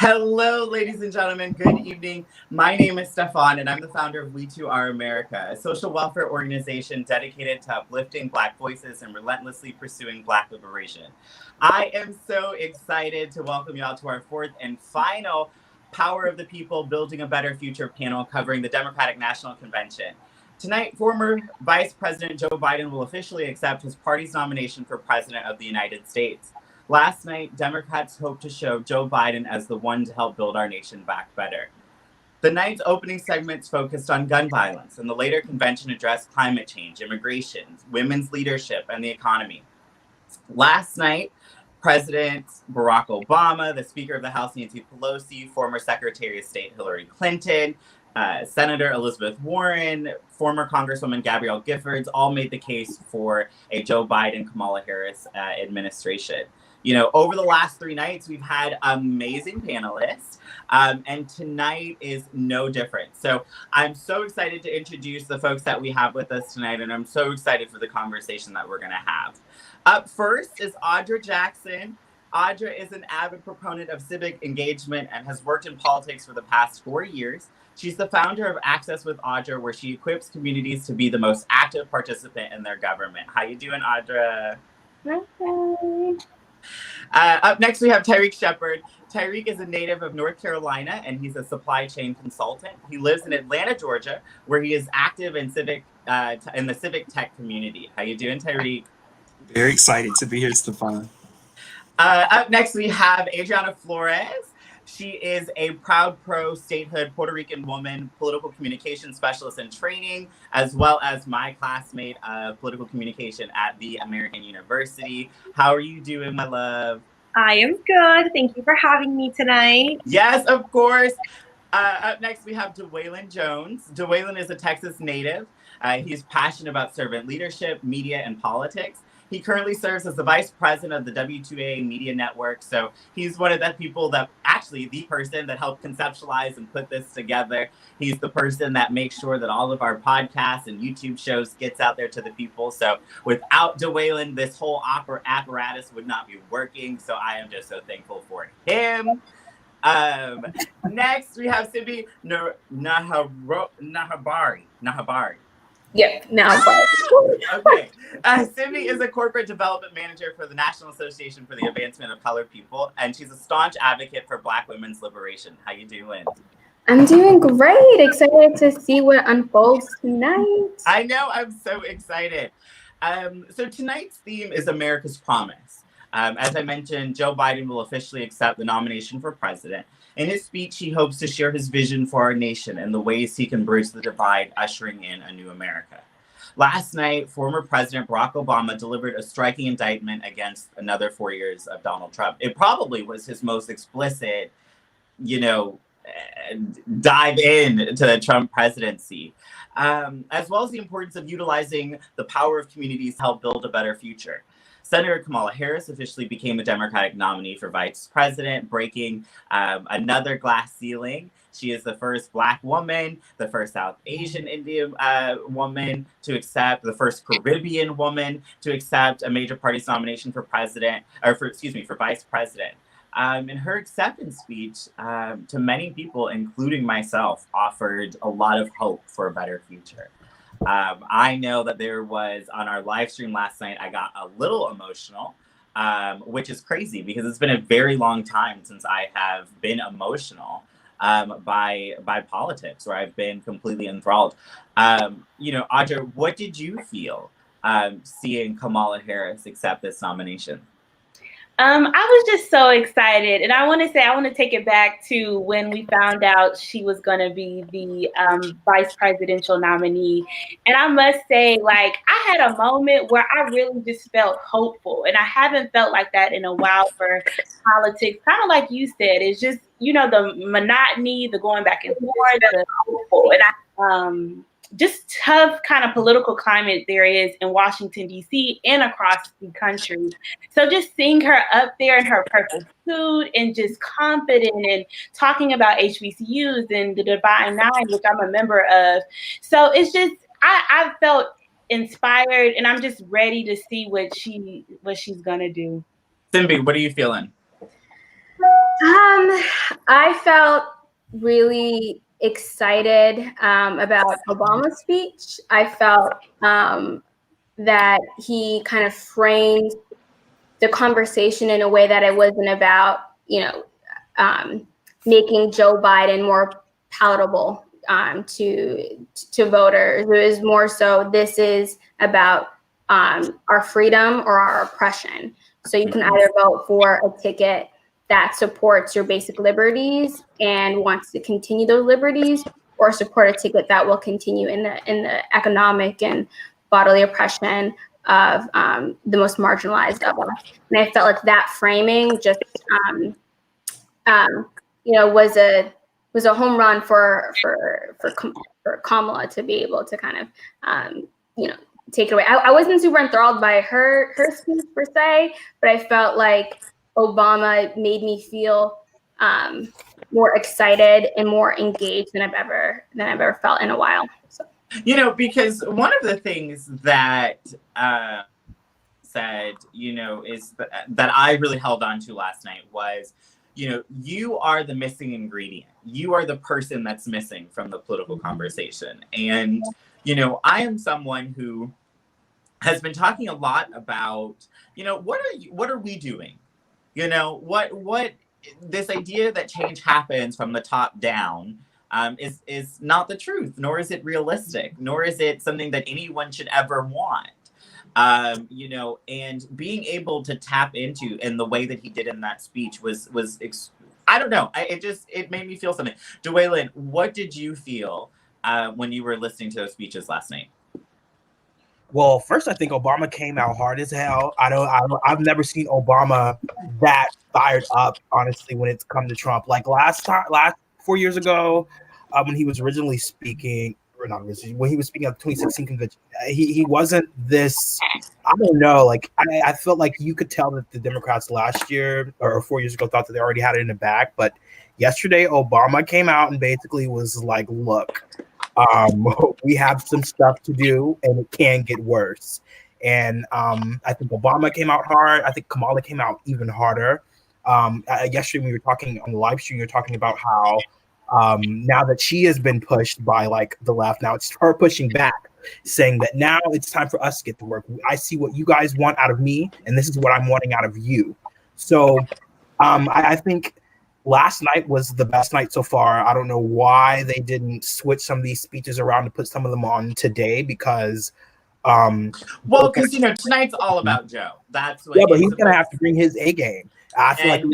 Hello, ladies and gentlemen. Good evening. My name is Stefan, and I'm the founder of W2AA America, a social welfare organization dedicated to uplifting Black voices and relentlessly pursuing Black liberation. I am so excited to welcome you all to our fourth and final Power of the People Building a Better Future panel covering the Democratic National Convention. Tonight, former Vice President Joe Biden will officially accept his party's nomination for President of the United States. Last night, Democrats hoped to show Joe Biden as the one to help build our nation back better. The night's opening segments focused on gun violence, and the later convention addressed climate change, immigration, women's leadership, and the economy. Last night, President Barack Obama, the Speaker of the House Nancy Pelosi, former Secretary of State Hillary Clinton, Senator Elizabeth Warren, former Congresswoman Gabrielle Giffords all made the case for a Joe Biden-Kamala Harris administration. You know, over the last 3 nights, we've had amazing panelists, and tonight is no different. So I'm so excited to introduce the folks that we have with us tonight, and I'm so excited for the conversation that we're going to have. Up first is Audra Jackson. Audra is an avid proponent of civic engagement and has worked in politics for the past 4 years. She's the founder of Access with Audra, where she equips communities to be the most active participant in their government. How you doing, Audra? Hi. Up next, we have Tyreek Shepard. Tyreek is a native of North Carolina, and he's a supply chain consultant. He lives in Atlanta, Georgia, where he is active in the civic tech community. How you doing, Tyreek? Very excited to be here, Stefan. Up next, we have Adriana Flores. She is a proud pro-statehood Puerto Rican woman, political communication specialist in training, as well as my classmate of political communication at the American University. How are you doing, my love? I am good. Thank you for having me tonight. Yes, of course. Up next, we have DeWaylon Jones. DeWaylon is a Texas native. He's passionate about servant leadership, media, and politics. He currently serves as the vice president of the W2AA media network. So he's one of the people that actually the person that helped conceptualize and put this together. He's the person that makes sure that all of our podcasts and YouTube shows gets out there to the people. So without DeWaylon, this whole apparatus would not be working. So I am just so thankful for him. Next, we have Simbi Nahabari. Yep, now. Okay. Simbi is a corporate development manager for the National Association for the Advancement of Colored People, and she's a staunch advocate for Black women's liberation. How you doing? I'm doing great. Excited to see what unfolds tonight. I know. I'm so excited. So tonight's theme is America's Promise. As I mentioned, Joe Biden will officially accept the nomination for president. In his speech, he hopes to share his vision for our nation and the ways he can bridge the divide, ushering in a new America. Last night, former President Barack Obama delivered a striking indictment against another 4 years of Donald Trump. It probably was his most explicit, dive in to the Trump presidency, as well as the importance of utilizing the power of communities to help build a better future. Senator Kamala Harris officially became a Democratic nominee for vice president, breaking another glass ceiling. She is the first Black woman, the first South Asian Indian woman to accept, the first Caribbean woman to accept a major party's nomination for for vice president. In her acceptance speech, to many people, including myself, offered a lot of hope for a better future. I know that there was, on our live stream last night, I got a little emotional, which is crazy because it's been a very long time since I have been emotional by politics, where I've been completely enthralled. Audra, what did you feel seeing Kamala Harris accept this nomination? I was just so excited, and I want to take it back to when we found out she was going to be the vice presidential nominee. And I must say, I had a moment where I really just felt hopeful, and I haven't felt like that in a while for politics. Kind of like you said, it's just, the monotony, the going back and forth, the hopeful, and just tough kind of political climate there is in Washington, D.C. and across the country. So just seeing her up there in her purple suit and just confident and talking about HBCUs and the Divine Nine, which I'm a member of. So it's just, I felt inspired, and I'm just ready to see what she's going to do. Simbi, what are you feeling? I felt really excited about Obama's speech. I felt that he kind of framed the conversation in a way that it wasn't about, making Joe Biden more palatable to voters. It was more so this is about our freedom or our oppression. So you can either vote for a ticket that supports your basic liberties and wants to continue those liberties, or support a ticket that will continue in the economic and bodily oppression of the most marginalized of us. And I felt like that framing just was a home run for Kamala to be able to kind of take it away. I wasn't super enthralled by her speech per se, but I felt like Obama made me feel more excited and more engaged than I've ever felt in a while. So. Because one of the things that said, is that I really held on to last night was, you are the missing ingredient. You are the person that's missing from the political conversation. And, I am someone who has been talking a lot about, what are we doing? What this idea that change happens from the top down is not the truth, nor is it realistic, nor is it something that anyone should ever want. And being able to tap into in the way that he did in that speech was I don't know. It made me feel something. Dwaylen, what did you feel when you were listening to those speeches last night? Well, first, I think Obama came out hard as hell. I've never seen Obama that fired up, honestly, when it's come to Trump. Like last 4 years ago, when he was originally speaking, or not originally, when he was speaking at the 2016 convention, he wasn't this. I don't know. Like I felt like you could tell that the Democrats last year or 4 years ago thought that they already had it in the bag. But yesterday, Obama came out and basically was like, "Look, we have some stuff to do, and it can get worse." And I think Obama came out hard. I think Kamala came out even harder. Yesterday, when we were talking on the live stream, you were talking about how now that she has been pushed by like the left, now it's her pushing back, saying that now it's time for us to get to work. I see what you guys want out of me, and this is what I'm wanting out of you. So I think last night was the best night so far. I don't know why they didn't switch some of these speeches around to put some of them on today, because because tonight's all about Joe. That's what. Yeah, but he's gonna have to bring his A game. I feel like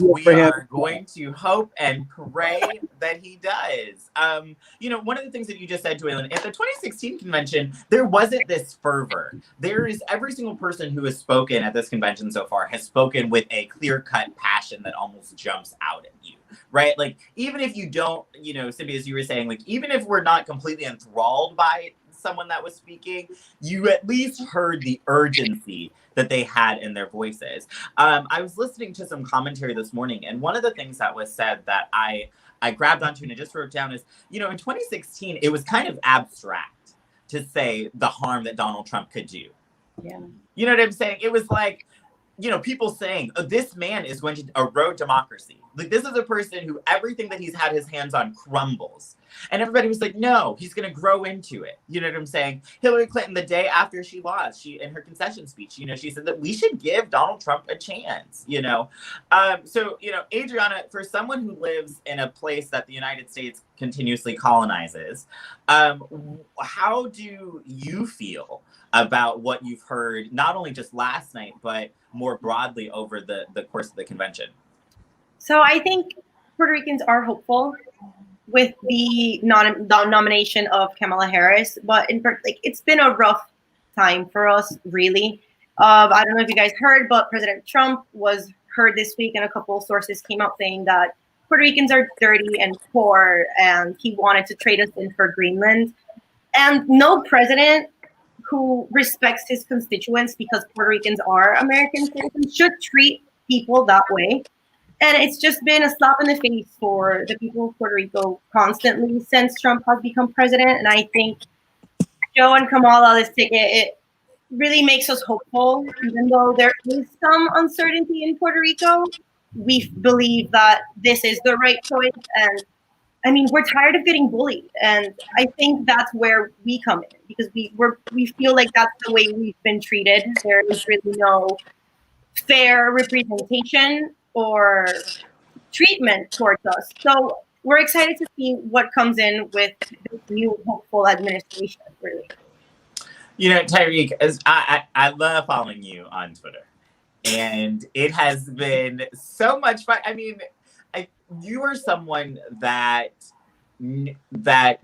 we are going to hope and pray that he does. One of the things that you just said, Dwaylen, at the 2016 convention, there wasn't this fervor. There is every single person who has spoken at this convention so far has spoken with a clear-cut passion that almost jumps out at you, right? Like, even if you don't, Cynthia, as you were saying, like, even if we're not completely enthralled by someone that was speaking, you at least heard the urgency that they had in their voices. I was listening to some commentary this morning, and one of the things that was said that I grabbed onto and I just wrote down is, in 2016, it was kind of abstract to say the harm that Donald Trump could do. Yeah. You know what I'm saying? It was like, people saying, oh, this man is going to erode democracy. Like, this is a person who everything that he's had his hands on crumbles. And everybody was like, no, he's going to grow into it. You know what I'm saying? Hillary Clinton, the day after she lost, in her concession speech, she said that we should give Donald Trump a chance, So, Adriana, for someone who lives in a place that the United States continuously colonizes, how do you feel about what you've heard, not only just last night, but more broadly over the course of the convention? So I think Puerto Ricans are hopeful with the nomination of Kamala Harris, but it's been a rough time for us, really. I don't know if you guys heard, but President Trump was heard this week, and a couple of sources came out saying that Puerto Ricans are dirty and poor, and he wanted to trade us in for Greenland. And no president who respects his constituents, because Puerto Ricans are American citizens, should treat people that way. And it's just been a slap in the face for the people of Puerto Rico constantly since Trump has become president. And I think Joe and Kamala, this ticket, it really makes us hopeful, even though there is some uncertainty in Puerto Rico. we believe that this is the right choice. And I mean, we're tired of getting bullied, and I think that's where we come in, because we feel like that's the way we've been treated. There is really no fair representation or treatment towards us. So we're excited to see what comes in with this new hopeful administration, really. You know, Tyreek, as I love following you on Twitter, and it has been so much fun. I mean, you are someone that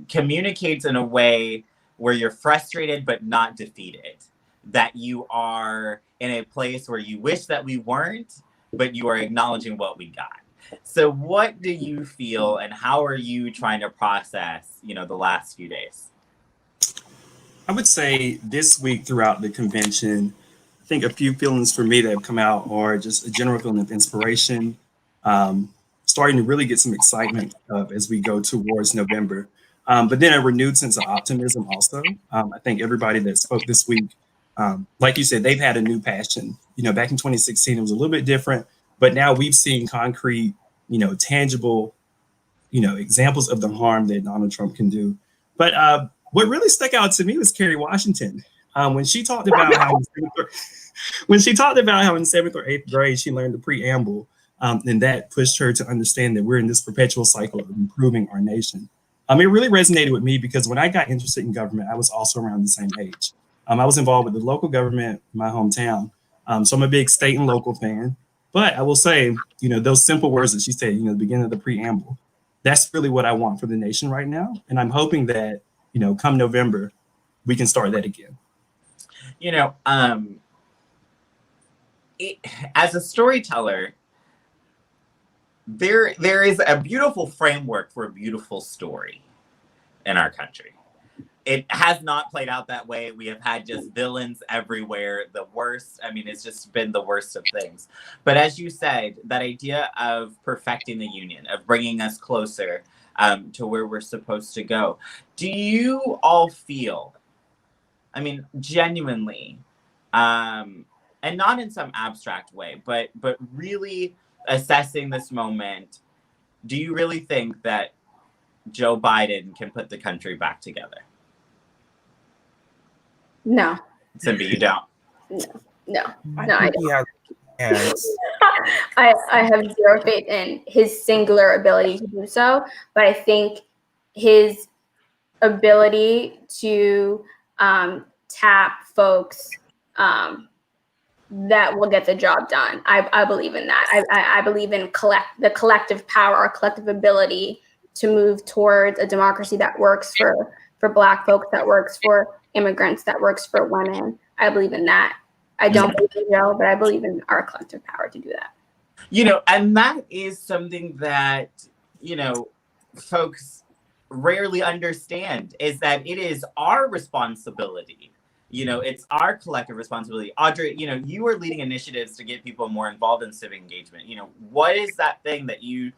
communicates in a way where you're frustrated but not defeated. That you are in a place where you wish that we weren't, but you are acknowledging what we got. So what do you feel, and how are you trying to process, you know, the last few days? I would say this week throughout the convention, I think a few feelings for me that have come out are just a general feeling of inspiration, starting to really get some excitement as we go towards November. But then a renewed sense of optimism also. I think everybody that spoke this week, like you said, they've had a new passion. You know, back in 2016, it was a little bit different, but now we've seen concrete, you know, tangible, you know, examples of the harm that Donald Trump can do. But what really stuck out to me was Kerry Washington. When she talked about how in 7th or 8th grade she learned the preamble, and that pushed her to understand that we're in this perpetual cycle of improving our nation. It really resonated with me because when I got interested in government, I was also around the same age. I was involved with the local government in my hometown, so I'm a big state and local fan. But I will say, you know, those simple words that she said, you know, the beginning of the preamble, that's really what I want for the nation right now, and I'm hoping that, you know, come November, we can start that again. You know, as a storyteller, there is a beautiful framework for a beautiful story in our country. It has not played out that way. We have had just villains everywhere, the worst. I mean, it's just been the worst of things. But as you said, that idea of perfecting the union, of bringing us closer to where we're supposed to go. Do you all feel, I mean, genuinely, and not in some abstract way, but really assessing this moment, do you really think that Joe Biden can put the country back together? No. Simbi, you don't? No, I don't. Yes. I have zero faith in his singular ability to do so, but I think his ability to tap folks that will get the job done. I believe in that. I believe in the collective power, our collective ability to move towards a democracy that works for Black folks, that works for immigrants, that works for women. I believe in that. I don't believe in Joe, but I believe in our collective power to do that. You know, and that is something that, you know, folks rarely understand, is that it is our responsibility. You know, it's our collective responsibility. Audrey, you know, you are leading initiatives to get people more involved in civic engagement. You know, what is that thing that you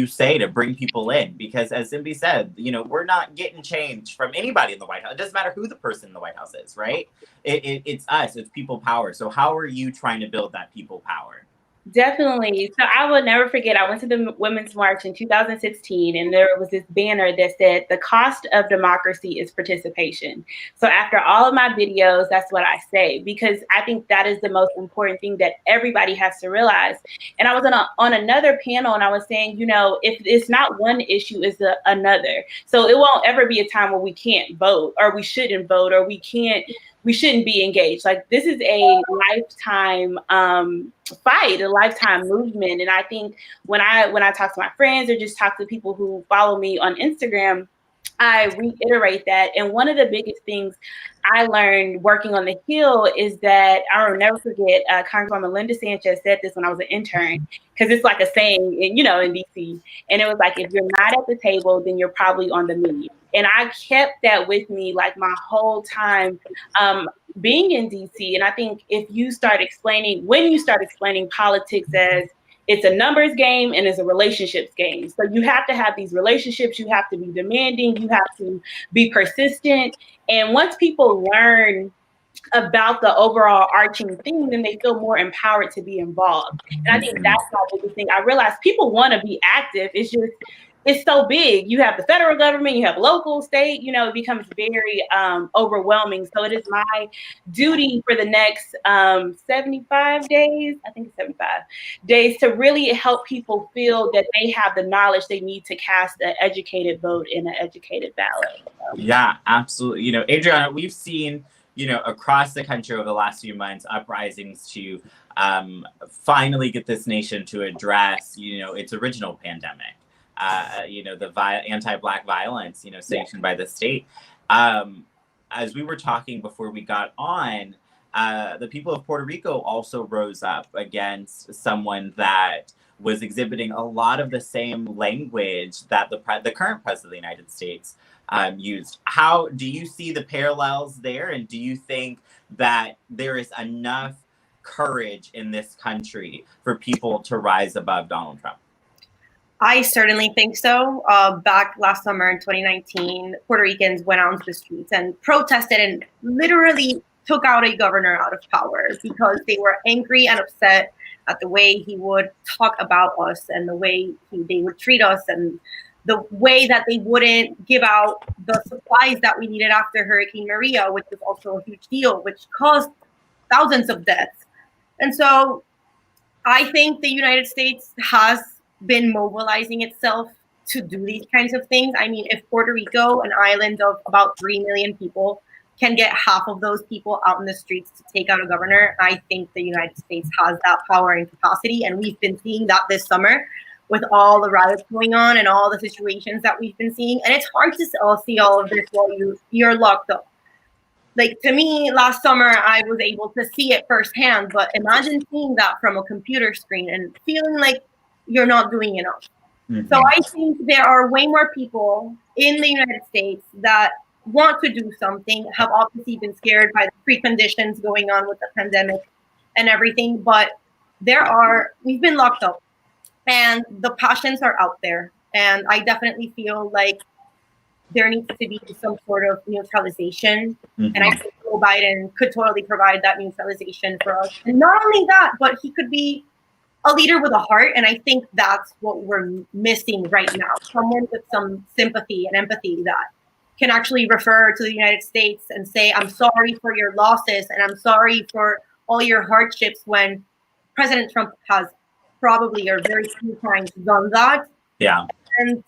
say to bring people in? Because as Simbi said, you know, we're not getting change from anybody in the White House. It doesn't matter who the person in the White House is, right? It's us. It's people power. So how are you trying to build that people power? Definitely. So I will never forget, I went to the Women's March in 2016, and there was this banner that said, "The cost of democracy is participation." So after all of my videos, that's what I say, because I think that is the most important thing that everybody has to realize. And I was on another panel, and I was saying, you know, if it's not one issue, it's another. So it won't ever be a time where we can't vote, or we shouldn't vote, or we shouldn't be engaged. Like, this is a lifetime fight, a lifetime movement. And I think when I talk to my friends or just talk to people who follow me on Instagram, I reiterate that. And one of the biggest things I learned working on the Hill is that I'll never forget, Congresswoman Linda Sanchez said this when I was an intern, because it's like a saying in DC. And it was like, if you're not at the table, then you're probably on the menu. And I kept that with me like my whole time being in DC. And I think when you start explaining politics as it's a numbers game and it's a relationships game. So you have to have these relationships, you have to be demanding, you have to be persistent. And once people learn about the overall arching theme, then they feel more empowered to be involved. And I think that's my biggest thing. I realize people want to be active. It's just, it's so big. You have the federal government, you have local, state, you know, it becomes very overwhelming. So it is my duty for the next 75 days, I think it's 75 days, to really help people feel that they have the knowledge they need to cast an educated vote in an educated ballot. So. Yeah, absolutely. You know, Adriana, we've seen, you know, across the country over the last few months, uprisings to finally get this nation to address, you know, its original pandemic. You know, the anti-Black violence, you know, sanctioned by the state. As we were talking before we got on, the people of Puerto Rico also rose up against someone that was exhibiting a lot of the same language that the current president of the United States used. How do you see the parallels there? And do you think that there is enough courage in this country for people to rise above Donald Trump? I certainly think so. Back last summer in 2019, Puerto Ricans went out into the streets and protested and literally took out a governor out of power because they were angry and upset at the way he would talk about us and the way they would treat us and the way that they wouldn't give out the supplies that we needed after Hurricane Maria, which was also a huge deal, which caused thousands of deaths. And so I think the United States has been mobilizing itself to do these kinds of things. I mean, if Puerto Rico, an island of about 3 million people, can get half of those people out in the streets to take out a governor, I think the United States has that power and capacity. And we've been seeing that this summer with all the riots going on and all the situations that we've been seeing. And it's hard to see all of this while you're locked up. Like, to me, last summer, I was able to see it firsthand, but imagine seeing that from a computer screen and feeling like you're not doing enough. Mm-hmm. So I think there are way more people in the United States that want to do something, have obviously been scared by the preconditions going on with the pandemic and everything, but we've been locked up and the passions are out there. And I definitely feel like there needs to be some sort of neutralization. Mm-hmm. And I think Joe Biden could totally provide that neutralization for us. And not only that, but he could be a leader with a heart. And I think that's what we're missing right now. Someone with some sympathy and empathy that can actually refer to the United States and say, I'm sorry for your losses and I'm sorry for all your hardships, when President Trump has probably or very few times done that. Yeah. And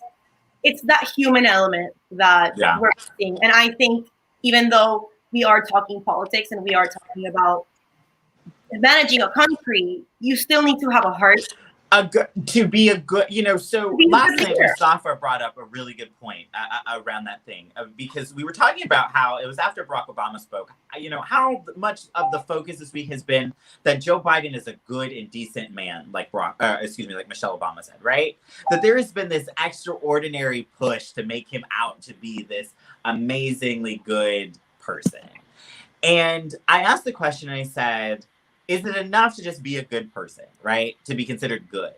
it's that human element that we're missing. And I think even though we are talking politics and we are talking about managing a country, you still need to have a heart. To be a good, you know, so last night Mustafa brought up a really good point around that thing, because we were talking about how it was after Barack Obama spoke, you know, how much of the focus this week has been that Joe Biden is a good and decent man, like like Michelle Obama said, right? That there has been this extraordinary push to make him out to be this amazingly good person. And I asked the question and I said, is it enough to just be a good person, right? To be considered good?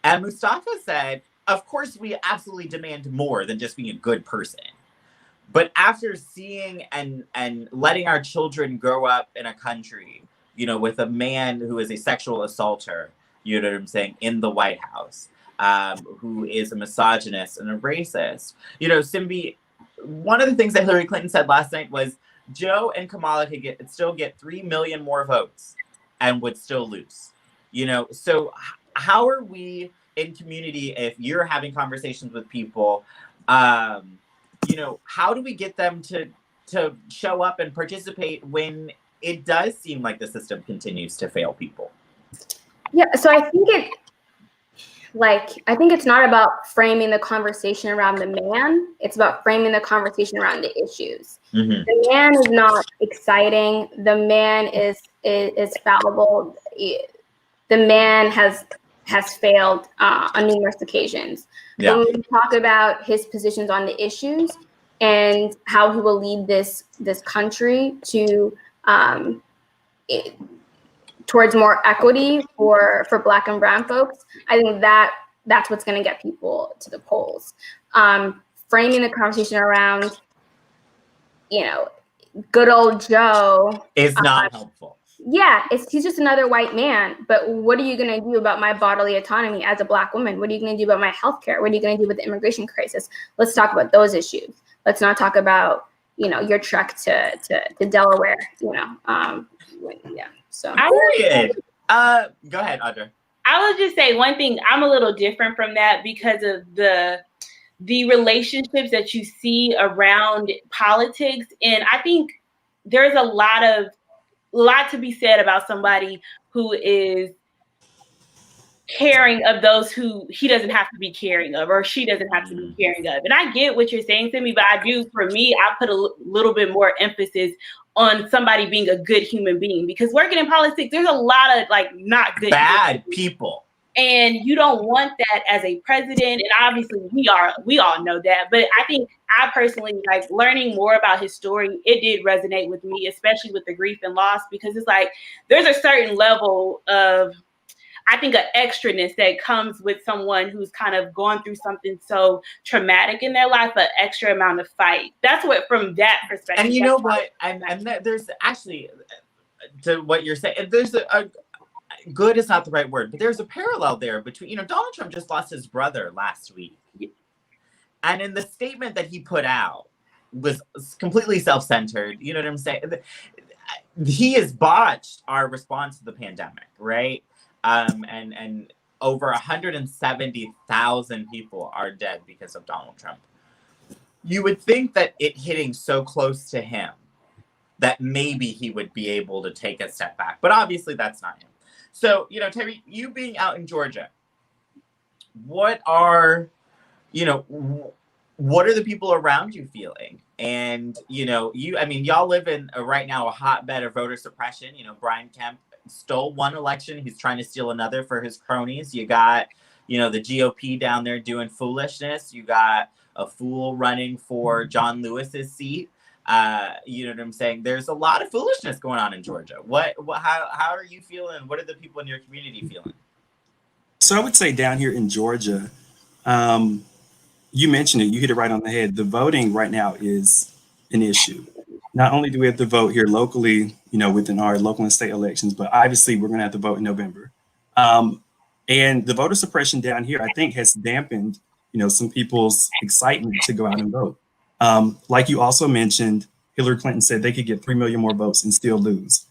And Mustafa said, of course, we absolutely demand more than just being a good person. But after seeing and letting our children grow up in a country, you know, with a man who is a sexual assaulter, you know what I'm saying, in the White House, who is a misogynist and a racist. You know, Simbi, one of the things that Hillary Clinton said last night was Joe and Kamala could still get 3 million more votes and would still lose, you know? So how are we in community, if you're having conversations with people, you know, how do we get them to show up and participate when it does seem like the system continues to fail people? Yeah, so I think it's not about framing the conversation around the man. It's about framing the conversation around the issues. Mm-hmm. The man is not exciting. The man is fallible. The man has failed on numerous occasions. Yeah. When we talk about his positions on the issues and how he will lead this country to towards more equity for Black and brown folks, I think that's what's going to get people to the polls. Framing the conversation around, you know, good old Joe is not helpful. Yeah, he's just another white man. But what are you going to do about my bodily autonomy as a Black woman? What are you going to do about my healthcare? What are you going to do with the immigration crisis? Let's talk about those issues. Let's not talk about, your trek to Delaware. Yeah. So. Period. Go ahead, Audra. I would just say one thing. I'm a little different from that because of the relationships that you see around politics, and I think there's a lot to be said about somebody who is caring of those who he doesn't have to be caring of, or she doesn't have to be caring of. And I get what you're saying to me, but for me, I put a little bit more emphasis on somebody being a good human being, because working in politics, there's a lot of not good bad people. And you don't want that as a president. And obviously we all know that. But I think I personally learning more about his story. It did resonate with me, especially with the grief and loss, because it's there's a certain level of, I think, an extraness that comes with someone who's kind of gone through something so traumatic in their life, an extra amount of fight. That's what, from that perspective. And you know what? And there's actually, to what you're saying, there's a good is not the right word, but there's a parallel there between, Donald Trump just lost his brother last week. And in the statement that he put out was completely self-centered. You know what I'm saying? He has botched our response to the pandemic, right? And over 170,000 people are dead because of Donald Trump. You would think that it hitting so close to him that maybe he would be able to take a step back, but obviously that's not him. So, Terry, you being out in Georgia, what are the people around you feeling? And, y'all live in right now a hotbed of voter suppression. Brian Kemp stole one election. He's trying to steal another for his cronies. You got, the GOP down there doing foolishness. You got a fool running for John Lewis's seat. You know what I'm saying? There's a lot of foolishness going on in Georgia. How are you feeling? What are the people in your community feeling? So I would say down here in Georgia, you mentioned it, you hit it right on the head. The voting right now is an issue. Not only do we have to vote here locally, within our local and state elections, but obviously we're going to have to vote in November. And the voter suppression down here, I think, has dampened, some people's excitement to go out and vote. Like you also mentioned, Hillary Clinton said they could get 3 million more votes and still lose.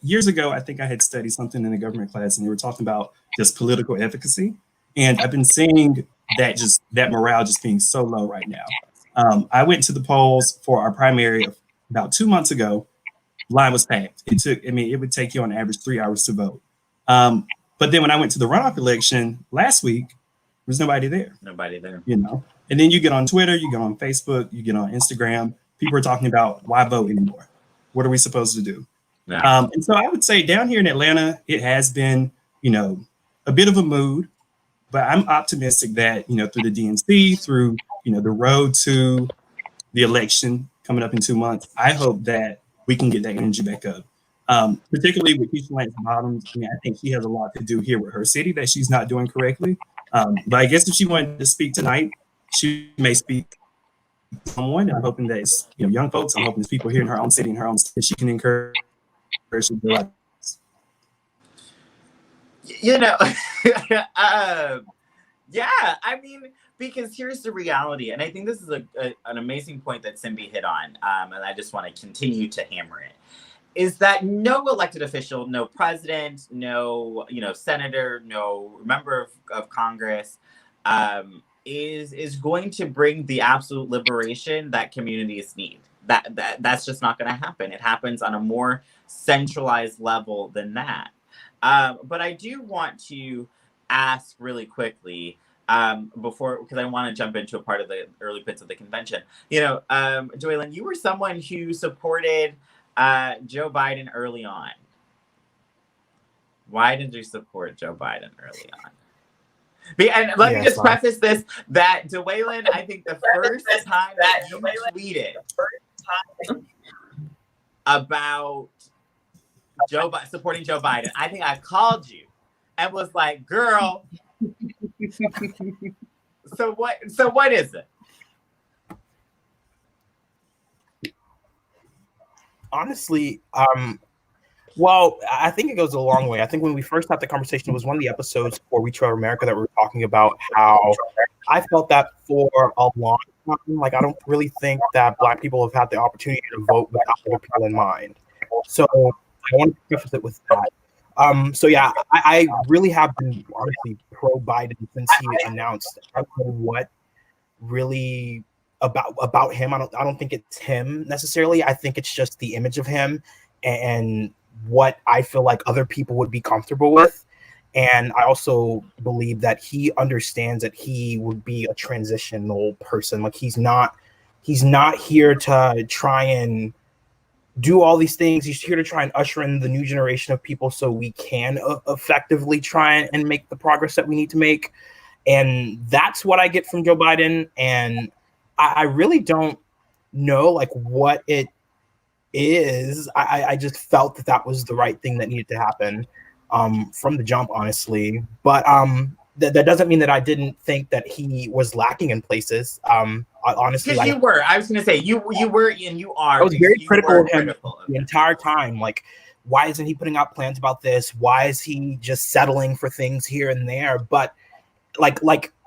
Years ago, I think I had studied something in a government class, and they were talking about just political efficacy. And I've been seeing that morale just being so low right now. I went to the polls for our primary about 2 months ago. Line was packed. It would take you on average 3 hours to vote. But then when I went to the runoff election last week, there was nobody there. Nobody there. And then you get on Twitter, you get on Facebook, you get on Instagram. People are talking about why vote anymore? What are we supposed to do? Yeah. And so I would say down here in Atlanta, it has been, a bit of a mood, but I'm optimistic that, through the DNC, through, the road to the election coming up in 2 months, I hope that we can get that energy back up. Particularly with Keisha Lance Bottoms. I think she has a lot to do here with her city that she's not doing correctly. But I guess if she wanted to speak tonight, she may speak to someone. And I'm hoping that it's young folks. I'm hoping it's people here in her own city, in her own state, she can encourage to do like this. Because here's the reality, and I think this is an amazing point that Simbi hit on, and I just want to continue to hammer it, is that no elected official, no president, no senator, no member of Congress is going to bring the absolute liberation that communities need. That's just not going to happen. It happens on a more centralized level than that. But I do want to ask really quickly, because I want to jump into a part of the early bits of the convention. Joylyn, you were someone who supported Joe Biden early on. Why did you support Joe Biden early on? And let me just preface this, that Joylyn, I think the first time that you tweeted about supporting Joe Biden, I think I called you and was like, girl, so what is it? honestly, well, I think it goes a long way. I think when we first had the conversation, it was one of the episodes for We Trail America that we were talking about how I felt that for a long time, like I don't really think that Black people have had the opportunity to vote without other people in mind. So I want to preface it with that. So yeah, I really have been honestly pro Biden since he announced. I don't know what really about him. I don't think it's him necessarily. I think it's just the image of him and what I feel like other people would be comfortable with. And I also believe that he understands that he would be a transitional person. Like he's not here to try and do all these things. He's here to try and usher in the new generation of people so we can effectively try and make the progress that we need to make. And that's what I get from Joe Biden. And I really don't know like what it is. I just felt that that was the right thing that needed to happen from the jump, honestly. But that doesn't mean that I didn't think that he was lacking in places. Honestly, Because you were. I was going to say, you were and you are. I was very you critical were of him critical of the him. entire time. Like, why isn't he putting out plans about this? Why is he just settling for things here and there? But like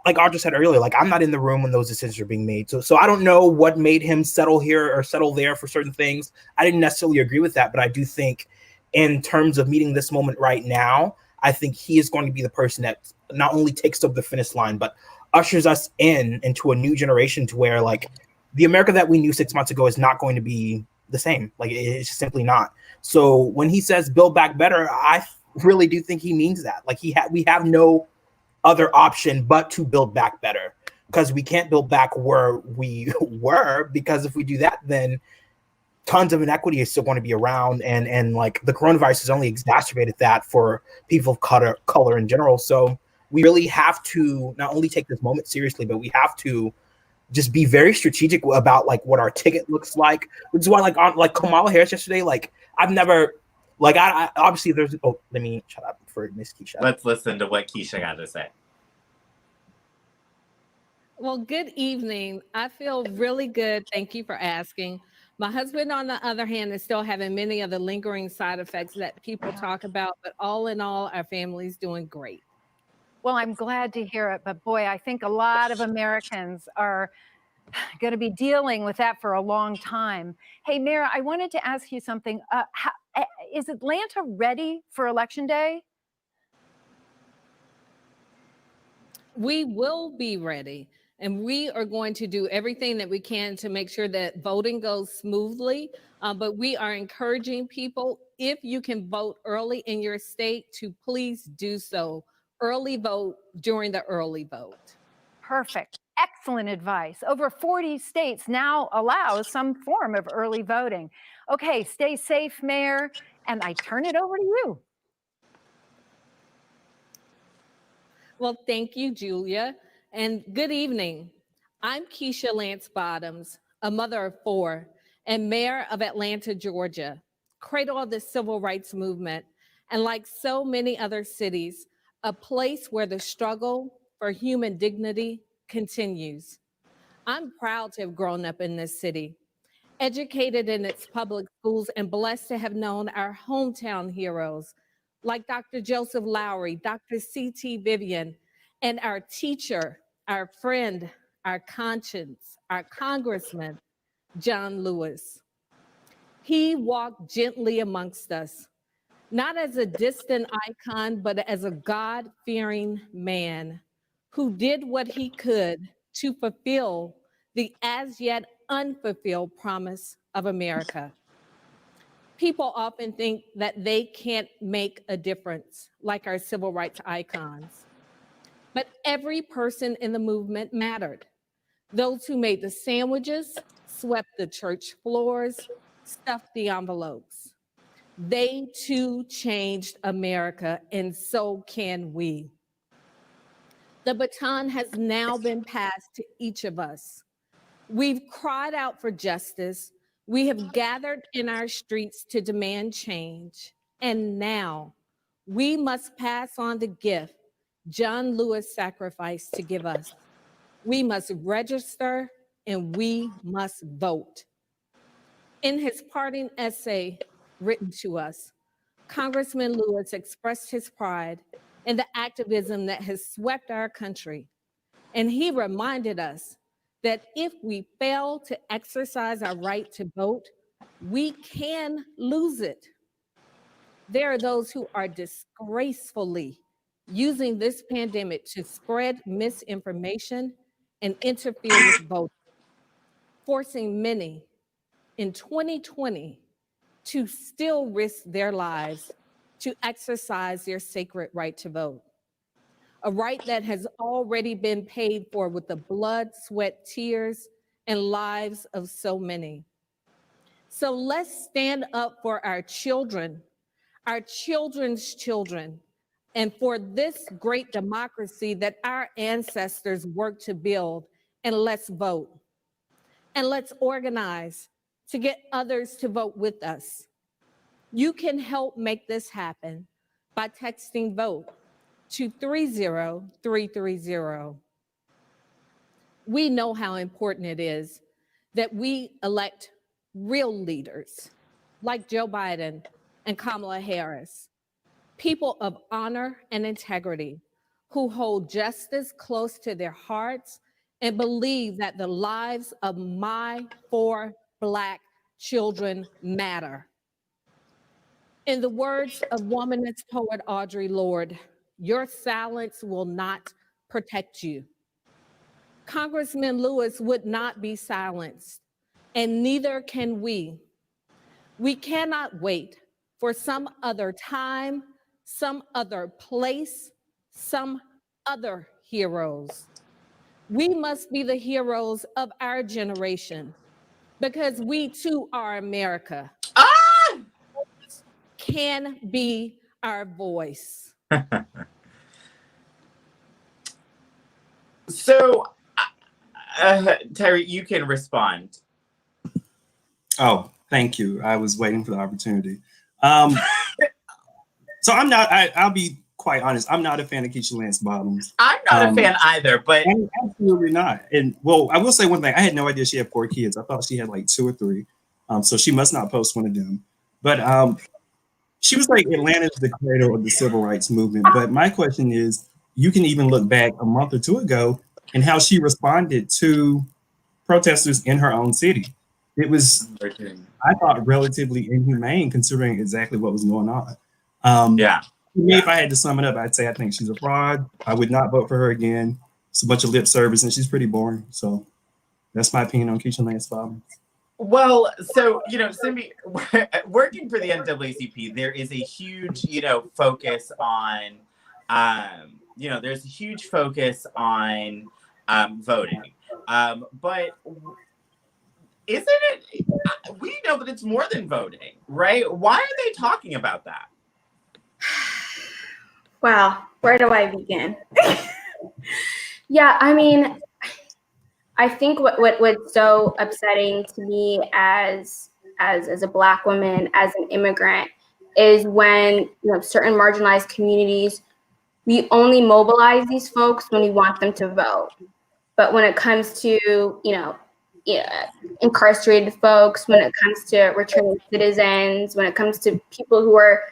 Audra said earlier, like I'm not in the room when those decisions are being made. So I don't know what made him settle here or settle there for certain things. I didn't necessarily agree with that, but I do think in terms of meeting this moment right now, I think he is going to be the person that not only takes up the finish line, but ushers us into a new generation to where like the America that we knew 6 months ago is not going to be the same. Like it's just simply not. So when he says build back better, I really do think he means that. Like we have no other option but to build back better, because we can't build back where we were, because if we do that, then tons of inequity is still going to be around, and like the coronavirus has only exacerbated that for people of color in general. So we really have to not only take this moment seriously, but we have to just be very strategic about like what our ticket looks like, which is why like on like Kamala Harris yesterday, like I've never like I obviously there's let me shut up for Miss Keisha. Let's listen to what Keisha got to say. Well, good evening. I feel really good. Thank you for asking. My husband, on the other hand, is still having many of the lingering side effects that people talk about, but all in all, our family's doing great. Well, I'm glad to hear it, but boy, I think a lot of Americans are going to be dealing with that for a long time. Hey, Mayor, I wanted to ask you something. Is Atlanta ready for Election Day? We will be ready, and we are going to do everything that we can to make sure that voting goes smoothly. But we are encouraging people, if you can vote early in your state, to please do so. Early vote during the early vote. Perfect. Excellent advice. Over 40 states now allow some form of early voting. Okay, stay safe, Mayor, and I turn it over to you. Well, thank you, Julia, and good evening. I'm Keisha Lance Bottoms, a mother of 4 and mayor of Atlanta, Georgia, cradle of the civil rights movement, and like so many other cities, a place where the struggle for human dignity continues. I'm proud to have grown up in this city, educated in its public schools, and blessed to have known our hometown heroes like Dr. Joseph Lowry, Dr. C.T. Vivian, and our teacher, our friend, our conscience, our congressman, John Lewis. He walked gently amongst us, not as a distant icon, but as a God-fearing man who did what he could to fulfill the as yet unfulfilled promise of America. People often think that they can't make a difference, like our civil rights icons. But every person in the movement mattered. Those who made the sandwiches, swept the church floors, stuffed the envelopes. They too changed America, and so can we. The baton has now been passed to each of us. We've cried out for justice. We have gathered in our streets to demand change. And now we must pass on the gift John Lewis sacrificed to give us. We must register and we must vote. In his parting essay written to us, Congressman Lewis expressed his pride in the activism that has swept our country. And he reminded us that if we fail to exercise our right to vote, we can lose it. There are those who are disgracefully using this pandemic to spread misinformation and interfere with voting, forcing many in 2020 to still risk their lives to exercise their sacred right to vote. A right that has already been paid for with the blood, sweat, tears, and lives of so many. So let's stand up for our children, our children's children, and for this great democracy that our ancestors worked to build, and let's vote. And let's organize to get others to vote with us. You can help make this happen by texting VOTE to 30330. We know how important it is that we elect real leaders like Joe Biden and Kamala Harris, people of honor and integrity who hold justice close to their hearts and believe that the lives of my 4 Black children matter. In the words of womanist poet Audre Lorde, your silence will not protect you. Congressman Lewis would not be silenced, and neither can we. We cannot wait for some other time, some other place, some other heroes. We must be the heroes of our generation because we too are America. Can be our voice. So, Tyree, you can respond. Oh, thank you. I was waiting for the opportunity. So I'm not, I'll be quite honest, I'm not a fan of Keisha Lance Bottoms. I'm not a fan either, but absolutely not. And well, I will say one thing, I had no idea she had 4 kids. I thought she had like 2 or 3. So she must not post one of them. But she was like Atlanta's the creator of the civil rights movement. But my question is, you can even look back a month or 2 ago and how she responded to protesters in her own city. It was, I thought, relatively inhumane considering exactly what was going on. If I had to sum it up, I'd say I think she's a fraud. I would not vote for her again. It's a bunch of lip service and she's pretty boring. So that's my opinion on Keisha Lance Bottoms. Well, so, Cindy, working for the NAACP, there is a huge, focus on, there's a huge focus on voting. But isn't it, we know that it's more than voting, right? Why are they talking about that? Wow, where do I begin? Yeah, I mean, I think what's so upsetting to me as a Black woman, as an immigrant, is when certain marginalized communities, we only mobilize these folks when we want them to vote. But when it comes to incarcerated folks, when it comes to returning citizens, when it comes to people who are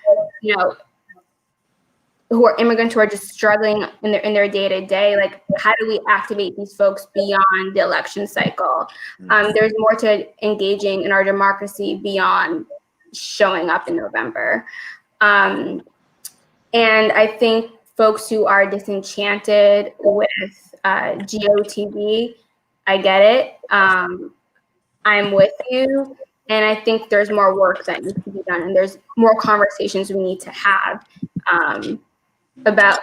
immigrants who are just struggling in their day-to-day, like, how do we activate these folks beyond the election cycle? There's more to engaging in our democracy beyond showing up in November. And I think folks who are disenchanted with GOTV, I get it. I'm with you. And I think there's more work that needs to be done, and there's more conversations we need to have about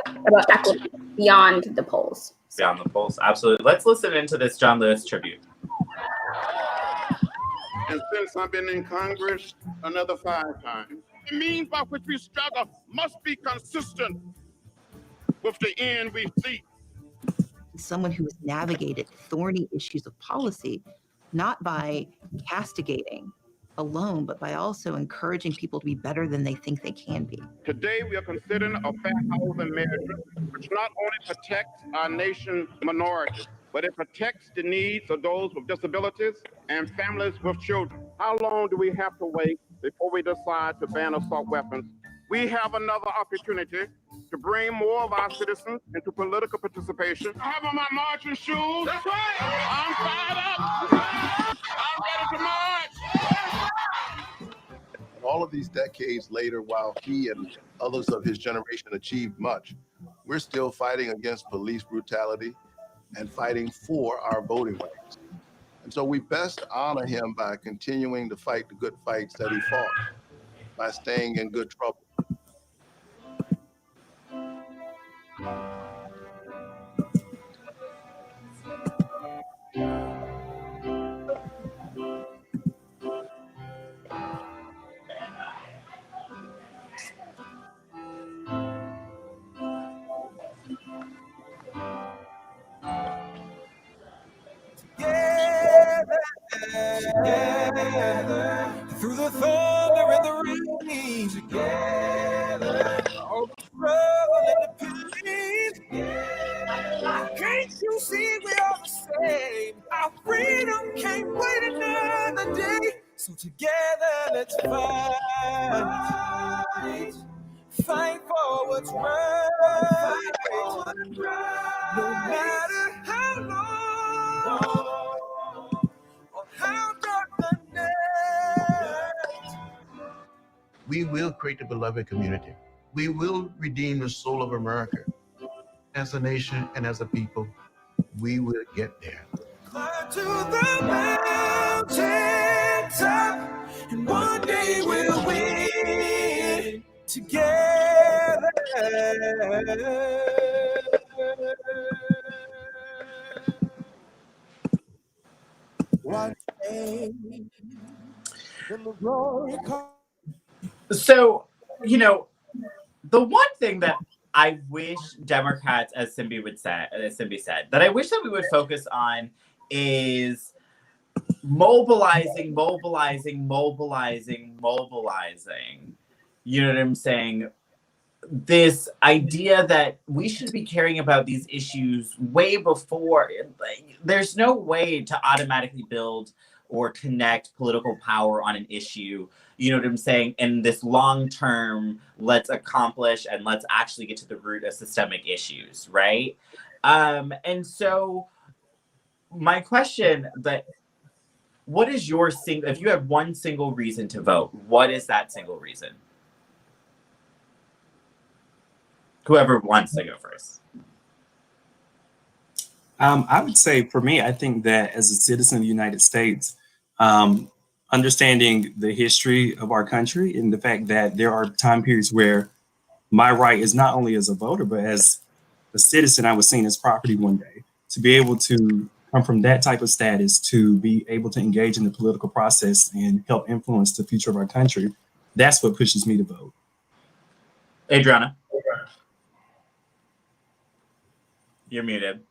equity beyond the polls. Beyond the polls, absolutely. Let's listen into this John Lewis tribute. And since I've been in Congress, another 5 times. The means by which we struggle must be consistent with the end we seek. Someone who has navigated thorny issues of policy, not by castigating alone, but by also encouraging people to be better than they think they can be. Today, we are considering a fair housing measure which not only protects our nation's minorities, but it protects the needs of those with disabilities and families with children. How long do we have to wait before we decide to ban assault weapons? We have another opportunity to bring more of our citizens into political participation. I have on my marching shoes. That's right. I'm fired up. I'm ready to march. And all of these decades later, while he and others of his generation achieved much, we're still fighting against police brutality and fighting for our voting rights. And so we best honor him by continuing to fight the good fights that he fought, by staying in good trouble. Together, through the thunder and the rain, together, all the struggle and the pain, together. Can't you see we are the same? Our freedom can't wait another day. So together, let's fight for what's right, no matter how long or how dark the night. We will create the beloved community. We will redeem the soul of America. As a nation and as a people, we will get there. Climb to the mountain top, and one day we'll win together. One day, when the glory comes. So, you know, the one thing that I wish Democrats, as Simbi said, that I wish that we would focus on is mobilizing. You know what I'm saying? This idea that we should be caring about these issues way before. Like, there's no way to automatically build or connect political power on an issue, you know what I'm saying, in this long term, let's accomplish and let's actually get to the root of systemic issues, right? And so my question, what is your if you have one single reason to vote, what is that single reason? Whoever wants to go first. I would say for me, I think that as a citizen of the United States, understanding the history of our country and the fact that there are time periods where my right is not only as a voter, but as a citizen, I was seen as property one day. To be able to come from that type of status to be able to engage in the political process and help influence the future of our country, that's what pushes me to vote. Adriana. You're muted.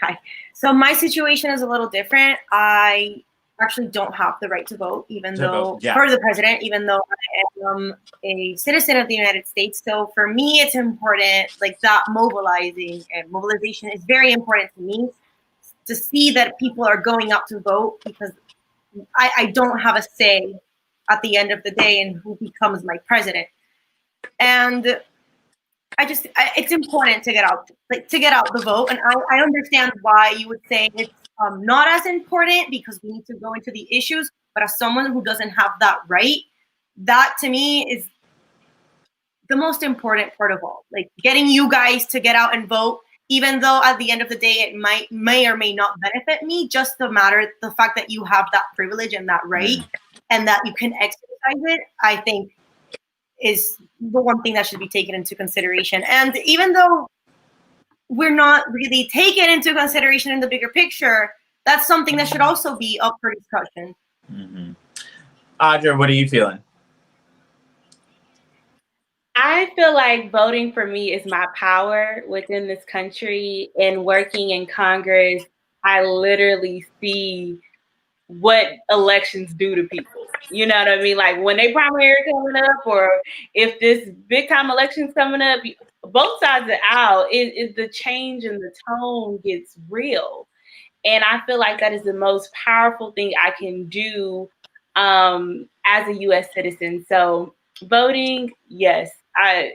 Hi. So my situation is a little different. I actually don't have the right to vote, even though for the president, even though I am a citizen of the United States. So for me, it's important, like that mobilization is very important to me, to see that people are going out to vote, because I don't have a say at the end of the day in who becomes my president. And it's important to get out the vote. And I understand why you would say it's not as important, because we need to go into the issues. But as someone who doesn't have that right, that to me is the most important part of all. Like getting you guys to get out and vote, even though at the end of the day it may or may not benefit me. Just the fact that you have that privilege and that right, and that you can exercise it, I think is the one thing that should be taken into consideration. And even though we're not really taken into consideration in the bigger picture, that's something that should also be up for discussion. Mm-hmm. Audra, what are you feeling? I feel like voting for me is my power within this country, and working in Congress, I literally see what elections do to people. You know what I mean? Like when they primary coming up, or if this big time election's coming up, both sides of the aisle, the change in the tone gets real. And I feel like that is the most powerful thing I can do as a U.S. citizen. So voting, yes, I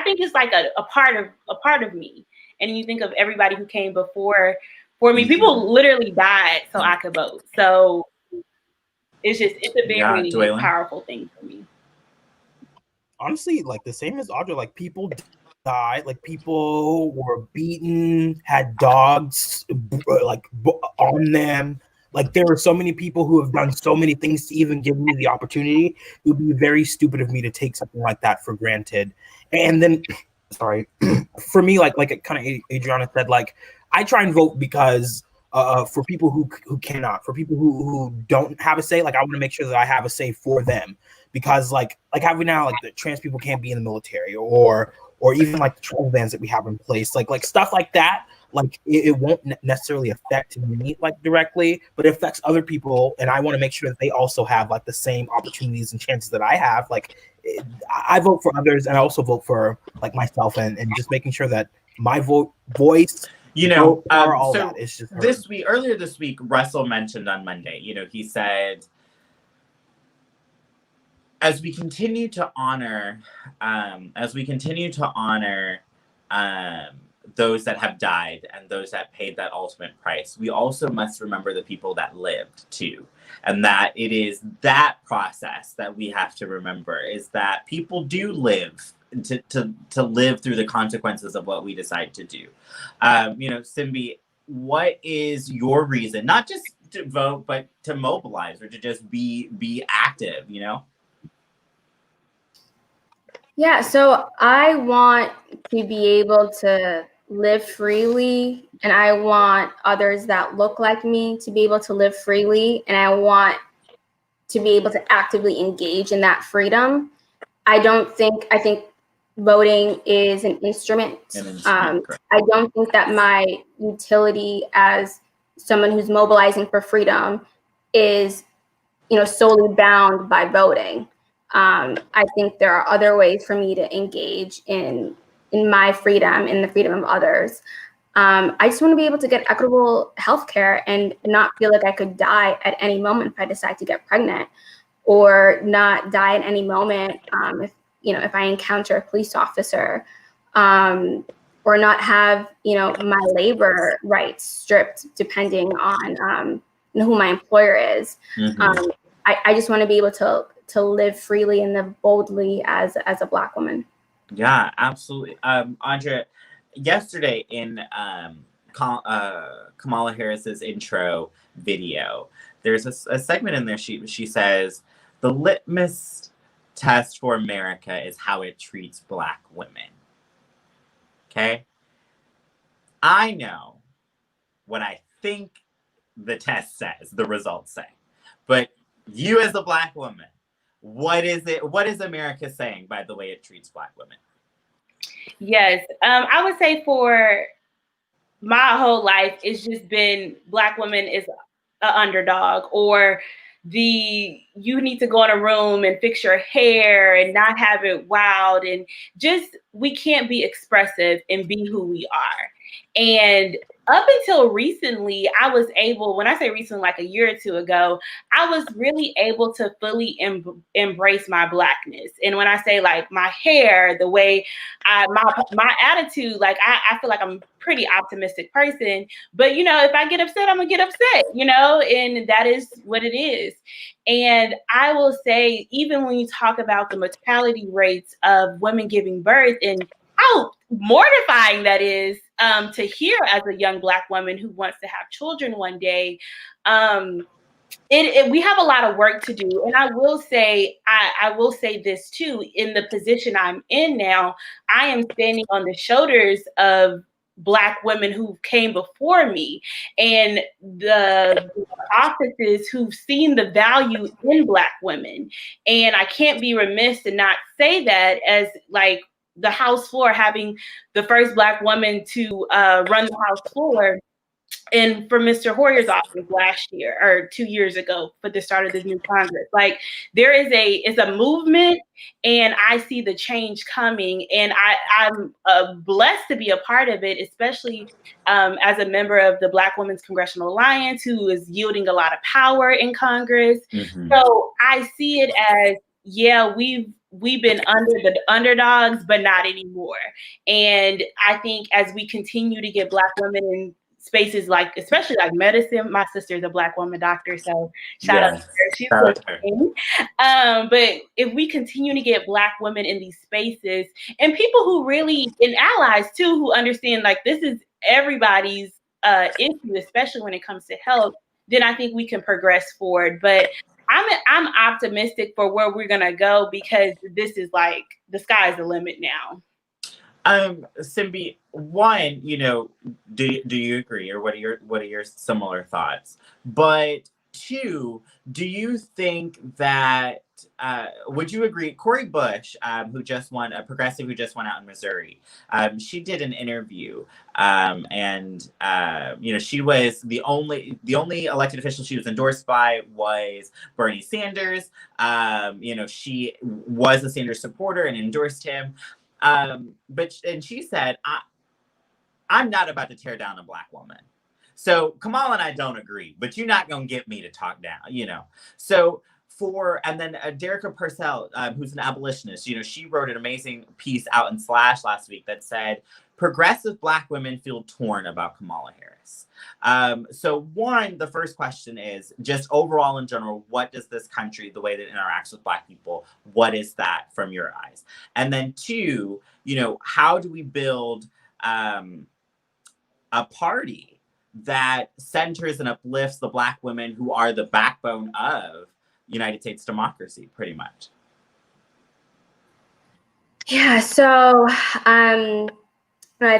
think it's like a part of me. And you think of everybody who came before me. People literally died so I could vote. So it's a very powerful thing for me. Honestly, like the same as Audra, like people died, like people were beaten, had dogs on them. Like there are so many people who have done so many things to even give me the opportunity. It would be very stupid of me to take something like that for granted. And then, sorry, for me, like kind of Adriana said, like I try and vote because for people who cannot, for people who don't have a say, like I want to make sure that I have a say for them. Because like having now, like the trans people can't be in the military, or even like the travel bans that we have in place, like stuff like that. Like it won't necessarily affect me like directly, but it affects other people, and I want to make sure that they also have like the same opportunities and chances that I have. Like I vote for others, and I also vote for like myself, and just making sure that my voice. So that is just earlier this week, Russell mentioned on Monday. He said, as we continue to honor those that have died and those that paid that ultimate price, we also must remember the people that lived too. And that it is that process that we have to remember, is that people do live to live through the consequences of what we decide to do. Simbi, what is your reason, not just to vote, but to mobilize or to just be active, Yeah, so I want to be able to live freely, and I want others that look like me to be able to live freely, and I want to be able to actively engage in that freedom. I think voting is an instrument. I don't think that my utility as someone who's mobilizing for freedom is, solely bound by voting. I think there are other ways for me to engage in my freedom, in the freedom of others. I just want to be able to get equitable healthcare and not feel like I could die at any moment if I decide to get pregnant, or not die at any moment if I encounter a police officer, or not have my labor rights stripped depending on who my employer is. Mm-hmm. I just want to be able to live freely and live boldly as a Black woman. Yeah, absolutely. Andrea, yesterday in Kamala Harris's intro video, there's a segment in there. She says, the litmus test for America is how it treats Black women. Okay? I know what I think the test says, the results say. But you as a Black woman, what is America saying by the way it treats Black women? Yes, I would say for my whole life, it's just been Black women is an underdog, or you need to go in a room and fix your hair and not have it wowed, and just we can't be expressive and be who we are. And up until recently, I was able, when I say recently, like a year or two ago, I was really able to fully embrace my Blackness. And when I say like my hair, the way my attitude, like I feel like I'm a pretty optimistic person, but if I get upset, I'm gonna get upset, and that is what it is. And I will say, even when you talk about the mortality rates of women giving birth and how mortifying that is to hear as a young Black woman who wants to have children one day, we have a lot of work to do. And I will say, I will say this too, in the position I'm in now, I am standing on the shoulders of Black women who came before me, and the offices who've seen the value in Black women. And I can't be remiss to not say that, as like the House floor, having the first Black woman to run the House floor. and for Mr. Hoyer's office last year or 2 years ago for the start of this new Congress. Like there is it's a movement, and I see the change coming, and I'm blessed to be a part of it, especially as a member of the Black Women's Congressional Alliance, who is yielding a lot of power in Congress. Mm-hmm. So I see it as, yeah, we've been under the underdogs, but not anymore. And I think as we continue to get Black women in spaces like, especially like medicine, my sister's a Black woman doctor, so shout out to her. She's listening. But if we continue to get Black women in these spaces, and people who really, and allies too, who understand like this is everybody's issue, especially when it comes to health, then I think we can progress forward. But I'm optimistic for where we're gonna go, because this is like the sky's the limit now. Simbi, one, you know, do you agree, or what are your similar thoughts? But two, do you think that would you agree? Cori Bush, who just won, a progressive who just went out in Missouri, she did an interview, and you know, she was the only elected official she was endorsed by was Bernie Sanders. You know, she was a Sanders supporter and endorsed him. But she said, I'm not about to tear down a Black woman. So Kamala and I don't agree, but you're not going to get me to talk down, you know. So and then Derica Purcell, who's an abolitionist, you know, she wrote an amazing piece out in Slash last week that said, progressive Black women feel torn about Kamala Harris. So one, the first question is just overall in general, what does this country, the way that it interacts with Black people, what is that from your eyes? And then two, you know, how do we build a party that centers and uplifts the Black women who are the backbone of United States democracy, pretty much? Yeah, so I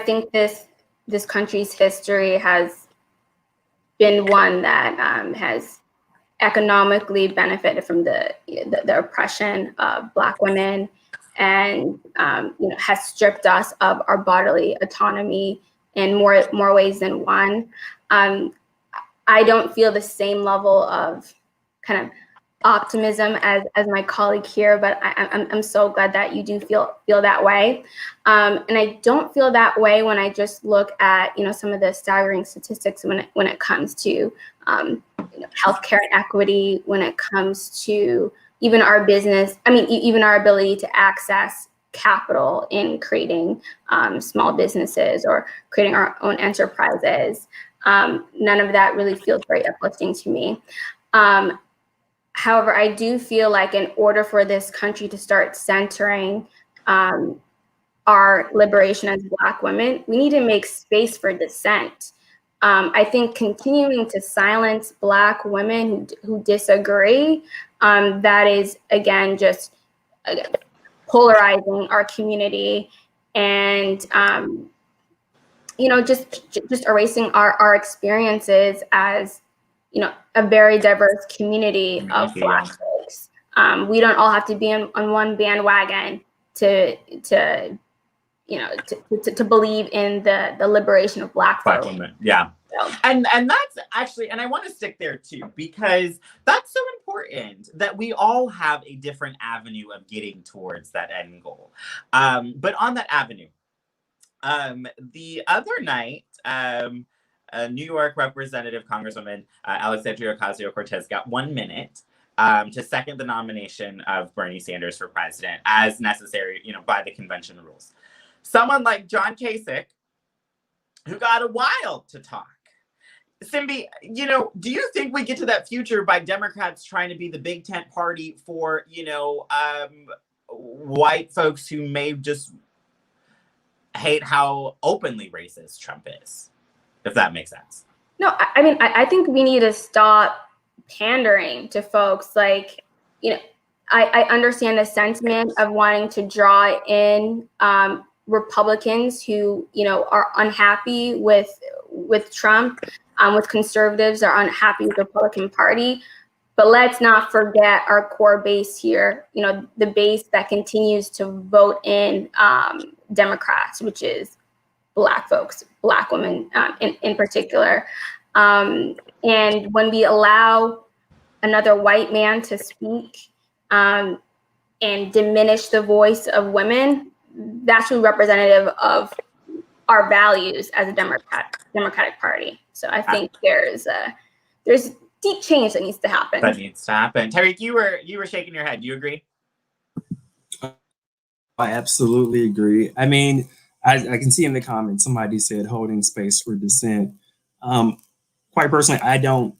think this country's history has been one that has economically benefited from the oppression of Black women, and you know, has stripped us of our bodily autonomy in more ways than one. I don't feel the same level of kind of optimism as my colleague here, but I'm so glad that you do feel that way. And I don't feel that way when I just look at, you know, some of the staggering statistics when it comes to you know, healthcare equity, when it comes to even our business. I mean, even our ability to access capital in creating small businesses or creating our own enterprises. None of that really feels very uplifting to me. However, I do feel like in order for this country to start centering our liberation as Black women, we need to make space for dissent. I think continuing to silence Black women who disagree, that is, again, just polarizing our community, and you know, just erasing our experiences as, you know, a very diverse community of Black folks. We don't all have to be on one bandwagon to you know, to believe in the liberation of Black folks. Women, yeah. So. And that's actually, and I want to stick there too, because that's so important that we all have a different avenue of getting towards that end goal. But on that avenue, the other night, a New York representative Congresswoman Alexandria Ocasio-Cortez got 1 minute to second the nomination of Bernie Sanders for president as necessary, you know, by the convention rules. Someone like John Kasich, who got a while to talk. Simbi, you know, do you think we get to that future by Democrats trying to be the big tent party for, you know, white folks who may just hate how openly racist Trump is, if that makes sense? No, I mean, I think we need to stop pandering to folks. Like, you know, I understand the sentiment of wanting to draw in Republicans who, you know, are unhappy with Trump, with conservatives are unhappy with the Republican Party. But let's not forget our core base here, you know, the base that continues to vote in Democrats, which is Black folks, Black women in particular. And when we allow another white man to speak and diminish the voice of women, that's really representative of our values as a Democratic Party. So I think there's deep change that needs to happen. That needs to happen. Tariq, you were shaking your head. Do you agree? I absolutely agree. I mean, I can see in the comments somebody said holding space for dissent. Quite personally, I don't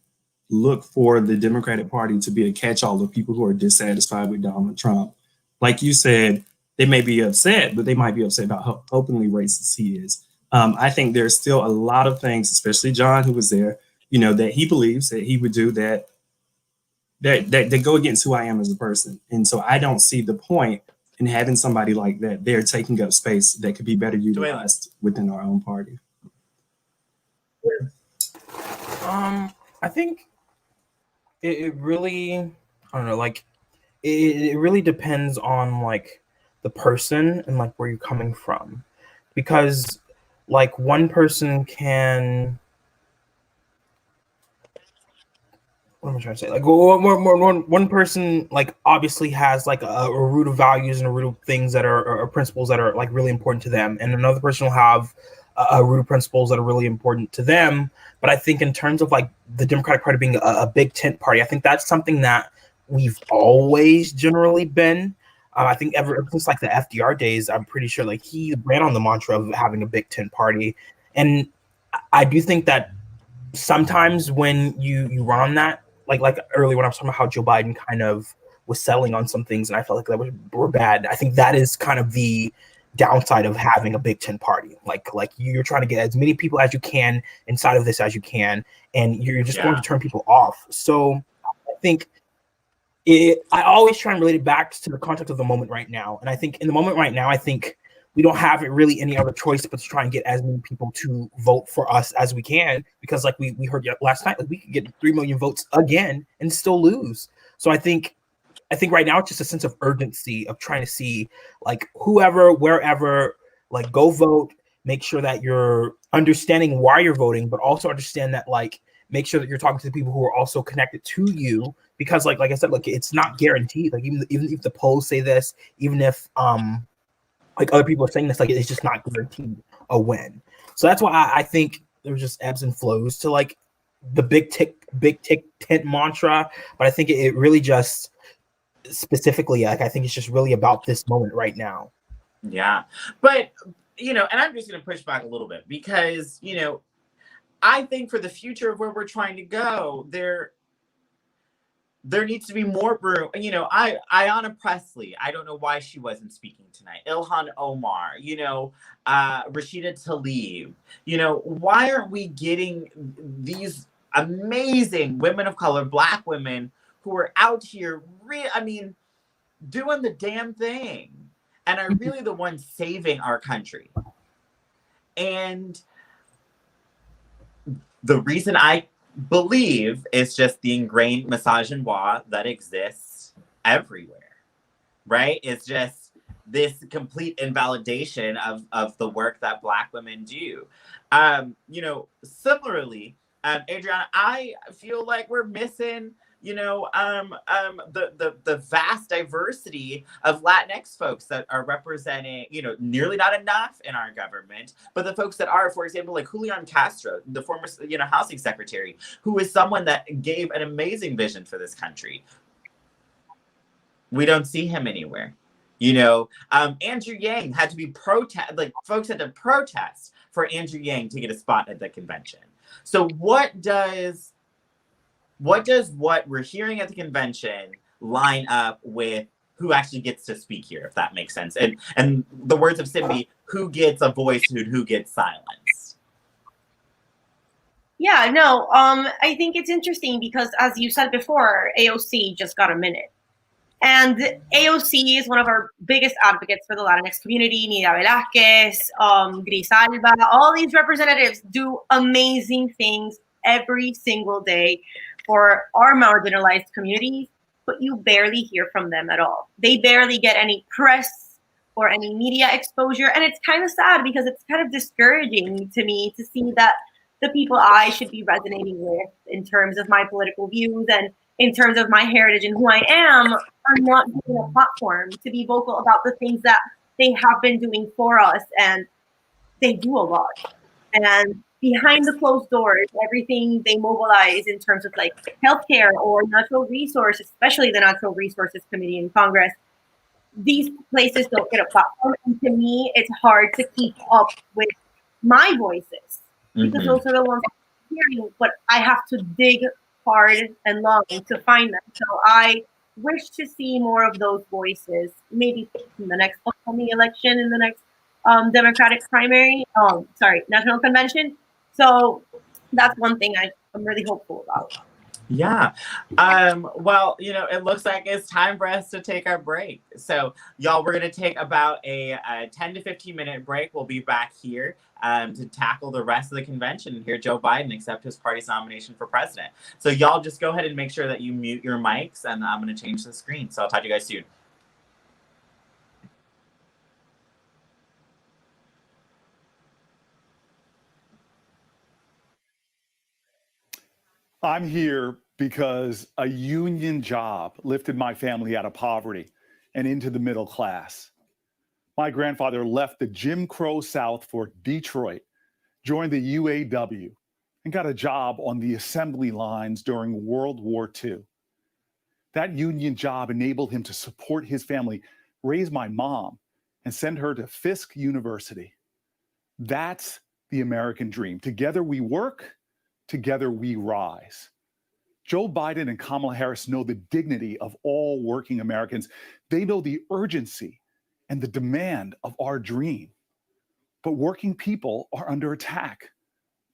look for the Democratic Party to be a catch-all of people who are dissatisfied with Donald Trump. Like you said, they may be upset, but they might be upset about how openly racist he is. I think there's still a lot of things, especially John, who was there, that he believes that he would do that go against who I am as a person. And so I don't see the point in having somebody like that there taking up space that could be better utilized within our own party. I think it really, I don't know, like it really depends on like the person and like where you're coming from, because like one person can, what am I trying to say? Like one person like obviously has like a root of values and a root of things that are principles that are like really important to them, and another person will have a root of principles that are really important to them. But I think in terms of like the Democratic Party being a big tent party, I think that's something that we've always generally been. I think ever since like the FDR days, I'm pretty sure like he ran on the mantra of having a big tent party, and I do think that sometimes when you run on that, like earlier when I was talking about how Joe Biden kind of was settling on some things, and I felt like that were bad. I think that is kind of the downside of having a Big Tent party. Like you're trying to get as many people as you can inside of this as you can, and you're just going to turn people off. So I think I always try and relate it back to the context of the moment right now. And I think in the moment right now, I think we don't have really any other choice but to try and get as many people to vote for us as we can, because like we heard last night, like we could get 3 million votes again and still lose. So I think right now it's just a sense of urgency of trying to see like whoever, wherever, like go vote, make sure that you're understanding why you're voting, but also understand that like make sure that you're talking to the people who are also connected to you, because like I said, like it's not guaranteed. Like even if the polls say this, even if like other people are saying this, like it's just not guaranteed a win. So that's why I think there's just ebbs and flows to like the big tent mantra. But I think it really just specifically, like I think it's just really about this moment right now. Yeah, but and I'm just going to push back a little bit because I think for the future of where we're trying to go, there needs to be more room. Ayanna Pressley, I don't know why she wasn't speaking tonight. Ilhan Omar, Rashida Tlaib. Why aren't we getting these amazing women of color, Black women, who are out here, doing the damn thing and are really the ones saving our country? And the reason I believe it's just the ingrained misogynoir that exists everywhere, right? It's just this complete invalidation of the work that Black women do. Similarly, Adriana, I feel like we're missing the vast diversity of Latinx folks that are representing, nearly not enough in our government, but the folks that are, for example, like Julian Castro, the former, housing secretary, who is someone that gave an amazing vision for this country. We don't see him anywhere. Andrew Yang had to be folks had to protest for Andrew Yang to get a spot at the convention. So what does what we're hearing at the convention line up with who actually gets to speak here, if that makes sense? And the words of Simbi, who gets a voice and who gets silence? Yeah, no, I think it's interesting because, as you said before, AOC just got a minute. And AOC is one of our biggest advocates for the Latinx community. Nida Velázquez, Grisalba, all these representatives do amazing things every single day for our marginalized communities, but you barely hear from them at all. They barely get any press or any media exposure. And it's kind of sad because it's kind of discouraging to me to see that the people I should be resonating with in terms of my political views and in terms of my heritage and who I am are not given a platform to be vocal about the things that they have been doing for us, and they do a lot. And behind the closed doors, everything they mobilize in terms of like healthcare or natural resources, especially the Natural Resources Committee in Congress, these places don't get a platform. And to me, it's hard to keep up with my voices because those are the ones I'm hearing, but I have to dig hard and long to find them. So I wish to see more of those voices, maybe in the next upcoming election, in the next Democratic primary, national convention. So that's one thing I'm really hopeful about. Yeah. Well, it looks like it's time for us to take our break. So, y'all, we're going to take about a 10 to 15 minute break. We'll be back here to tackle the rest of the convention and hear Joe Biden accept his party's nomination for president. So, y'all just go ahead and make sure that you mute your mics, and I'm going to change the screen. So, I'll talk to you guys soon. I'm here because a union job lifted my family out of poverty and into the middle class. My grandfather left the Jim Crow South for Detroit, joined the UAW, and got a job on the assembly lines during World War II. That union job enabled him to support his family, raise my mom, and send her to Fisk University. That's the American dream. Together we work, together we rise. Joe Biden and Kamala Harris know the dignity of all working Americans. They know the urgency and the demand of our dream. But working people are under attack.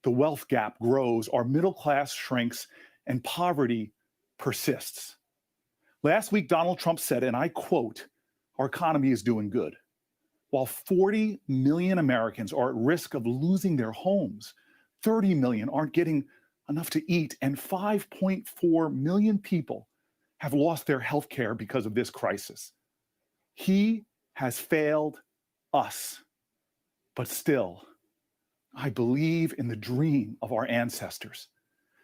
The wealth gap grows, our middle class shrinks, and poverty persists. Last week, Donald Trump said, and I quote, "Our economy is doing good." While 40 million Americans are at risk of losing their homes, 30 million aren't getting enough to eat, and 5.4 million people have lost their health care because of this crisis. He has failed us. But still, I believe in the dream of our ancestors.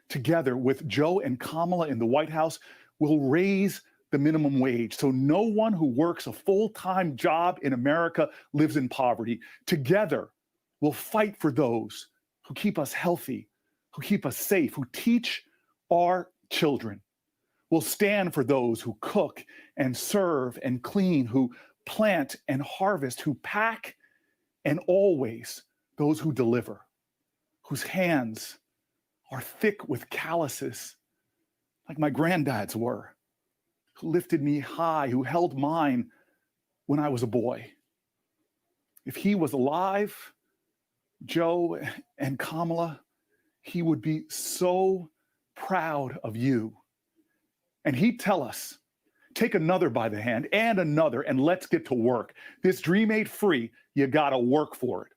Together with Joe and Kamala in the White House, we'll raise the minimum wage so no one who works a full-time job in America lives in poverty. Together, we'll fight for those who keep us healthy, who keep us safe, who teach our children. We'll stand for those who cook and serve and clean, who plant and harvest, who pack, and always those who deliver, whose hands are thick with calluses, like my granddad's were, who lifted me high, who held mine when I was a boy. If he was alive, Joe and Kamala, he would be so proud of you. And he'd tell us, take another by the hand and another, and let's get to work. This dream ain't free. You gotta work for it.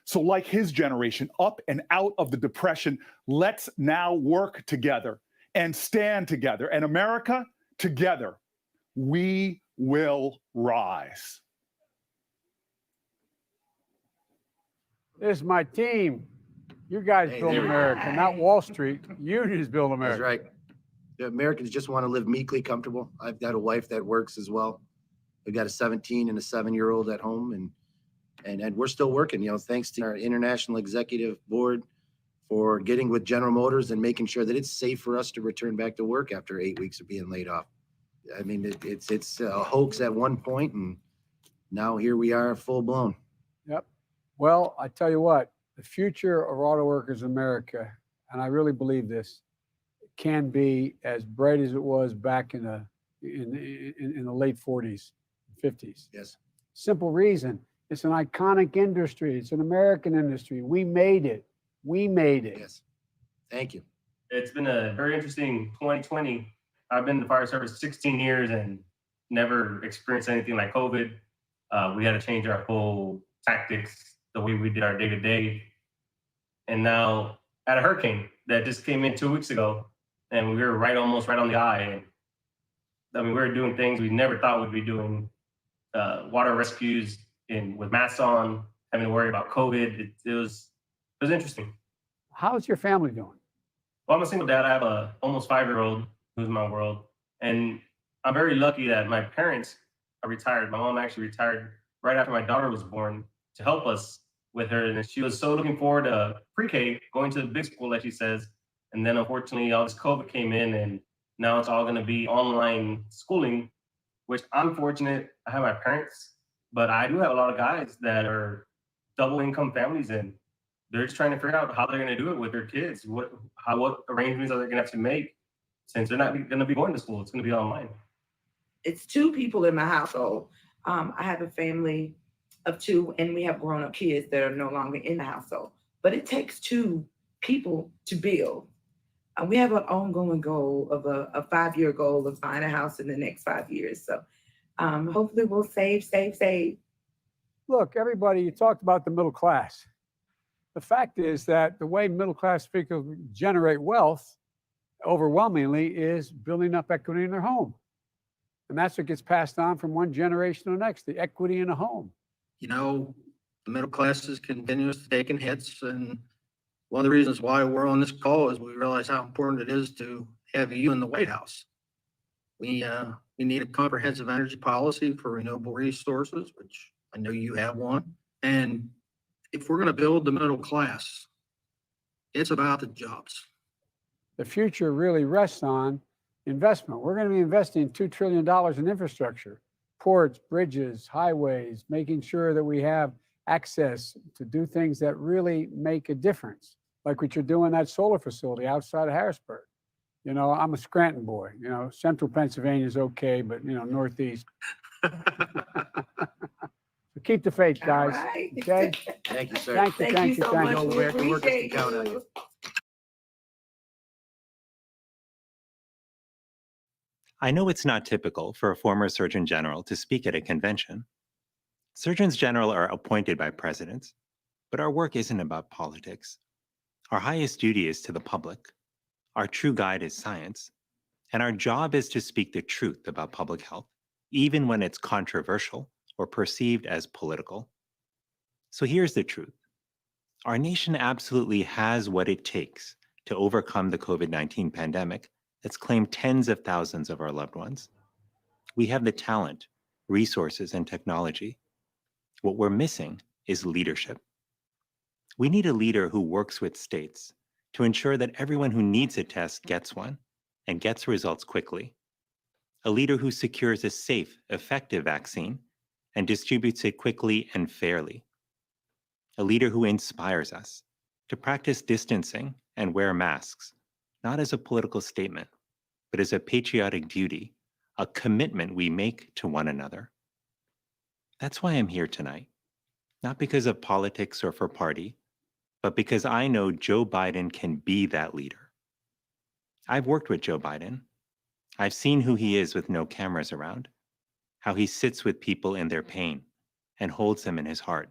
So like his generation, up and out of the Depression, let's now work together and stand together. And America, together, we will rise. This is my team. You guys build America, not Wall Street. Unions build America. That's right. The Americans just want to live meekly comfortable. I've got a wife that works as well. We've got a 17 and a 7-year-old at home, and we're still working, thanks to our international executive board for getting with General Motors and making sure that it's safe for us to return back to work after 8 weeks of being laid off. I mean, it's a hoax at one point, and now here we are full blown. Yep. Well, I tell you what, the future of auto workers in America, and I really believe this, can be as bright as it was back in the late 40s, 50s. Yes. Simple reason. It's an iconic industry. It's an American industry. We made it. We made it. Yes. Thank you. It's been a very interesting 2020. I've been in the fire service 16 years and never experienced anything like COVID. We had to change our whole tactics, the way we did our day-to-day. And now at a hurricane that just came in 2 weeks ago, and we were almost right on the eye. And I mean, we were doing things we never thought we'd be doing. Water rescues with masks on, having to worry about COVID. It was interesting. How's your family doing? Well, I'm a single dad. I have a almost 5-year-old who's in my world. And I'm very lucky that my parents are retired. My mom actually retired right after my daughter was born to help us with her. And she was so looking forward to pre-K, going to the big school, as she says. And then unfortunately, all this COVID came in, and now it's all going to be online schooling, which I'm fortunate. I have my parents, but I do have a lot of guys that are double income families, and they're just trying to figure out how they're going to do it with their kids. What arrangements are they going to have to make, since they're not going to be going to school? It's going to be online. It's 2 people in my household. I have a family of 2, and we have grown-up kids that are no longer in the household. But it takes 2 people to build. We have an ongoing goal of a 5-year goal of buying a house in the next 5 years. So hopefully we'll save. Look, everybody, you talked about the middle class. The fact is that the way middle class people generate wealth overwhelmingly is building up equity in their home. And that's what gets passed on from one generation to the next, the equity in a home. You know, the middle class is continuously taking hits. And one of the reasons why we're on this call is we realize how important it is to have you in the White House. We need a comprehensive energy policy for renewable resources, which I know you have one. And if we're going to build the middle class, it's about the jobs. The future really rests on investment. We're going to be investing $2 trillion in infrastructure, ports, bridges, highways, making sure that we have access to do things that really make a difference, like what you're doing at solar facility outside of Harrisburg. You know, I'm a Scranton boy. You know, central Pennsylvania is okay, but, you know, Northeast. So keep the faith, guys. Right. Okay? Thank you, sir. Thank you so much. you. We American workers can appreciate count on you. you. I know it's not typical for a former Surgeon General to speak at a convention. Surgeons General are appointed by presidents, but our work isn't about politics. Our highest duty is to the public. Our true guide is science, and our job is to speak the truth about public health, even when it's controversial or perceived as political. So here's the truth. Our nation absolutely has what it takes to overcome the COVID-19 pandemic that's claimed tens of thousands of our loved ones. We have the talent, resources, and technology. What we're missing is leadership. We need a leader who works with states to ensure that everyone who needs a test gets one and gets results quickly. A leader who secures a safe, effective vaccine and distributes it quickly and fairly. A leader who inspires us to practice distancing and wear masks, not as a political statement, but as a patriotic duty, a commitment we make to one another. That's why I'm here tonight, not because of politics or for party, but because I know Joe Biden can be that leader. I've worked with Joe Biden. I've seen who he is with no cameras around, how he sits with people in their pain and holds them in his heart,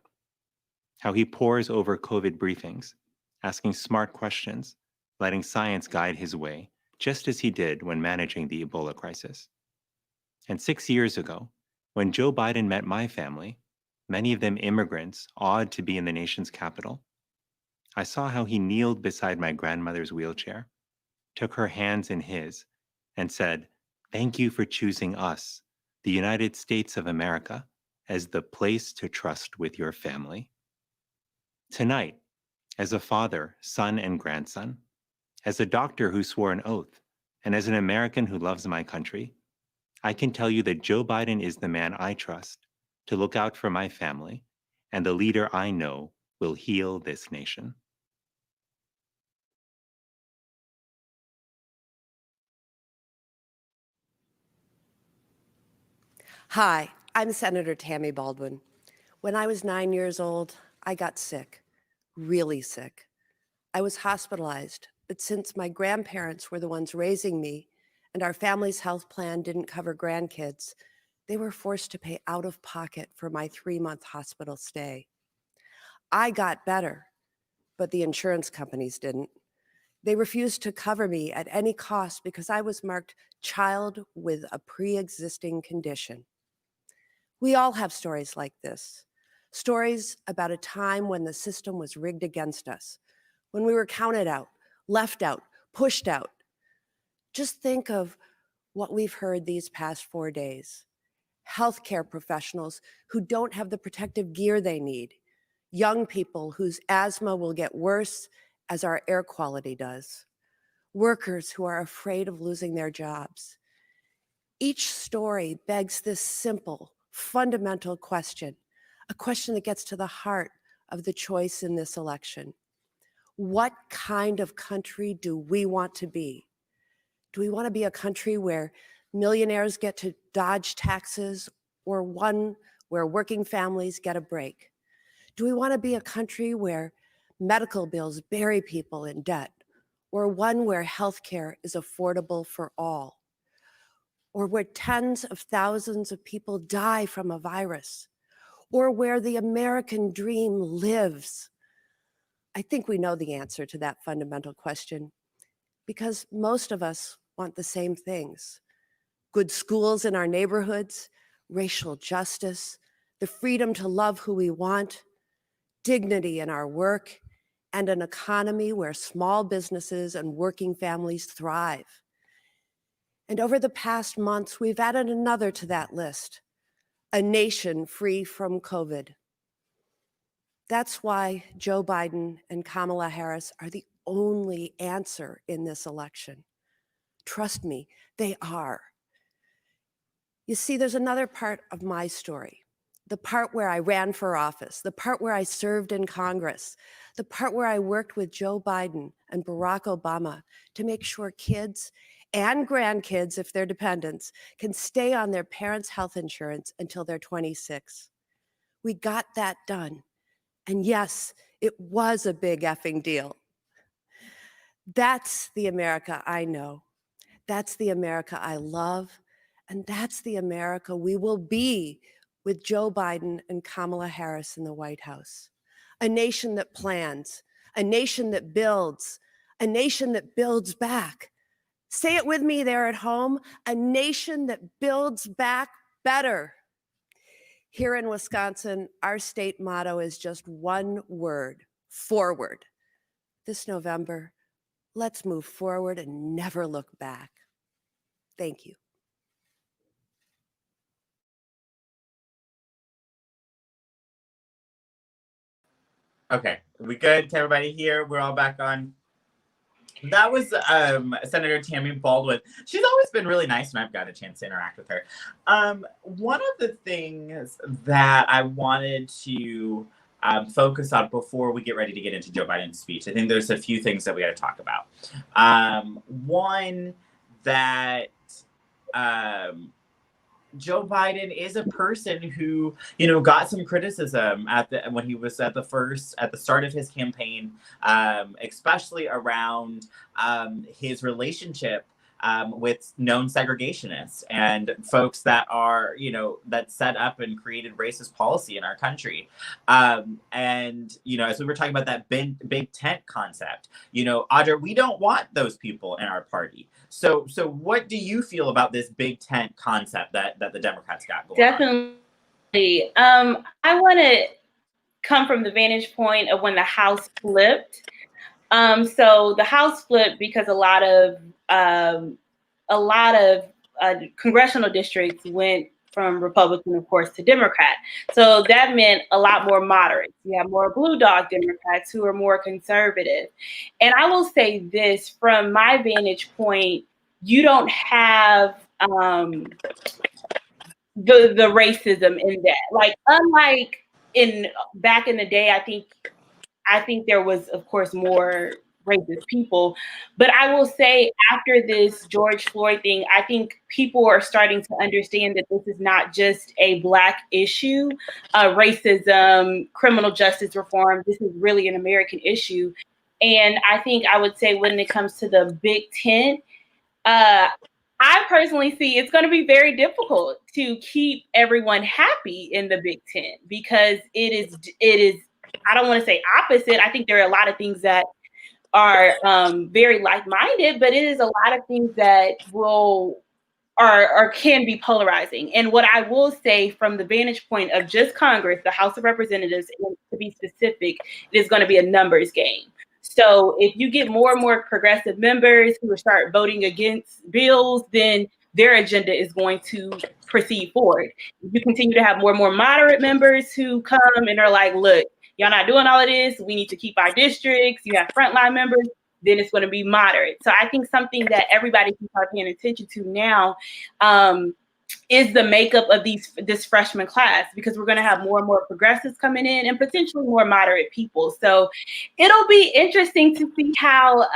how he pores over COVID briefings, asking smart questions, letting science guide his way, just as he did when managing the Ebola crisis. And 6 years ago, when Joe Biden met my family, many of them immigrants awed to be in the nation's capital, I saw how he kneeled beside my grandmother's wheelchair, took her hands in his, and said, "Thank you for choosing us, the United States of America, as the place to trust with your family." Tonight, as a father, son, and grandson, as a doctor who swore an oath, and as an American who loves my country, I can tell you that Joe Biden is the man I trust to look out for my family and the leader I know will heal this nation. Hi, I'm Senator Tammy Baldwin. When I was 9 years old, I got sick, really sick. I was hospitalized, but since my grandparents were the ones raising me and our family's health plan didn't cover grandkids, they were forced to pay out of pocket for my 3-month hospital stay. I got better, but the insurance companies didn't. They refused to cover me at any cost because I was marked child with a pre-existing condition. We all have stories like this, stories about a time when the system was rigged against us, when we were counted out, left out, pushed out. Just think of what we've heard these past 4 days. Healthcare professionals who don't have the protective gear they need. Young people whose asthma will get worse as our air quality does. Workers who are afraid of losing their jobs. Each story begs this simple, fundamental question, a question that gets to the heart of the choice in this election. What kind of country do we want to be? Do we want to be a country where millionaires get to dodge taxes, or one where working families get a break? Do we want to be a country where medical bills bury people in debt, or one where healthcare is affordable for all? Or where tens of thousands of people die from a virus, or where the American dream lives? I think we know the answer to that fundamental question, because most of us want the same things. Good schools in our neighborhoods, racial justice, the freedom to love who we want, dignity in our work, and an economy where small businesses and working families thrive. And over the past months, we've added another to that list, a nation free from COVID. That's why Joe Biden and Kamala Harris are the only answer in this election. Trust me, they are. You see, there's another part of my story, the part where I ran for office, the part where I served in Congress, the part where I worked with Joe Biden and Barack Obama to make sure kids and grandkids, if they're dependents, can stay on their parents' health insurance until they're 26. We got that done. And yes, it was a big effing deal. That's the America I know. That's the America I love. And that's the America we will be with Joe Biden and Kamala Harris in the White House. A nation that plans, a nation that builds, a nation that builds back. Say it with me there at home, a nation that builds back better. Here in Wisconsin, our state motto is just one word: forward. This November, let's move forward and never look back. Thank you. Okay, we good? Can everybody hear? We're all back on. That was Senator Tammy Baldwin. She's always been really nice when I've got a chance to interact with her. One of the things that I wanted to focus on before we get ready to get into Joe Biden's speech, I think there's a few things that we got to talk about. One, that Joe Biden is a person who, got some criticism when he was at the start of his campaign, especially around his relationship with known segregationists and folks that are, that set up and created racist policy in our country. And, as we were talking about that big tent concept, Audra, we don't want those people in our party. So what do you feel about this big tent concept that the Democrats got going on? Definitely. I want to come from the vantage point of when the House flipped. So the House flipped because a lot of congressional districts went from Republican, of course, to Democrat. So that meant a lot more moderates. You have more blue dog Democrats who are more conservative. And I will say this, from my vantage point, you don't have the racism in that. Like, unlike back in the day, I think there was, of course, more racist people. But I will say, after this George Floyd thing, I think people are starting to understand that this is not just a Black issue. Racism, criminal justice reform, this is really an American issue. And I think I would say, when it comes to the Big Tent, I personally see it's going to be very difficult to keep everyone happy in the Big Tent, because it is, I don't want to say opposite. I think there are a lot of things that are very like-minded, but it is a lot of things that can be polarizing. And what I will say, from the vantage point of just Congress, the House of Representatives, and to be specific, it is going to be a numbers game. So if you get more and more progressive members who start voting against bills, then their agenda is going to proceed forward. If you continue to have more and more moderate members who come and are like, look, y'all not doing all of this. We need to keep our districts. You have frontline members, then it's going to be moderate. So I think something that everybody can start paying attention to now is the makeup of this freshman class, because we're going to have more and more progressives coming in and potentially more moderate people. So it'll be interesting to see how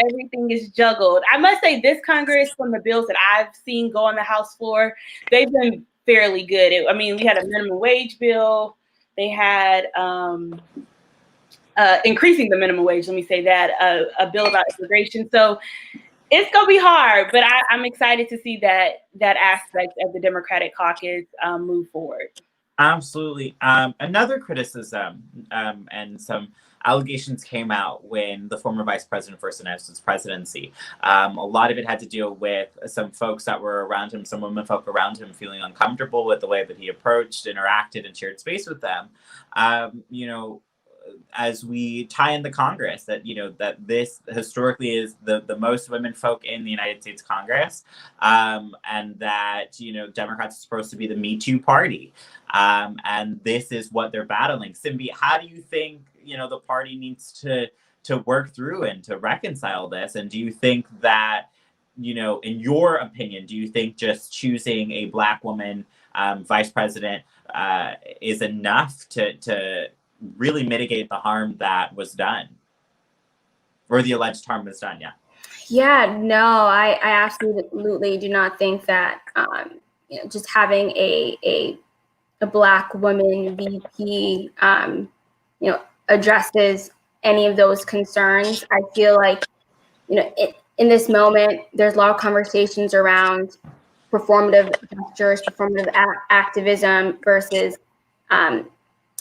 everything is juggled. I must say this Congress, from the bills that I've seen go on the House floor, they've been fairly good. I mean, we had a minimum wage bill. They had increasing the minimum wage, let me say that, a bill about immigration. So it's gonna be hard, but I'm excited to see that aspect of the Democratic caucus move forward. Absolutely. Another criticism and some allegations came out when the former vice president first announced his presidency. A lot of it had to deal with some folks that were around him, some women folk around him feeling uncomfortable with the way that he approached, interacted, and shared space with them. As we tie in the Congress, that that this historically is the most women folk in the United States Congress, and that Democrats are supposed to be the Me Too party, and this is what they're battling. Simbi, how do you think the party needs to work through and to reconcile this? And do you think that in your opinion, do you think just choosing a Black woman vice president is enough to really mitigate the harm that was done, or the alleged harm was done? Yeah, no, I absolutely do not think that just having a Black woman VP addresses any of those concerns. I feel like in this moment, there's a lot of conversations around performative gestures, performative activism versus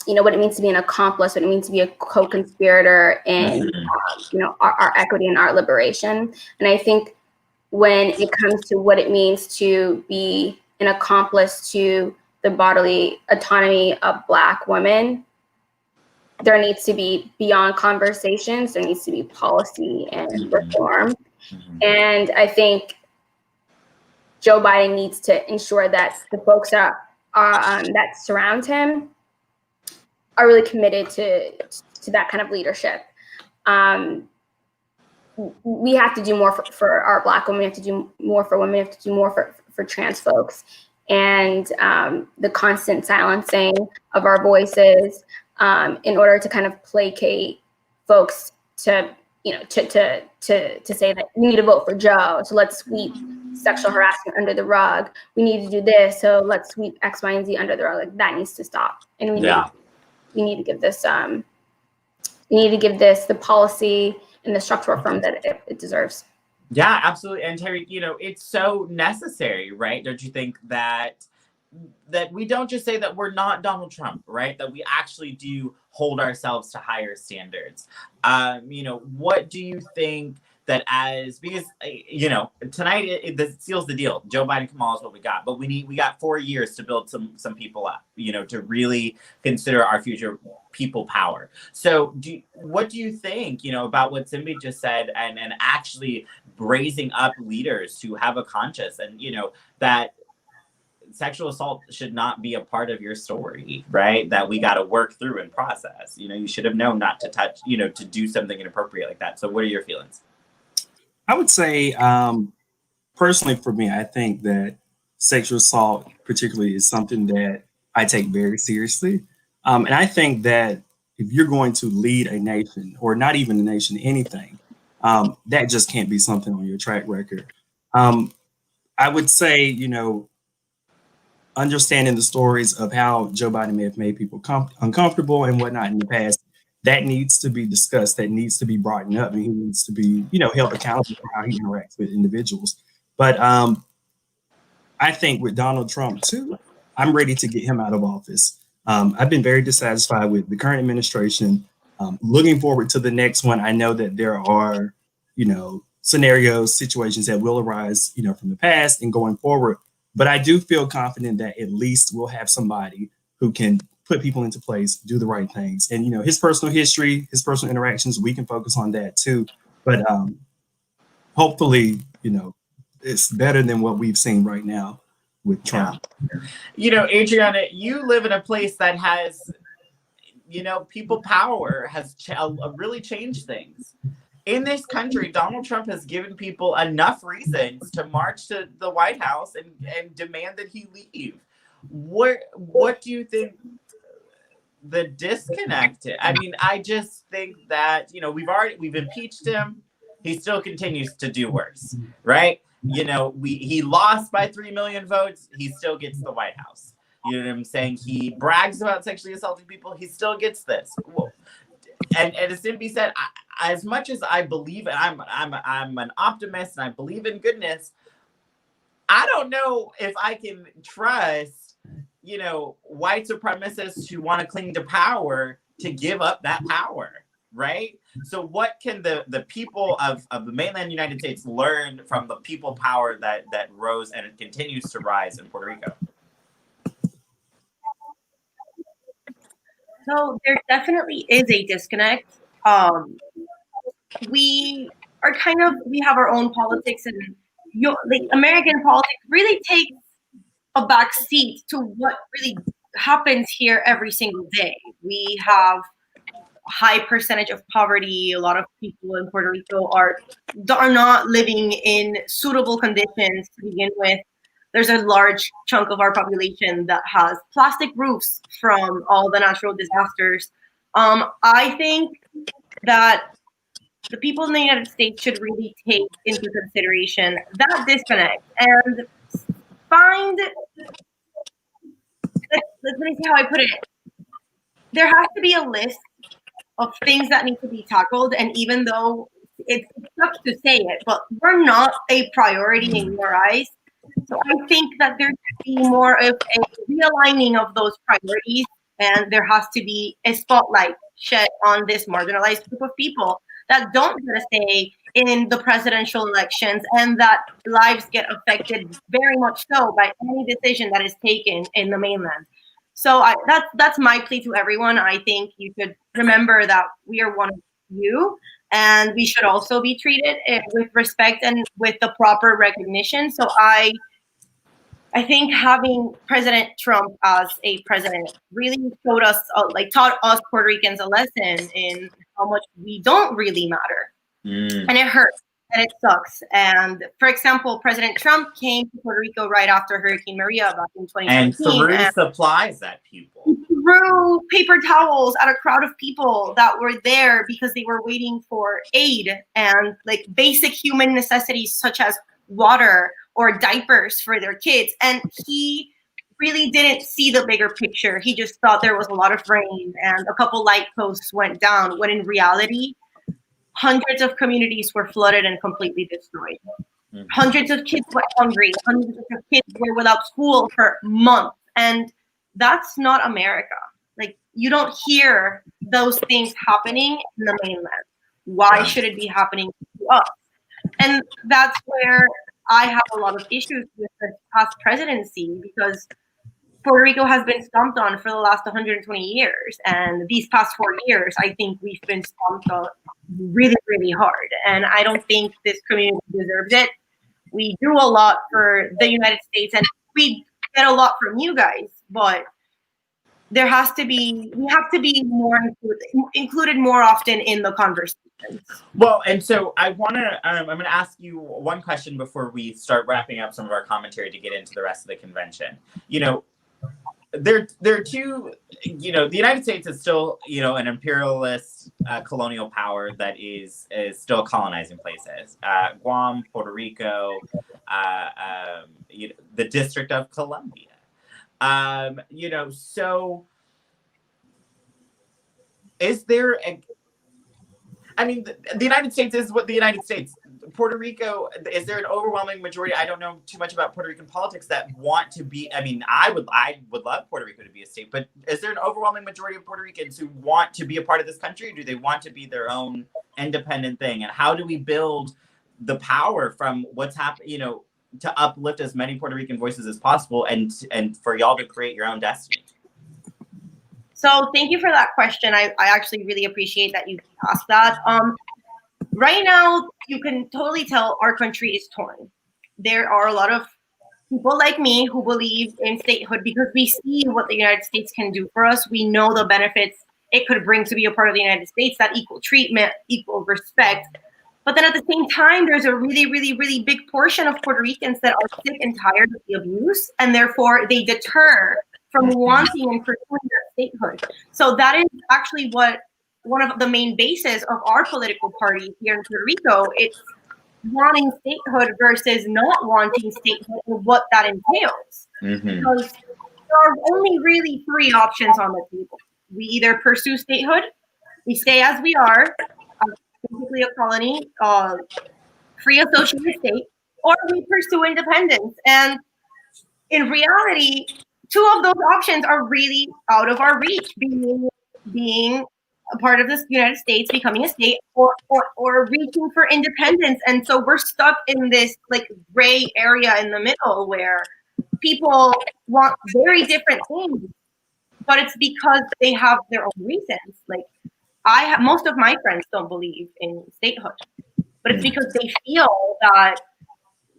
what it means to be an accomplice, what it means to be a co-conspirator in our equity and our liberation. And I think when it comes to what it means to be an accomplice to the bodily autonomy of Black women, there needs to be, beyond conversations, there needs to be policy and reform. And I think Joe Biden needs to ensure that the folks that surround him are really committed to that kind of leadership. We have to do more for our Black women. We have to do more for women. We have to do more for trans folks. And the constant silencing of our voices in order to kind of placate folks to say that we need to vote for Joe, so let's sweep sexual harassment under the rug. We need to do this, so let's sweep X, Y, and Z under the rug. Like, that needs to stop. And we need to give this the policy and the structural reform that it deserves. Yeah, absolutely. And Terry, it's so necessary, right? Don't you think that we don't just say that we're not Donald Trump, right? That we actually do hold ourselves to higher standards. What do you think that because tonight this seals the deal. Joe Biden, Kamala is what we got, but we got 4 years to build some people up, to really consider our future people power. So what do you think, about what Simbi just said, and actually raising up leaders who have a conscience, and that sexual assault should not be a part of your story, right? That we got to work through and process. You should have known not to touch, to do something inappropriate like that. So what are your feelings? I would say, personally for me, I think that sexual assault particularly is something that I take very seriously. And I think that if you're going to lead a nation, or not even a nation, anything, that just can't be something on your track record. I would say, understanding the stories of how Joe Biden may have made people uncomfortable and whatnot in the past, that needs to be discussed, that needs to be brought up, and he needs to be, held accountable for how he interacts with individuals. But I think with Donald Trump too, I'm ready to get him out of office. I've been very dissatisfied with the current administration. Looking forward to the next one. I know that there are, scenarios, situations that will arise, from the past and going forward. But I do feel confident that at least we'll have somebody who can put people into place, do the right things. And, his personal history, his personal interactions, we can focus on that too. But hopefully, it's better than what we've seen right now with Trump. Adriana, you live in a place that has, people power has really changed things. In this country, Donald Trump has given people enough reasons to march to the White House and demand that he leave. What do you think the disconnect is? I mean, I just think that, we've impeached him. He still continues to do worse, right? He lost by 3 million votes. He still gets the White House. You know what I'm saying? He brags about sexually assaulting people. He still gets this. And as Cynthia said, as much as I believe, and I'm an optimist and I believe in goodness, I don't know if I can trust, white supremacists who want to cling to power to give up that power, right? So what can the people of the mainland United States learn from the people power that rose and continues to rise in Puerto Rico? So there definitely is a disconnect. We have our own politics, and American politics really takes a back seat to what really happens here every single day. We have a high percentage of poverty. A lot of people in Puerto Rico are not living in suitable conditions to begin with. There's a large chunk of our population that has plastic roofs from all the natural disasters. I think that the people in the United States should really take into consideration that disconnect and find, let me see how I put it. There has to be a list of things that need to be tackled. And even though it sucks to say it, but we're not a priority in your eyes. So I think that there should be more of a realigning of those priorities, and there has to be a spotlight shed on this marginalized group of people that don't get a say in the presidential elections, and that lives get affected very much so by any decision that is taken in the mainland. So that's my plea to everyone. I think you should remember that we are one of you, and we should also be treated with respect and with the proper recognition. So I think having President Trump as a president really showed us, taught us Puerto Ricans a lesson in how much we don't really matter. And it hurts and it sucks. And for example, President Trump came to Puerto Rico right after Hurricane Maria back in 2019. And threw supplies at people. He threw paper towels at a crowd of people that were there because they were waiting for aid and basic human necessities such as water or diapers for their kids. And he really didn't see the bigger picture. He just thought there was a lot of rain and a couple light posts went down, when in reality, hundreds of communities were flooded and completely destroyed. Hundreds of kids went hungry. Hundreds of kids were without school for months. And that's not America. You don't hear those things happening in the mainland. Why should it be happening to us? And that's where I have a lot of issues with the past presidency, because Puerto Rico has been stomped on for the last 120 years. And these past 4 years, I think we've been stomped on really, really hard. And I don't think this community deserves it. We do a lot for the United States, and we get a lot from you guys, but we have to be more included more often in the conversation. Well, and so I'm going to ask you one question before we start wrapping up some of our commentary to get into the rest of the convention. There are two, the United States is still, an imperialist colonial power that is still colonizing places. Guam, Puerto Rico, the District of Columbia. So is there the United States is what the United States. Puerto Rico, is there an overwhelming majority? I don't know too much about Puerto Rican politics that want to be. I would love Puerto Rico to be a state, but is there an overwhelming majority of Puerto Ricans who want to be a part of this country? Or do they want to be their own independent thing? And how do we build the power from what's happening? To uplift as many Puerto Rican voices as possible, and for y'all to create your own destiny. So thank you for that question. I actually really appreciate that you asked that. Right now, you can totally tell our country is torn. There are a lot of people like me who believe in statehood because we see what the United States can do for us. We know the benefits it could bring to be a part of the United States, that equal treatment, equal respect. But then at the same time, there's a really, really, really big portion of Puerto Ricans that are sick and tired of the abuse, and therefore they deter from wanting and pursuing their statehood. So that is actually what one of the main bases of our political party here in Puerto Rico. It's wanting statehood versus not wanting statehood and what that entails. Because there are only really three options on the table. We either pursue statehood, we stay as we are, basically a colony, free associated state, or we pursue independence. And in reality, two of those options are really out of our reach, being a part of this United States, becoming a state, or reaching for independence. And so we're stuck in this like gray area in the middle where people want very different things, but it's because they have their own reasons. Like most of my friends don't believe in statehood, but it's because they feel that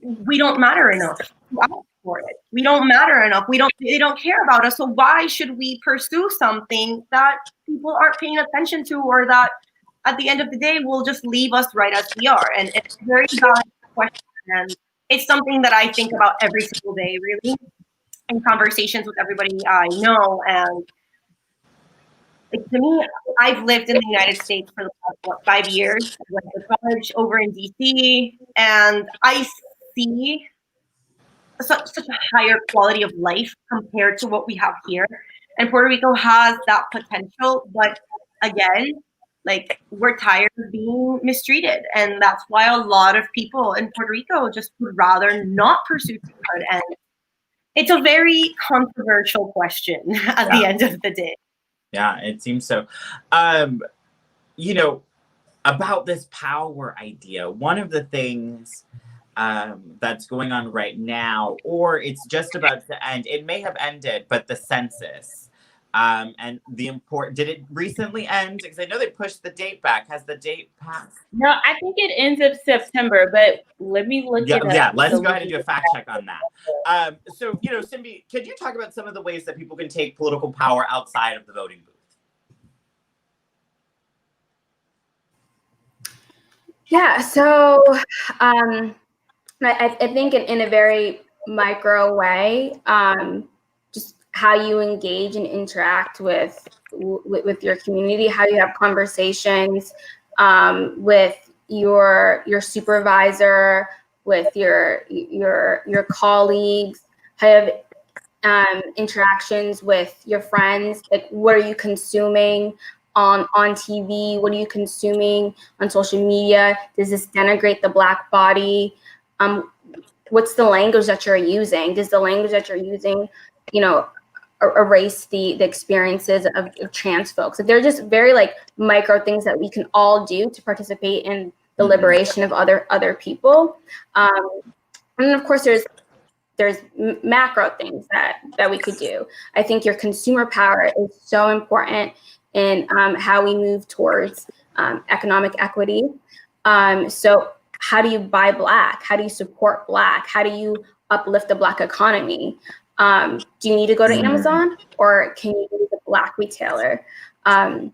we don't matter enough to ask for it. We don't matter enough. They don't care about us. So why should we pursue something that people aren't paying attention to, or that at the end of the day will just leave us right as we are? And it's a very valid question. And it's something that I think about every single day, really, in conversations with everybody I know. And like, to me, I've lived in the United States for the past 5 years. I went to college over in DC, and I see such a higher quality of life compared to what we have here. And Puerto Rico has that potential, but again, like, we're tired of being mistreated, and that's why a lot of people in Puerto Rico just would rather not pursue statehood. And it's a very controversial question at the end of the day. Yeah, it seems so. You know, about this power idea, one of the things that's going on right now, or it's just about to end, it may have ended, but the census. And did it recently end? Because I know they pushed the date back. Has the date passed? No, I think it ends of September, but let me look it up. Yeah, let's go ahead and do a fact check on that. So, you know, Simbi, could you talk about some of the ways that people can take political power outside of the voting booth? Yeah, so I think in a very micro way, just how you engage and interact with your community, how you have conversations with your supervisor, with your colleagues, how you have interactions with your friends. Like, what are you consuming on TV? What are you consuming on social media? Does this denigrate the Black body? What's the language that you're using? Does the language that you're using, you know, erase the experiences of trans folks? So they're just very like micro things that we can all do to participate in the liberation of other people. And then of course there's macro things that we could do. I think your consumer power is so important in how we move towards economic equity. So how do you buy Black? How do you support Black? How do you uplift the Black economy? Do you need to go to Amazon, or can you use a Black retailer? I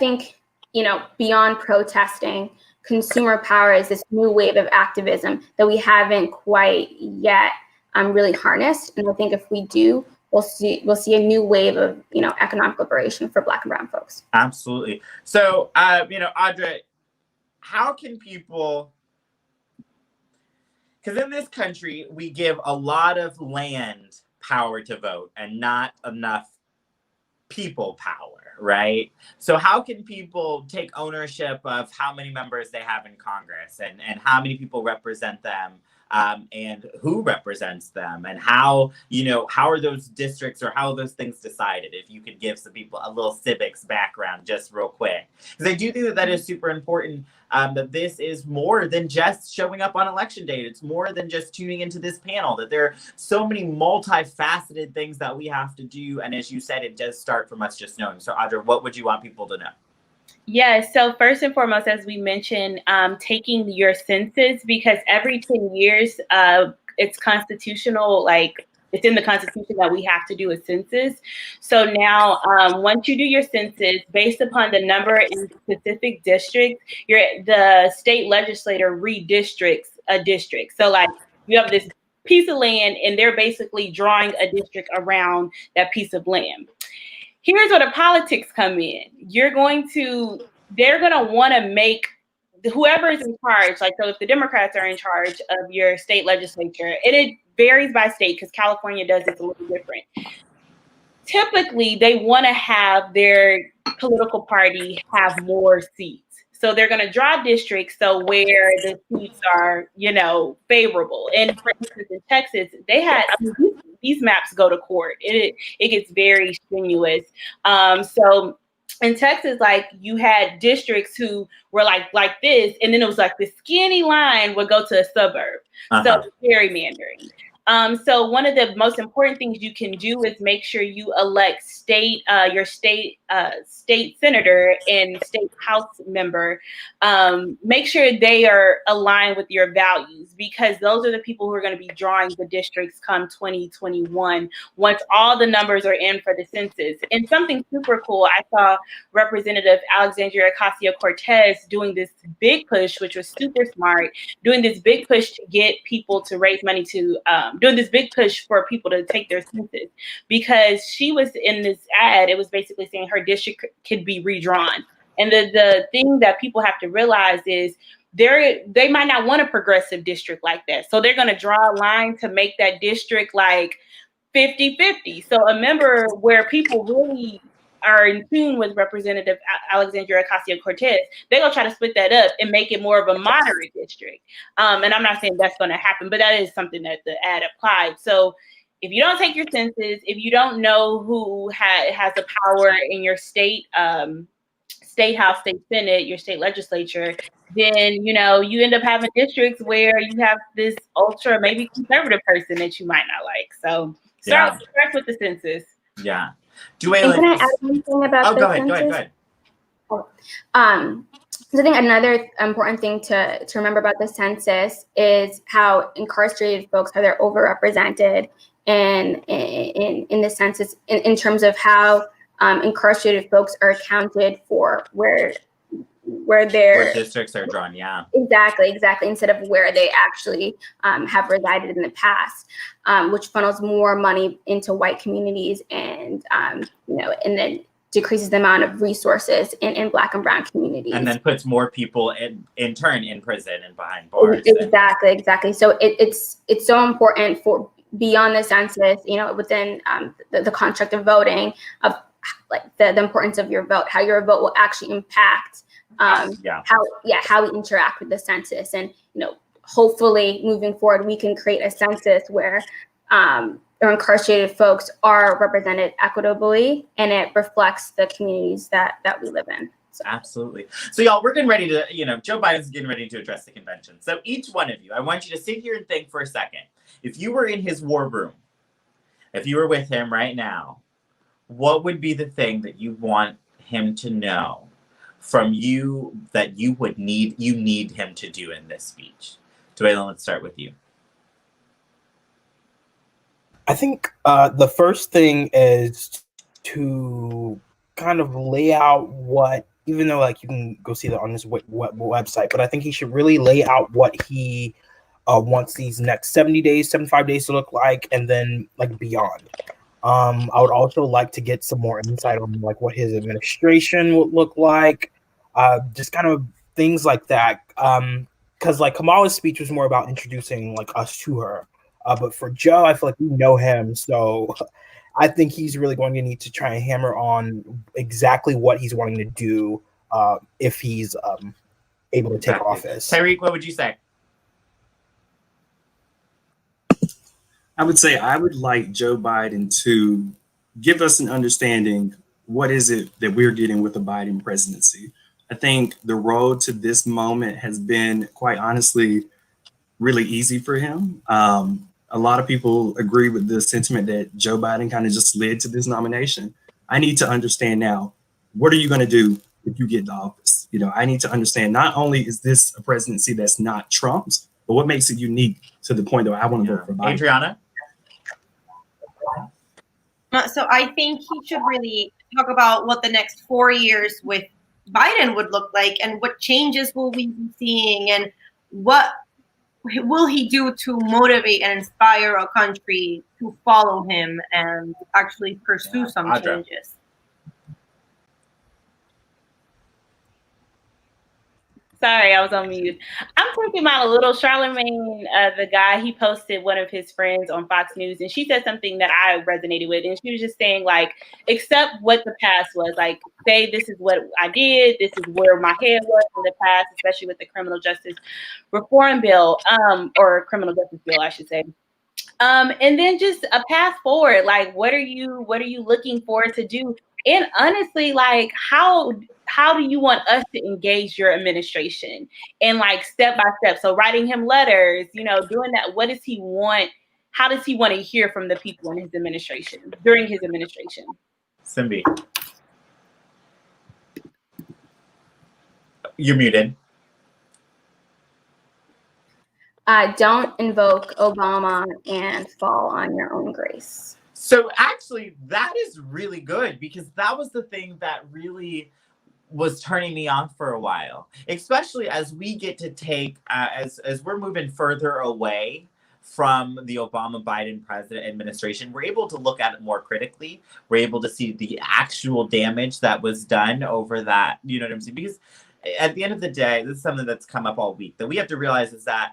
think, you know, beyond protesting, consumer power is this new wave of activism that we haven't quite yet really harnessed. And I think if we do, we'll see a new wave of, you know, economic liberation for Black and brown folks. Absolutely. So, you know, Audra, how can people, because in this country, we give a lot of land power to vote and not enough people power, right? So how can people take ownership of how many members they have in Congress and how many people represent them and who represents them, and how, how are those districts or how are those things decided? If you could give some people a little civics background just real quick. Because I do think that that is super important, that this is more than just showing up on election day. It's more than just tuning into this panel, that there are so many multifaceted things that we have to do. And as you said, it does start from us just knowing. So Audra, what would you want people to know? Yeah, so first and foremost, as we mentioned, taking your census, because every 10 years, it's constitutional, like it's in the Constitution that we have to do a census. So now, once you do your census, based upon the number in specific districts, the state legislator redistricts a district. So like you have this piece of land and they're basically drawing a district around that piece of land. Here's where the politics come in. They're going to want to make whoever is in charge, like, so if the Democrats are in charge of your state legislature, and it varies by state because California does this a little different. Typically, they want to have their political party have more seats. So they're going to draw districts so where the seats are, favorable. And for instance, in Texas, they had these maps go to court. It gets very strenuous. So in Texas, like you had districts who were like this, and then it was like the skinny line would go to a suburb. So gerrymandering. So one of the most important things you can do is make sure you elect your state senator and state house member. Make sure they are aligned with your values, because those are the people who are going to be drawing the districts come 2021, once all the numbers are in for the census. And something super cool, I saw Representative Alexandria Ocasio-Cortez doing this big push, which was super smart, doing this big push to get people to raise money to doing this big push for people to take their census, because she was in this ad, it was basically saying her district could be redrawn. And the thing that people have to realize is they might not want a progressive district like that. So they're going to draw a line to make that district like 50-50. So a member where people really are in tune with Representative Alexandria Ocasio-Cortez, they're going to try to split that up and make it more of a moderate district. And I'm not saying that's going to happen, but that is something that the ad applied. So if you don't take your census, if you don't know who has the power in your state, state house, state senate, your state legislature, then, you end up having districts where you have this ultra, maybe conservative person that you might not like. So start with the census. Yeah. Can I add one thing about the census? Go ahead. So I think another important thing to remember about the census is how incarcerated folks, how they're overrepresented in the census in terms of how incarcerated folks are accounted for where districts are drawn. Yeah, exactly, instead of where they actually have resided in the past, which funnels more money into white communities and and then decreases the amount of resources in Black and Brown communities, and then puts more people in turn in prison and behind bars. Exactly. So it's so important for beyond the census, within the construct of voting, of like the importance of your vote, how your vote will actually impact how we interact with the census. And hopefully moving forward we can create a census where our incarcerated folks are represented equitably and it reflects the communities that we live in. So. Absolutely. So y'all, we're getting ready to, Joe Biden's getting ready to address the convention. So each one of you, I want you to sit here and think for a second. If you were in his war room, if you were with him right now, what would be the thing that you want him to know from you that you need him to do in this speech? Dwayne, let's start with you. I think the first thing is to kind of lay out what, even though like you can go see that on his website, but I think he should really lay out what he wants these next 70 days, 75 days to look like, and then like beyond. I would also like to get some more insight on like what his administration would look like, just kind of things like that. Because like Kamala's speech was more about introducing like us to her, but for Joe, I feel like we know him, so I think he's really going to need to try and hammer on exactly what he's wanting to do if he's able to take office. Tyreek, what would you say? I would say I would like Joe Biden to give us an understanding what is it that we're getting with the Biden presidency. I think the road to this moment has been, quite honestly, really easy for him. A lot of people agree with the sentiment that Joe Biden kind of just led to this nomination. I need to understand now, what are you going to do if you get to office? You know, I need to understand not only is this a presidency that's not Trump's, but what makes it unique to the point that I want to vote for Biden. Adriana? So I think he should really talk about what the next 4 years with Biden would look like, and what changes will we be seeing, and what will he do to motivate and inspire a country to follow him and actually pursue some Audra. changes. Sorry, I was on mute. I'm talking about a little Charlemagne, the guy. He posted one of his friends on Fox News, and she said something that I resonated with. And she was just saying, like, accept what the past was. Like, say this is what I did. This is where my head was in the past, especially with the criminal justice reform bill, or criminal justice bill, I should say. And then just a path forward. Like, what are you looking forward to do? And honestly, like, how do you want us to engage your administration? And like step by step. So writing him letters, you know, doing that. What does he want? How does he want to hear from the people in his administration during his administration? Simbi. You're muted. Don't invoke Obama and fall on your own grace. So actually, that is really good, because that was the thing that really was turning me off for a while, especially as we get to take, as we're moving further away from the Obama-Biden president administration, we're able to look at it more critically. We're able to see the actual damage that was done over that, you know what I'm saying? Because at the end of the day, this is something that's come up all week, that we have to realize is that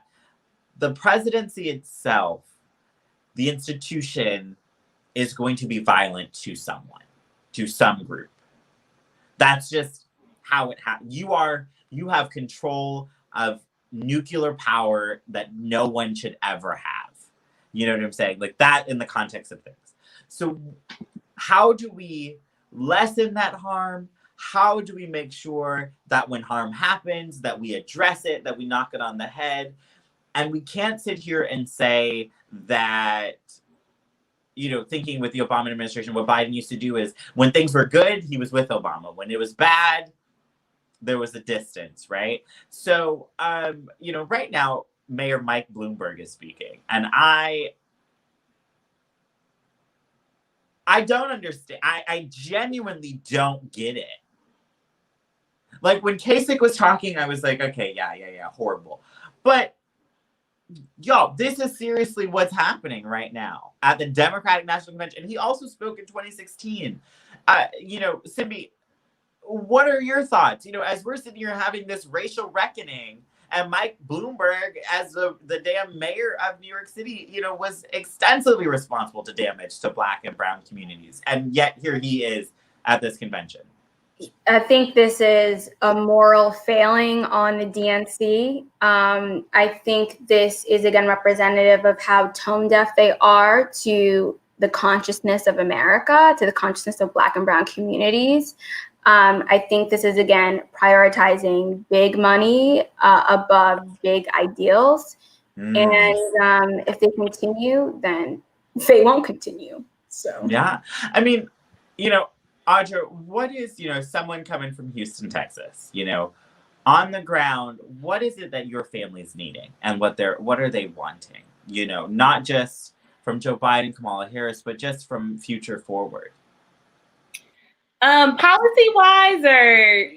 the presidency itself, the institution, is going to be violent to someone, to some group. That's just how it happens. You have control of nuclear power that no one should ever have. You know what I'm saying? Like that in the context of things. So how do we lessen that harm? How do we make sure that when harm happens, that we address it, that we knock it on the head? And we can't sit here and say that, you know, thinking with the Obama administration, what Biden used to do is when things were good, he was with Obama. When it was bad, there was a distance, right? So, you know, right now, Mayor Mike Bloomberg is speaking. And I don't understand. I genuinely don't get it. Like when Kasich was talking, I was like, okay, yeah, horrible. But y'all, this is seriously what's happening right now at the Democratic National Convention. He also spoke in 2016. You know, Simbi, what are your thoughts? You know, as we're sitting here having this racial reckoning, and Mike Bloomberg, as the damn mayor of New York City, you know, was extensively responsible to damage to Black and brown communities. And yet here he is at this convention. I think this is a moral failing on the DNC. I think this is, again, representative of how tone deaf they are to the consciousness of America, to the consciousness of Black and brown communities. I think this is, again, prioritizing big money above big ideals. And if they continue, then they won't continue. So yeah, I mean, you know, Audra, what is, you know, someone coming from Houston, Texas, you know, on the ground, what is it that your family's needing, and what are they wanting? You know, not just from Joe Biden, Kamala Harris, but just from future forward. Policy wise,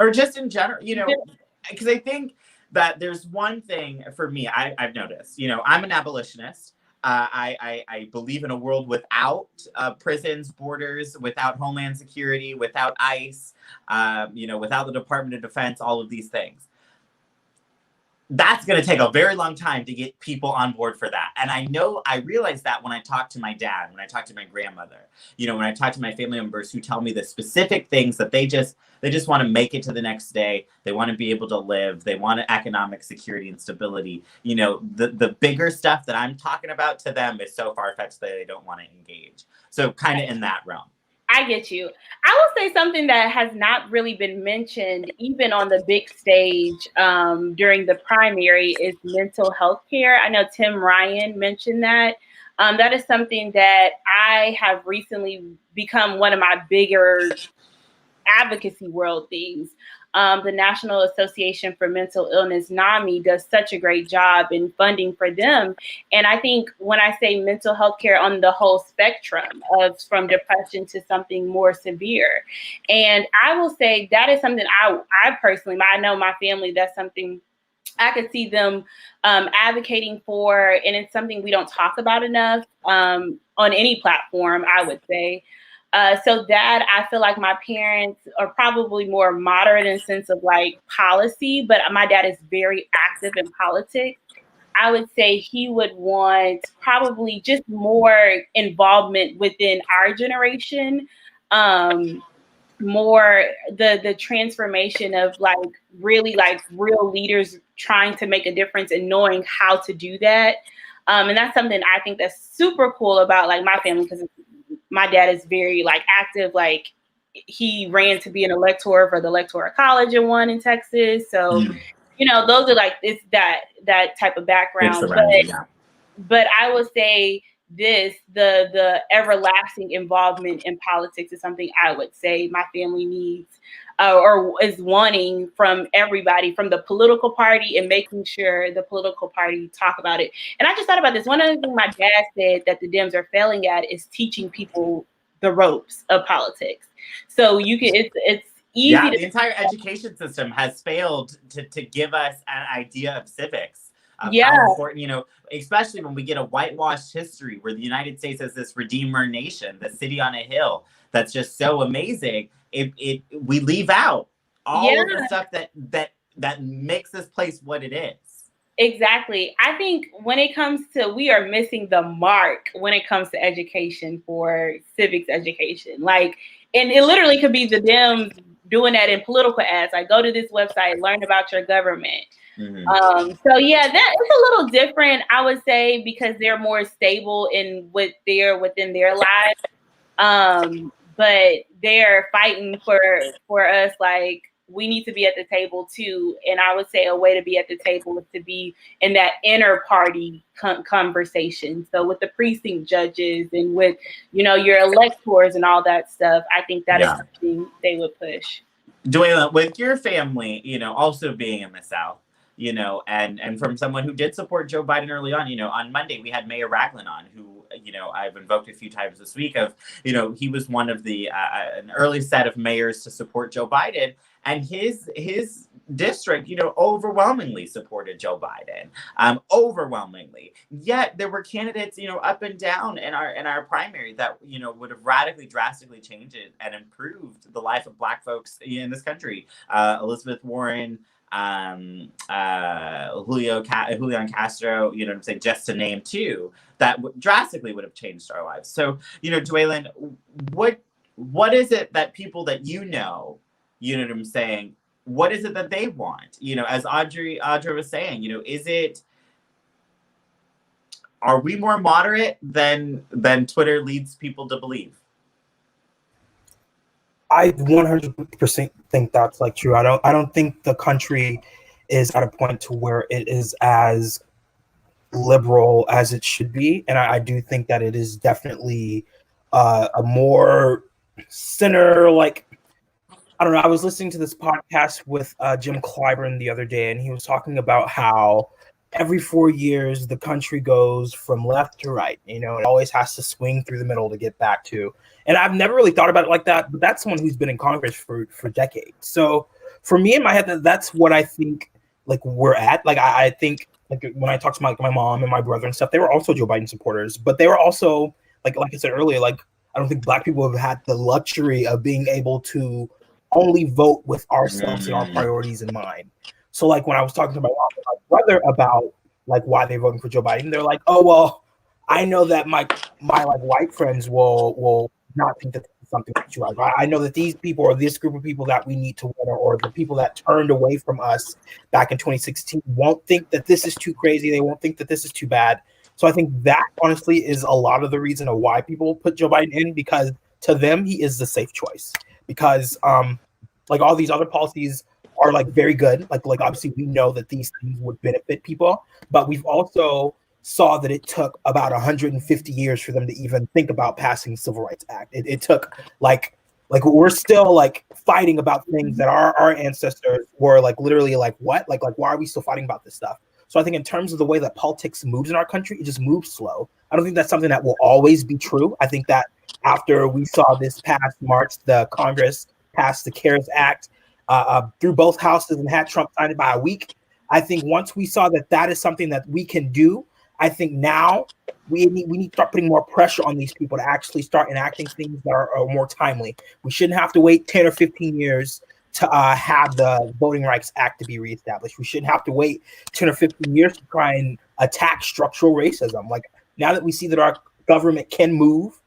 or just in general, you know, because I think that there's one thing for me I've noticed, you know, I'm an abolitionist. I believe in a world without prisons, borders, without Homeland Security, without ICE, you know, without the Department of Defense, all of these things. that's going to take a very long time to get people on board for that. And I realized that when I talk to my dad, when I talk to my grandmother, when I talk to my family members who tell me the specific things that they just want to make it to the next day. They want to be able to live. They want economic security and stability. The bigger stuff that I'm talking about to them is so far-fetched that they don't want to engage. So kind of in that realm. I get you. I will say something that has not really been mentioned, even on the big stage during the primary, is mental health care. I know Tim Ryan mentioned that. That is something that I have recently become one of my bigger advocacy world things. The National Association for Mental Illness, NAMI, does such a great job in funding for them. And I think when I say mental health care on the whole spectrum of from depression to something more severe. And I will say that is something I personally, I know my family, that's something I could see them advocating for. And it's something we don't talk about enough on any platform, I would say. So that I feel like my parents are probably more moderate in sense of like policy, but my dad is very active in politics. I would say he would want probably just more involvement within our generation, more the transformation of like really like real leaders trying to make a difference and knowing how to do that. And that's something I think that's super cool about like my family, because my dad is very like active. Like he ran to be an elector for the Electoral College and won in Texas. So, those are like, it's that type of background. But I would say the everlasting involvement in politics is something I would say my family needs or is wanting from everybody, from the political party, and making sure the political party talk about it. And I just thought about this. One other thing my dad said that the Dems are failing at is teaching people the ropes of politics. So you can, it's easy. Yeah, the entire education system has failed to give us an idea of civics. How important, especially when we get a whitewashed history where the United States is this redeemer nation, the city on a hill that's just so amazing. We leave out all of the stuff that makes this place what it is. Exactly. I think when it comes to, we are missing the mark when it comes to education for civics education. Like, and it literally could be the Dems doing that in political ads. Like, go to this website, learn about your government. Mm-hmm. So yeah, that is a little different, I would say, because they're more stable in what they're within their lives. But they're fighting for us. Like, we need to be at the table too. And I would say a way to be at the table is to be in that inner party conversation. So with the precinct judges and with, your electors and all that stuff, I think that is something they would push. Duela, with your family, also being in the South, and from someone who did support Joe Biden early on Monday, we had Mayor Ragland on, who, I've invoked a few times this week of, he was one of the, an early set of mayors to support Joe Biden, and his district, overwhelmingly supported Joe Biden, overwhelmingly. Yet there were candidates, up and down in our primary that, would have radically, drastically changed it and improved the life of Black folks in this country. Elizabeth Warren, Julian Castro, just to name two, that drastically would have changed our lives. So, Dwaylen, what is it that people that what is it that they want? As Audra was saying, are we more moderate than Twitter leads people to believe? I 100% think that's like true. I don't think the country is at a point to where it is as liberal as it should be, and I do think that it is definitely a more center. Like, I don't know. I was listening to this podcast with Jim Clyburn the other day, and he was talking about how every 4 years the country goes from left to right. It always has to swing through the middle to get back to. And I've never really thought about it like that, but that's someone who's been in Congress for decades. So for me in my head, that's what I think like we're at. Like I think like when I talk to my mom and my brother and stuff, they were also Joe Biden supporters, but they were also like I said earlier, like I don't think Black people have had the luxury of being able to only vote with ourselves and our priorities in mind. So like when I was talking to my mom and my brother about like why they're voting for Joe Biden, they're like, oh well, I know that my like white friends will not think that this is something that's right. I know that these people or this group of people that we need to win, or the people that turned away from us back in 2016 won't think that this is too crazy. They won't think that this is too bad. So I think that honestly is a lot of the reason of why people put Joe Biden in, because to them he is the safe choice. Because like all these other policies are like very good. Like obviously we know that these things would benefit people, but we've also saw that it took about 150 years for them to even think about passing the Civil Rights Act. It took like we're still like fighting about things that our ancestors were like literally like what? Like why are we still fighting about this stuff? So I think in terms of the way that politics moves in our country, it just moves slow. I don't think that's something that will always be true. I think that after we saw this past March, the Congress passed the CARES Act through both houses and had Trump sign it by a week. I think once we saw that that is something that we can do, I think now we need to start putting more pressure on these people to actually start enacting things that are more timely. We shouldn't have to wait 10 or 15 years to have the Voting Rights Act to be reestablished. We shouldn't have to wait 10 or 15 years to try and attack structural racism. Like now that we see that our government can move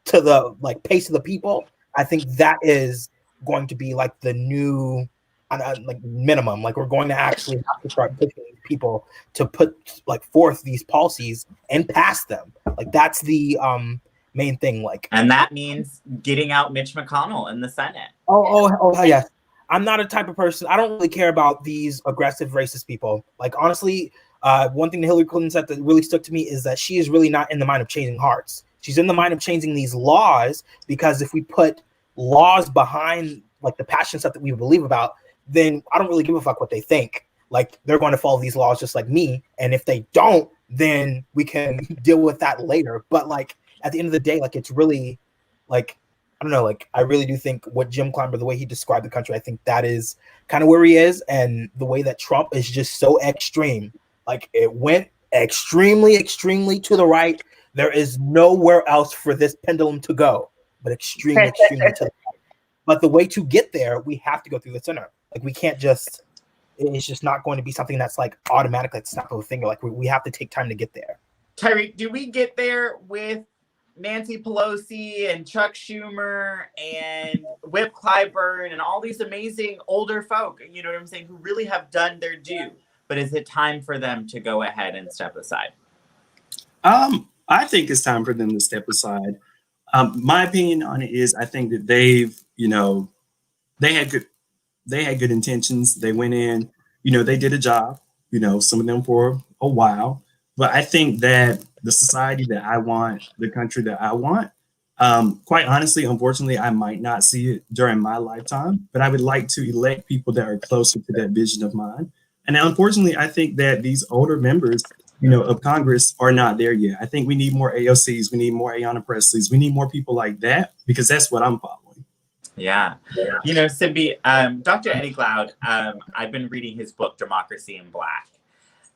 to the like pace of the people, I think that is going to be like the new like minimum. Like we're going to actually have to start pushing people to put like forth these policies and pass them. Like that's the main thing. Like, and that means getting out Mitch McConnell in the Senate. Oh yes. I'm not a type of person. I don't really care about these aggressive racist people. Like honestly, one thing that Hillary Clinton said that really stuck to me is that she is really not in the mind of changing hearts. She's in the mind of changing these laws, because if we put laws behind like the passion stuff that we believe about, then I don't really give a fuck what they think. Like they're going to follow these laws just like me. And if they don't, then we can deal with that later. But like at the end of the day, like it's really like, I don't know, like I really do think what Jim Clymer, the way he described the country, I think that is kind of where he is. And the way that Trump is just so extreme, like it went extremely, extremely to the right. There is nowhere else for this pendulum to go, but extremely, extremely to the right. But the way to get there, we have to go through the center. Like we can't just, it's just not going to be something that's like automatic, like snap of a finger. Like we have to take time to get there. Tyreek, do we get there with Nancy Pelosi and Chuck Schumer and Whip Clyburn and all these amazing older folk, you know what I'm saying, who really have done their due? But is it time for them to go ahead and step aside? I think it's time for them to step aside. My opinion on it is I think that they've, you know, they had good intentions. They went in, you know, they did a job, you know, some of them for a while. But I think that the society that I want, the country that I want, quite honestly, unfortunately, I might not see it during my lifetime, but I would like to elect people that are closer to that vision of mine. And unfortunately, I think that these older members, you know, of Congress are not there yet. I think we need more AOCs. We need more Ayanna Presleys. We need more people like that, because that's what I'm following. Yeah. You know, Simbi, Dr. Eddie Glaude, I've been reading his book, Democracy in Black.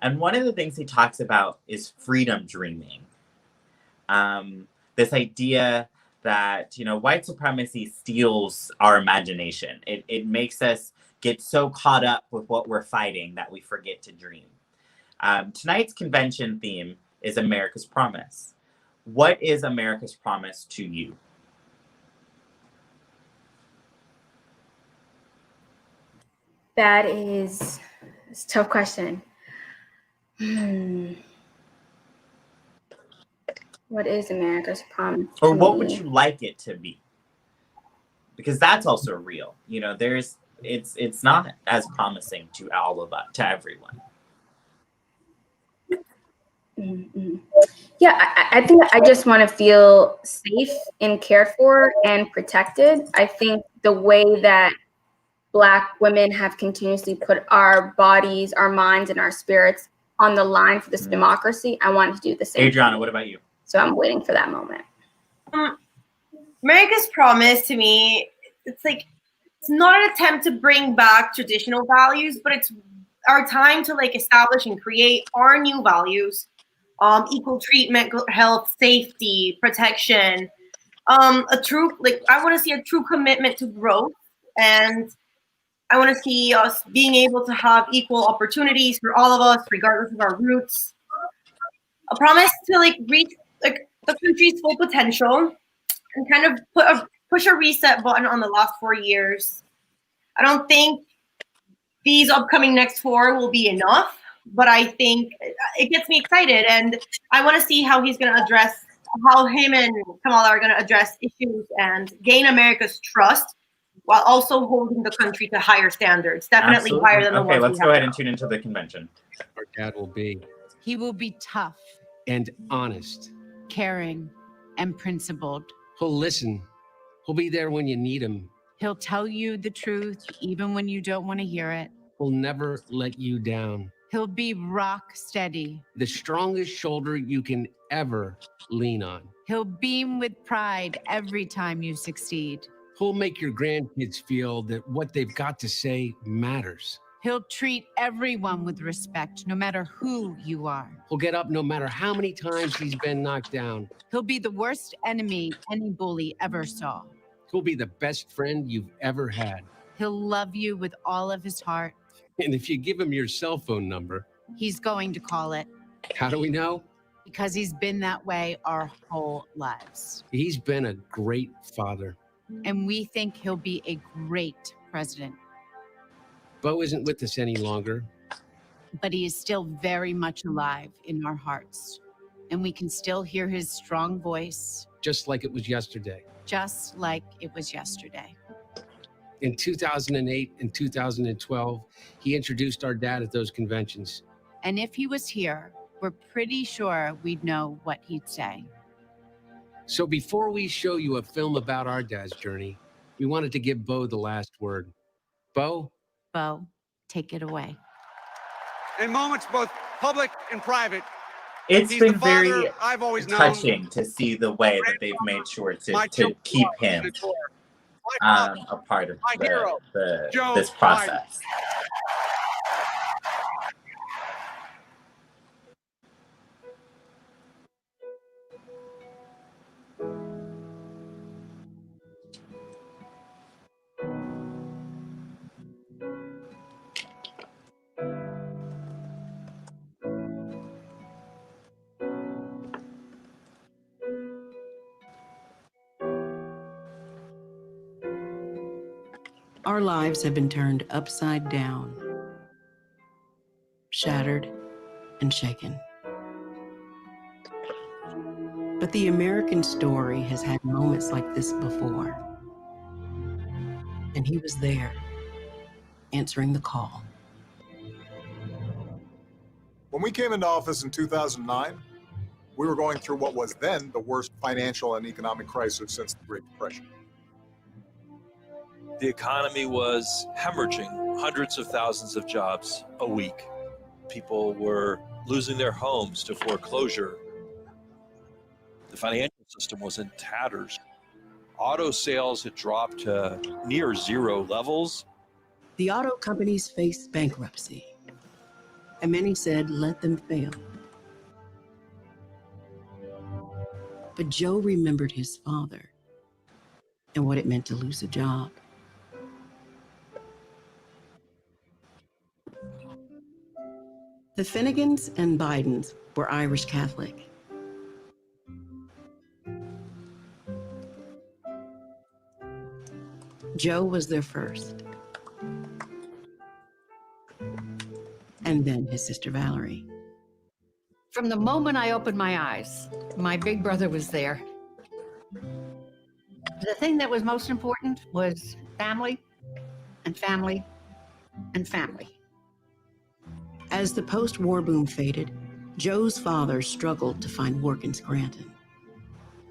And one of the things he talks about is freedom dreaming. This idea that, you know, white supremacy steals our imagination. It makes us get so caught up with what we're fighting that we forget to dream. Tonight's convention theme is America's Promise. What is America's Promise to you? That is a tough question. What is America's Promise? Or what would you like it to be? Because that's also real. You know, it's not as promising to all of us, to everyone. Mm-hmm. Yeah, I think I just want to feel safe and cared for and protected. I think the way that Black women have continuously put our bodies, our minds, and our spirits on the line for this democracy, I want to do the same. Adriana, what about you? So I'm waiting for that moment. America's Promise to me, it's like, it's not an attempt to bring back traditional values, but it's our time to like establish and create our new values. Equal treatment, health, safety, protection, a true, like I want to see a true commitment to growth. And I want to see us being able to have equal opportunities for all of us, regardless of our roots. A promise to like reach like the country's full potential and kind of push a reset button on the last 4 years. I don't think these upcoming next 4 will be enough, but I think it gets me excited, and I want to see how he's going to address, how him and Kamala are going to address issues and gain America's trust while also holding the country to higher standards, definitely Absolutely. higher than the Okay, ones let's we go have ahead now. and tune into the convention. Our dad will be. He will be tough, And honest. caring, and principled. He'll listen. He'll be there when you need him. He'll tell you the truth even when you don't want to hear it. He'll never let you down. He'll be rock steady. The strongest shoulder you can ever lean on. He'll beam with pride every time you succeed. He'll make your grandkids feel that what they've got to say matters. He'll treat everyone with respect, no matter who you are. He'll get up no matter how many times he's been knocked down. He'll be the worst enemy any bully ever saw. He'll be the best friend you've ever had. He'll love you with all of his heart. And if you give him your cell phone number, He's going to call it how do we know? because he's been that way our whole lives. He's been a great father. And we think he'll be a great president. Bo isn't with us any longer. But he is still very much alive in our hearts. And we can still hear his strong voice, Just like it was yesterday. just like it was yesterday. In 2008 and 2012, he introduced our dad at those conventions. And if he was here, we're pretty sure we'd know what he'd say. So before we show you a film about our dad's journey, we wanted to give Bo the last word. Bo? Bo, take it away. In moments both public and private, It's he's been the father very I've always known. touching to see the way that they've made sure to keep him a part of this process. Our lives have been turned upside down, shattered, and shaken. But the American story has had moments like this before. And he was there, answering the call. When we came into office in 2009, we were going through what was then the worst financial and economic crisis since the Great Depression. The economy was hemorrhaging hundreds of thousands of jobs a week. People were losing their homes to foreclosure. The financial system was in tatters. Auto sales had dropped to near zero levels. The auto companies faced bankruptcy, and many said, let them fail. But Joe remembered his father and what it meant to lose a job. The Finnegans and Bidens were Irish Catholic. Joe was their first. And then his sister Valerie. From the moment I opened my eyes, my big brother was there. The thing that was most important was family and family and family. As the post-war boom faded, Joe's father struggled to find work in Scranton.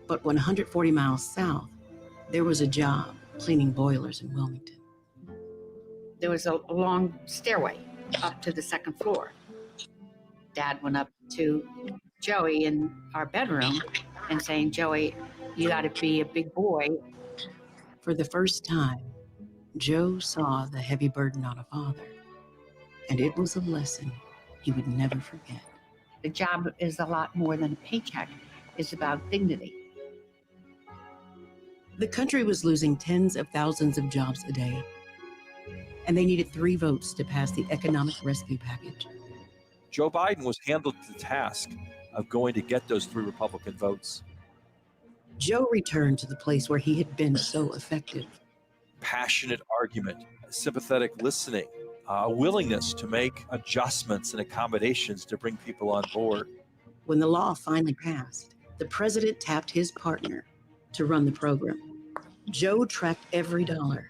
But 140 miles south, there was a job cleaning boilers in Wilmington. There was a long stairway up to the second floor. Dad went up to Joey in our bedroom and saying, Joey, you got to be a big boy. For the first time, Joe saw the heavy burden on a father, and it was a lesson he would never forget. The job is a lot more than a paycheck. It's about dignity. The country was losing tens of thousands of jobs a day. and they needed 3 votes to pass the economic rescue package. Joe Biden was handled the task of going to get those 3 Republican votes. Joe returned to the place where he had been so effective. Passionate argument, sympathetic listening, a willingness to make adjustments and accommodations to bring people on board. When the law finally passed, the president tapped his partner to run the program. Joe tracked every dollar,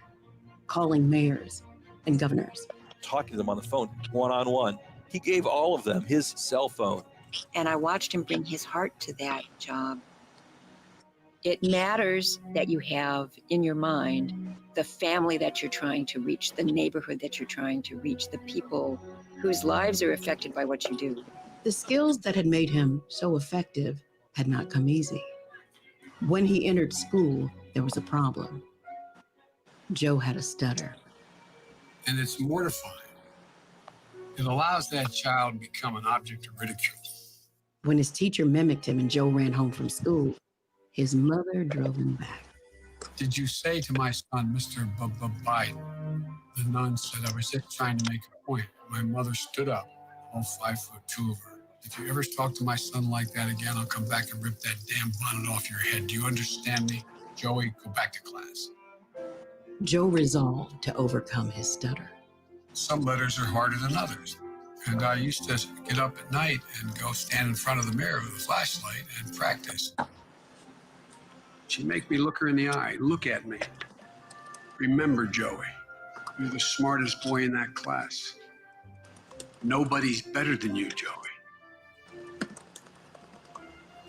calling mayors and governors. Talking to them on the phone, one-on-one. He gave all of them his cell phone. And I watched him bring his heart to that job. It matters that you have in your mind the family that you're trying to reach, the neighborhood that you're trying to reach, the people whose lives are affected by what you do. The skills that had made him so effective had not come easy. When he entered school, there was a problem. Joe had a stutter. And it's mortifying. It allows that child to become an object of ridicule. When his teacher mimicked him and Joe ran home from school, his mother drove him back. Did you say to my son, Mr. Biden? The nun said, I was just trying to make a point. My mother stood up, all 5'2" of her. If you ever talk to my son like that again, I'll come back and rip that damn bonnet off your head. Do you understand me? Joey, go back to class. Joe resolved to overcome his stutter. Some letters are harder than others. And I used to get up at night and go stand in front of the mirror with a flashlight and practice. She'd make me look her in the eye. Look at me. Remember, Joey, you're the smartest boy in that class. Nobody's better than you, Joey.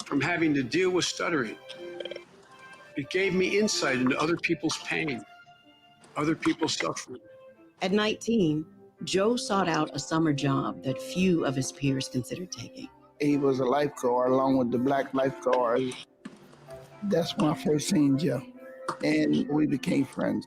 From having to deal with stuttering, it gave me insight into other people's pain, other people's suffering. At 19, Joe sought out a summer job that few of his peers considered taking. He was a lifeguard along with the black lifeguards. That's when I first seen Joe, and we became friends.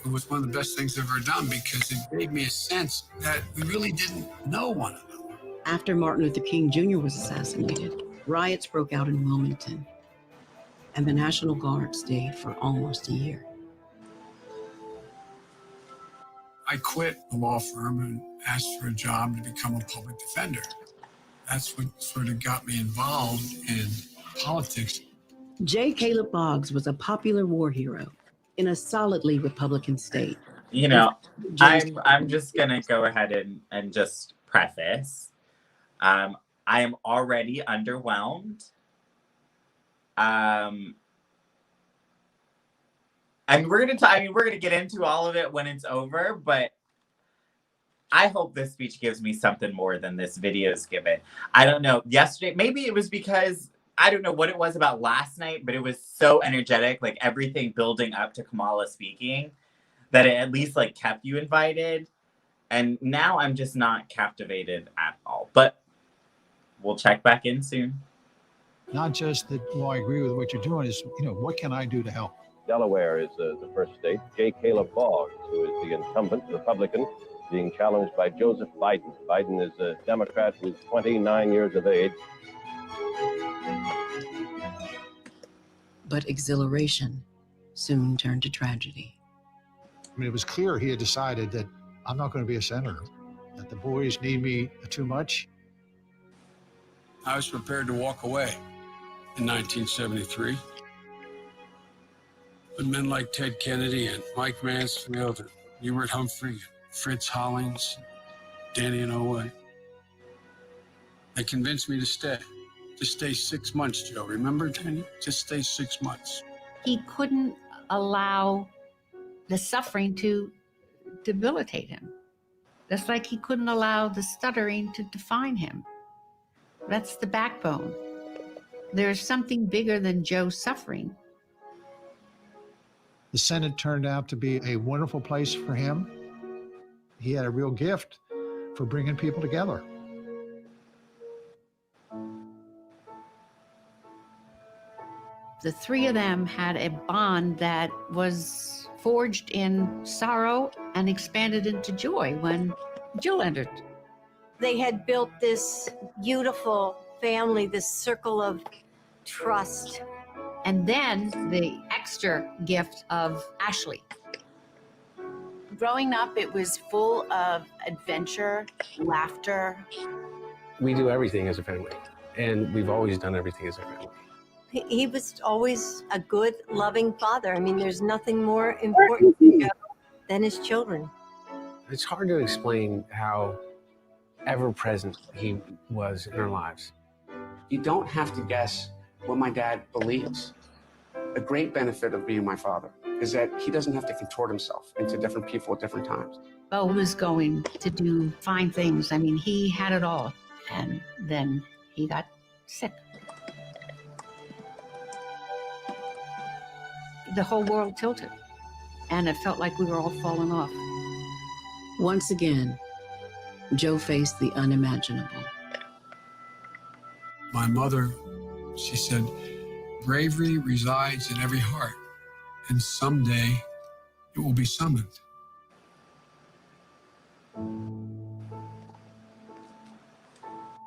It was one of the best things I've ever done because it gave me a sense that we really didn't know one another. After Martin Luther King Jr. was assassinated, riots broke out in Wilmington, and the National Guard stayed for almost a year. I quit the law firm and asked for a job to become a public defender. That's what sort of got me involved in politics. J. Caleb Boggs was a popular war hero in a solidly Republican state. You know, I'm just gonna go ahead and just preface. I am already underwhelmed. And we're gonna get into all of it when it's over, but I hope this speech gives me something more than this video's given. I don't know. Yesterday, maybe it was because I don't know what it was about last night, but it was so energetic, like everything building up to Kamala speaking, that it at least like kept you invited. And now I'm just not captivated at all. But we'll check back in soon. Not just that, well, I agree with what you're doing, is, what can I do to help? Delaware is the first state. J. Caleb Boggs, who is the incumbent Republican, being challenged by Joseph Biden. Biden is a Democrat who's 29 years of age. But exhilaration soon turned to tragedy. I mean, it was clear he had decided that I'm not going to be a senator, that the boys need me too much. I was prepared to walk away in 1973. But men like Ted Kennedy and Mike Mansfield and Hubert Humphrey, Fritz Hollings, Danny Inouye, they convinced me to stay. To stay 6 months, Joe. Remember, Danny? Just stay 6 months. He couldn't allow the suffering to debilitate him. Just like he couldn't allow the stuttering to define him. That's the backbone. There's something bigger than Joe's suffering. The Senate turned out to be a wonderful place for him. He had a real gift for bringing people together. The three of them had a bond that was forged in sorrow and expanded into joy when Jill entered. They had built this beautiful family, this circle of trust. And then the extra gift of Ashley, Growing up, it was full of adventure, laughter. We do everything as a family, and we've always done everything as a family. He was always a good, loving father. I mean, there's nothing more important to Joe than his children. It's hard to explain how ever present he was in our lives. You don't have to guess what my dad believes. A great benefit of being my father is that he doesn't have to contort himself into different people at different times. Bo was going to do fine things. I mean, he had it all. And then he got sick. The whole world tilted. And it felt like we were all falling off. Once again, Joe faced the unimaginable. My mother, she said, bravery resides in every heart, and someday it will be summoned.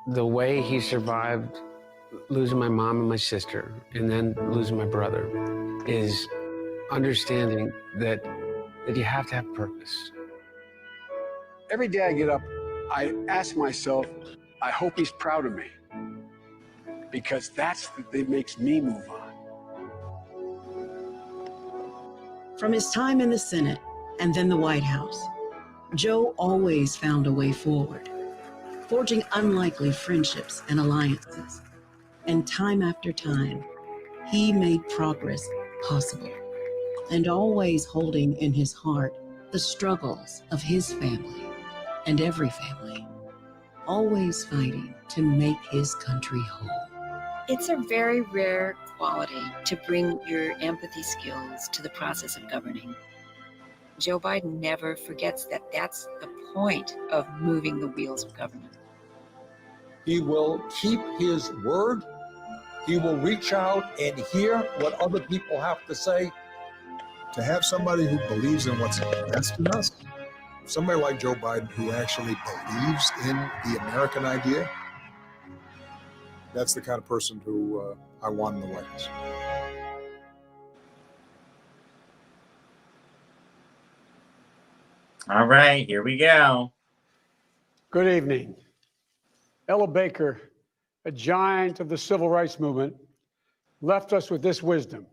The way he survived losing my mom and my sister, and then losing my brother, is understanding that you have to have purpose. Every day I get up, I ask myself, I hope he's proud of me, because that's that makes me move on. From his time in the Senate and then the White House, Joe always found a way forward, forging unlikely friendships and alliances. And time after time, he made progress possible, and always holding in his heart the struggles of his family and every family, always fighting to make his country whole. It's a very rare quality to bring your empathy skills to the process of governing. Joe Biden never forgets that that's the point of moving the wheels of government. He will keep his word. He will reach out and hear what other people have to say. To have somebody who believes in what's best in us, somebody like Joe Biden who actually believes in the American idea, that's the kind of person who I want in the White House. All right, here we go. Good evening. Ella Baker, a giant of the civil rights movement, left us with this wisdom: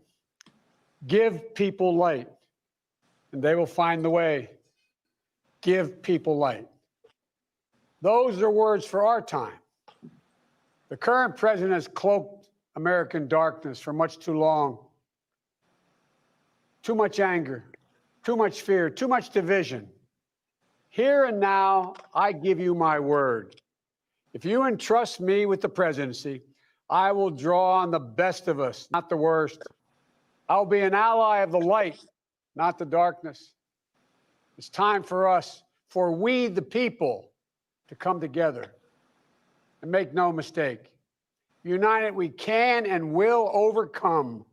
give people light, and they will find the way. Give people light. Those are words for our time. The current president has cloaked American darkness for much too long. Too much anger, too much fear, too much division. Here and now, I give you my word. If you entrust me with the presidency, I will draw on the best of us, not the worst. I'll be an ally of the light, not the darkness. It's time for us, for we the people, to come together. And make no mistake, united we can and will overcome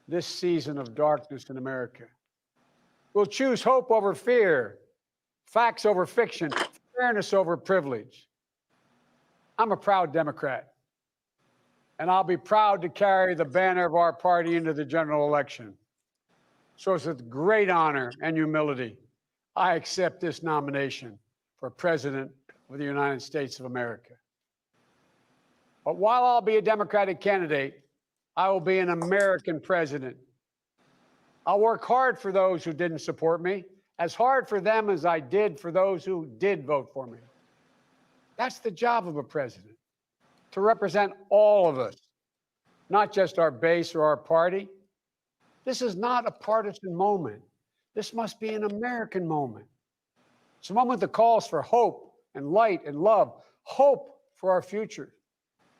this season of darkness in America. We'll choose hope over fear, facts over fiction, fairness over privilege. I'm a proud Democrat, and I'll be proud to carry the banner of our party into the general election. So it's with great honor and humility, I accept this nomination for President of the United States of America. But while I'll be a Democratic candidate, I will be an American president. I'll work hard for those who didn't support me, as hard for them as I did for those who did vote for me. That's the job of a president, to represent all of us, not just our base or our party. This is not a partisan moment. This must be an American moment. It's a moment that calls for hope and light and love, hope for our future,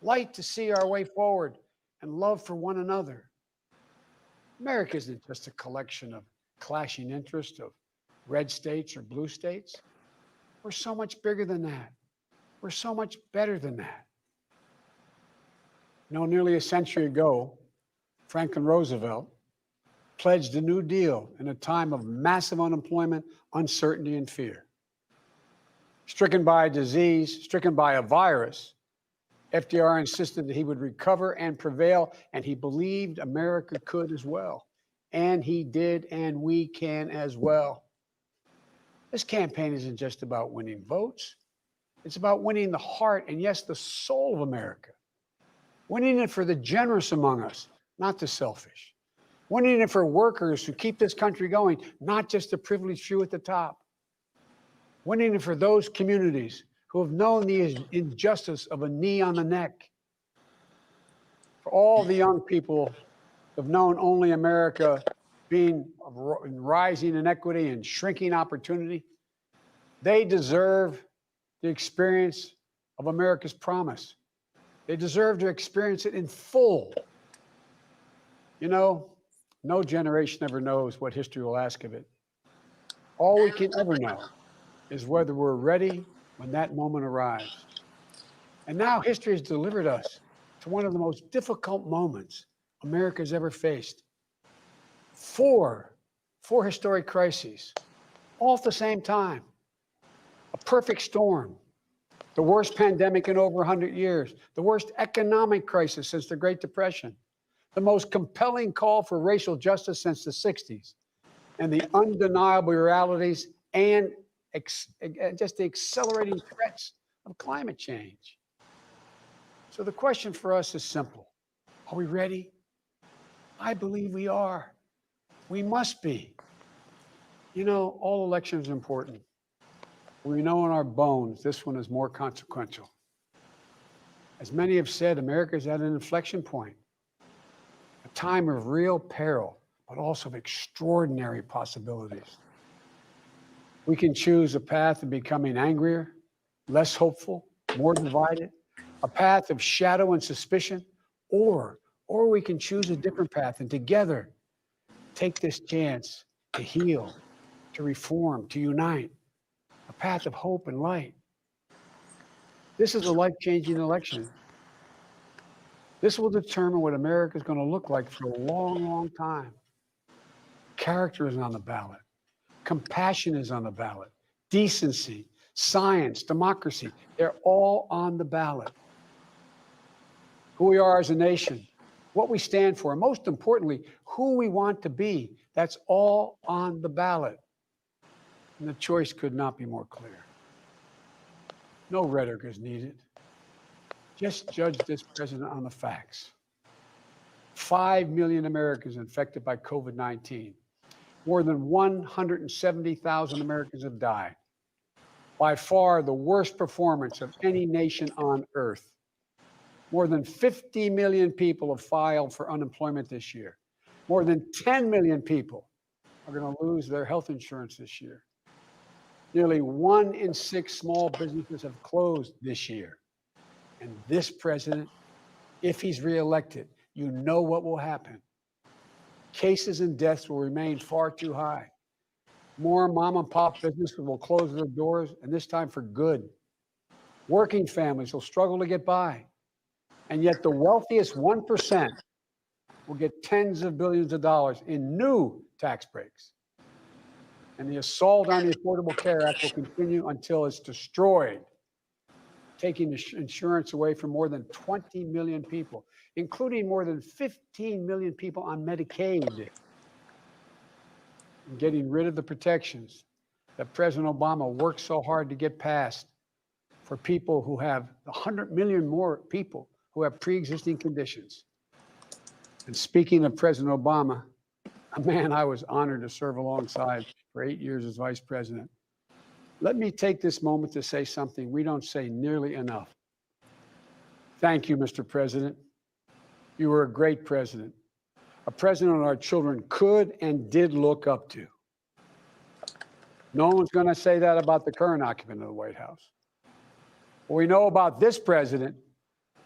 light to see our way forward, and love for one another. America isn't just a collection of clashing interests of red states or blue states. We're so much bigger than that. We're so much better than that. You know, nearly a century ago, Franklin Roosevelt pledged a New Deal in a time of massive unemployment, uncertainty, and fear. Stricken by a disease, stricken by a virus, FDR insisted that he would recover and prevail, and he believed America could as well. And he did, and we can as well. This campaign isn't just about winning votes. It's about winning the heart and, yes, the soul of America. Winning it for the generous among us, not the selfish. Winning it for workers who keep this country going, not just the privileged few at the top. Winning it for those communities who have known the injustice of a knee on the neck. For all the young people who have known only America being rising inequity and shrinking opportunity, they deserve the experience of America's promise. They deserve to experience it in full. You know, no generation ever knows what history will ask of it. All we can ever know is whether we're ready when that moment arrives. And now history has delivered us to one of the most difficult moments America's ever faced. Four historic crises, all at the same time. A perfect storm. The worst pandemic in over 100 years. The worst economic crisis since the Great Depression. The most compelling call for racial justice since the 60s. And the undeniable realities and just the accelerating threats of climate change. So the question for us is simple. Are we ready? I believe we are. We must be. You know, all elections are important. We know in our bones this one is more consequential. As many have said, America is at an inflection point, a time of real peril, but also of extraordinary possibilities. We can choose a path of becoming angrier, less hopeful, more divided, a path of shadow and suspicion, or we can choose a different path and together take this chance to heal, to reform, to unite, a path of hope and light. This is a life-changing election. This will determine what America is going to look like for a long, long time. Character is on the ballot. Compassion is on the ballot. Decency, science, democracy, they're all on the ballot. Who we are as a nation, what we stand for, and most importantly, who we want to be, that's all on the ballot. And the choice could not be more clear. No rhetoric is needed. Just judge this president on the facts. 5 million Americans infected by COVID-19. More than 170,000 Americans have died. By far the worst performance of any nation on earth. More than 50 million people have filed for unemployment this year. More than 10 million people are going to lose their health insurance this year. Nearly 1 in 6 small businesses have closed this year. And this president, if he's reelected, you know what will happen. Cases and deaths will remain far too high. More mom and pop businesses will close their doors, and this time for good. Working families will struggle to get by. And yet the wealthiest 1% will get tens of billions of dollars in new tax breaks. And the assault on the Affordable Care Act will continue until it's destroyed, taking insurance away from more than 20 million people, including more than 15 million people on Medicaid, and getting rid of the protections that President Obama worked so hard to get passed for people who have 100 million more people who have pre-existing conditions. And speaking of President Obama, a man I was honored to serve alongside for 8 years as vice president, let me take this moment to say something we don't say nearly enough. Thank you, Mr. President. You were a great president, a president our children could and did look up to. No one's going to say that about the current occupant of the White House. What we know about this president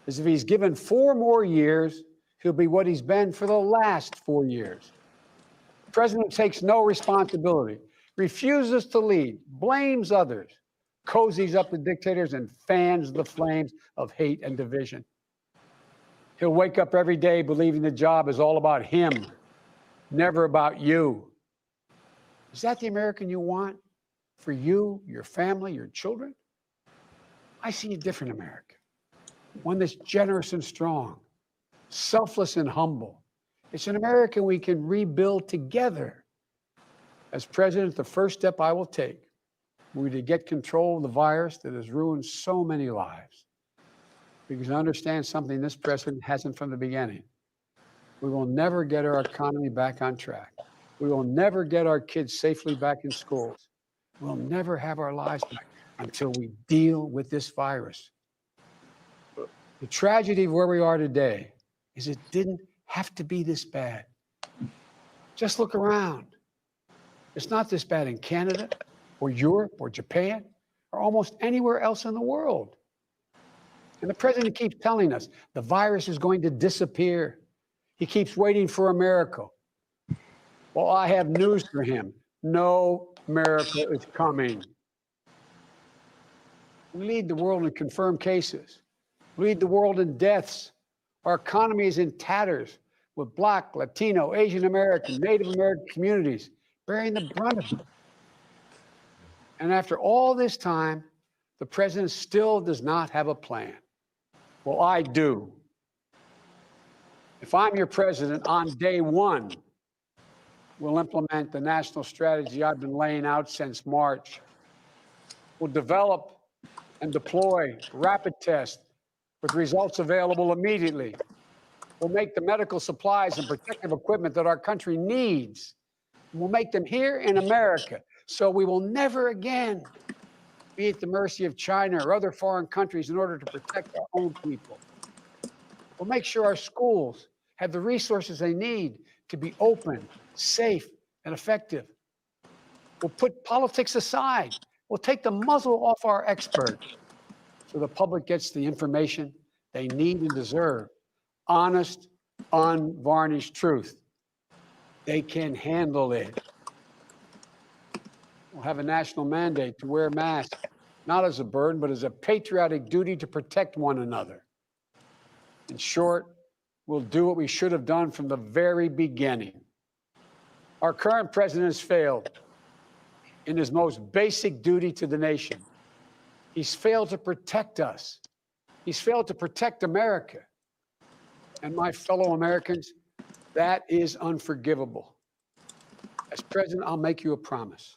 is if he's given 4 more years, he'll be what he's been for the last 4 years. The president takes no responsibility, refuses to lead, blames others, cozies up to dictators, and fans the flames of hate and division. He'll wake up every day believing the job is all about him, never about you. Is that the American you want for you, your family, your children? I see a different America, one that's generous and strong, selfless and humble. It's an America we can rebuild together. As president, the first step I will take were to get control of the virus that has ruined so many lives. Because I understand something this president hasn't from the beginning. We will never get our economy back on track. We will never get our kids safely back in schools. We'll never have our lives back until we deal with this virus. The tragedy of where we are today is it didn't have to be this bad. Just look around. It's not this bad in Canada or Europe or Japan or almost anywhere else in the world. And the president keeps telling us the virus is going to disappear. He keeps waiting for a miracle. Well, I have news for him. No miracle is coming. We lead the world in confirmed cases. We lead the world in deaths. Our economy is in tatters with Black, Latino, Asian American, Native American communities bearing the brunt of it. And after all this time, the president still does not have a plan. Well, I do. If I'm your president, on day one, we'll implement the national strategy I've been laying out since March. We'll develop and deploy rapid tests with results available immediately. We'll make the medical supplies and protective equipment that our country needs. We'll make them here in America, so we will never again be at the mercy of China or other foreign countries in order to protect our own people. We'll make sure our schools have the resources they need to be open, safe, and effective. We'll put politics aside. We'll take the muzzle off our experts so the public gets the information they need and deserve. Honest, unvarnished truth. They can handle it. We'll have a national mandate to wear masks, not as a burden, but as a patriotic duty to protect one another. In short, we'll do what we should have done from the very beginning. Our current president has failed in his most basic duty to the nation. He's failed to protect us. He's failed to protect America. And my fellow Americans, that is unforgivable. As president, I'll make you a promise.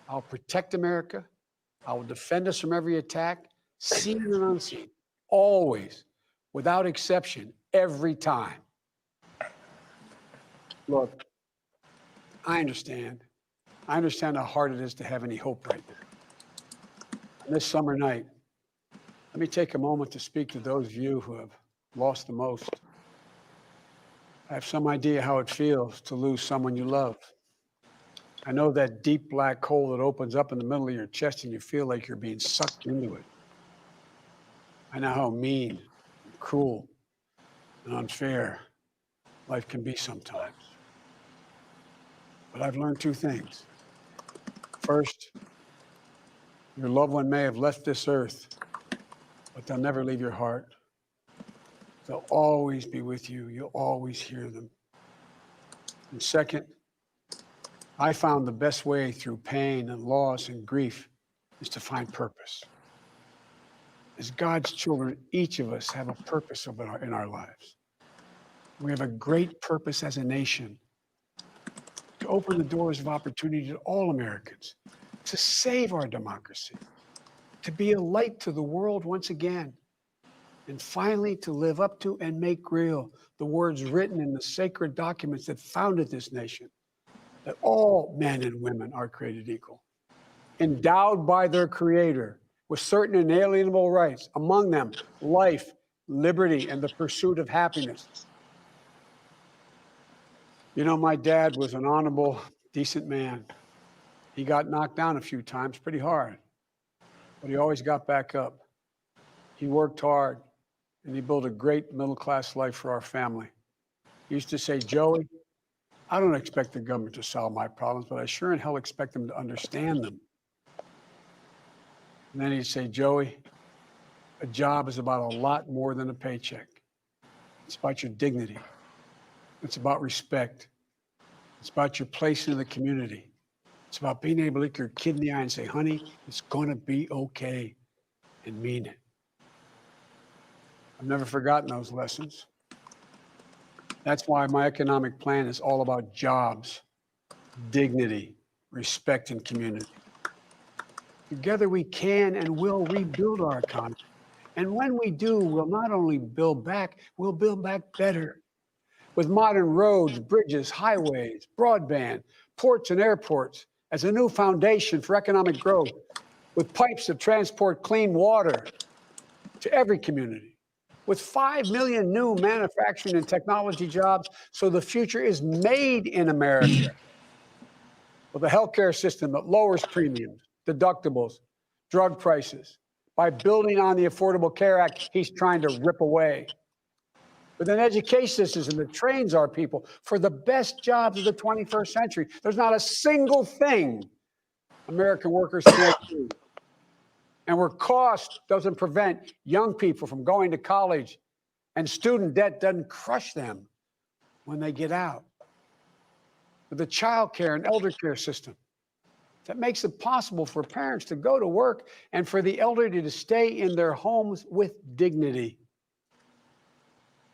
I'll protect America. I will defend us from every attack, seen and unseen, always, without exception, every time. Look, I understand. I understand how hard it is to have any hope right now. On this summer night, let me take a moment to speak to those of you who have lost the most. I have some idea how it feels to lose someone you love. I know that deep black hole that opens up in the middle of your chest and you feel like you're being sucked into it. I know how mean, and cruel, and unfair life can be sometimes. But I've learned two things. First, your loved one may have left this earth, but they'll never leave your heart. They'll always be with you. You'll always hear them. And second, I found the best way through pain and loss and grief is to find purpose. As God's children, each of us have a purpose in our lives. We have a great purpose as a nation to open the doors of opportunity to all Americans, to save our democracy, to be a light to the world once again, and finally to live up to and make real the words written in the sacred documents that founded this nation, that all men and women are created equal, endowed by their Creator with certain inalienable rights, among them life, liberty, and the pursuit of happiness. You know, my dad was an honorable, decent man. He got knocked down a few times pretty hard, but he always got back up. He worked hard, and he built a great middle-class life for our family. He used to say, Joey, I don't expect the government to solve my problems, but I sure in hell expect them to understand them. And then he'd say, Joey, a job is about a lot more than a paycheck. It's about your dignity. It's about respect. It's about your place in the community. It's about being able to look your kid in the eye and say, honey, it's going to be okay, and mean it. I've never forgotten those lessons. That's why my economic plan is all about jobs, dignity, respect, and community. Together we can and will rebuild our economy. And when we do, we'll not only build back, we'll build back better. With modern roads, bridges, highways, broadband, ports and airports as a new foundation for economic growth, with pipes that transport clean water to every community, with 5 million new manufacturing and technology jobs, so the future is made in America. With a healthcare system that lowers premiums, deductibles, drug prices, by building on the Affordable Care Act he's trying to rip away. With an education system that trains our people for the best jobs of the 21st century. There's not a single thing American workers can't do. And where cost doesn't prevent young people from going to college and student debt doesn't crush them when they get out. With a child care and elder care system that makes it possible for parents to go to work and for the elderly to stay in their homes with dignity.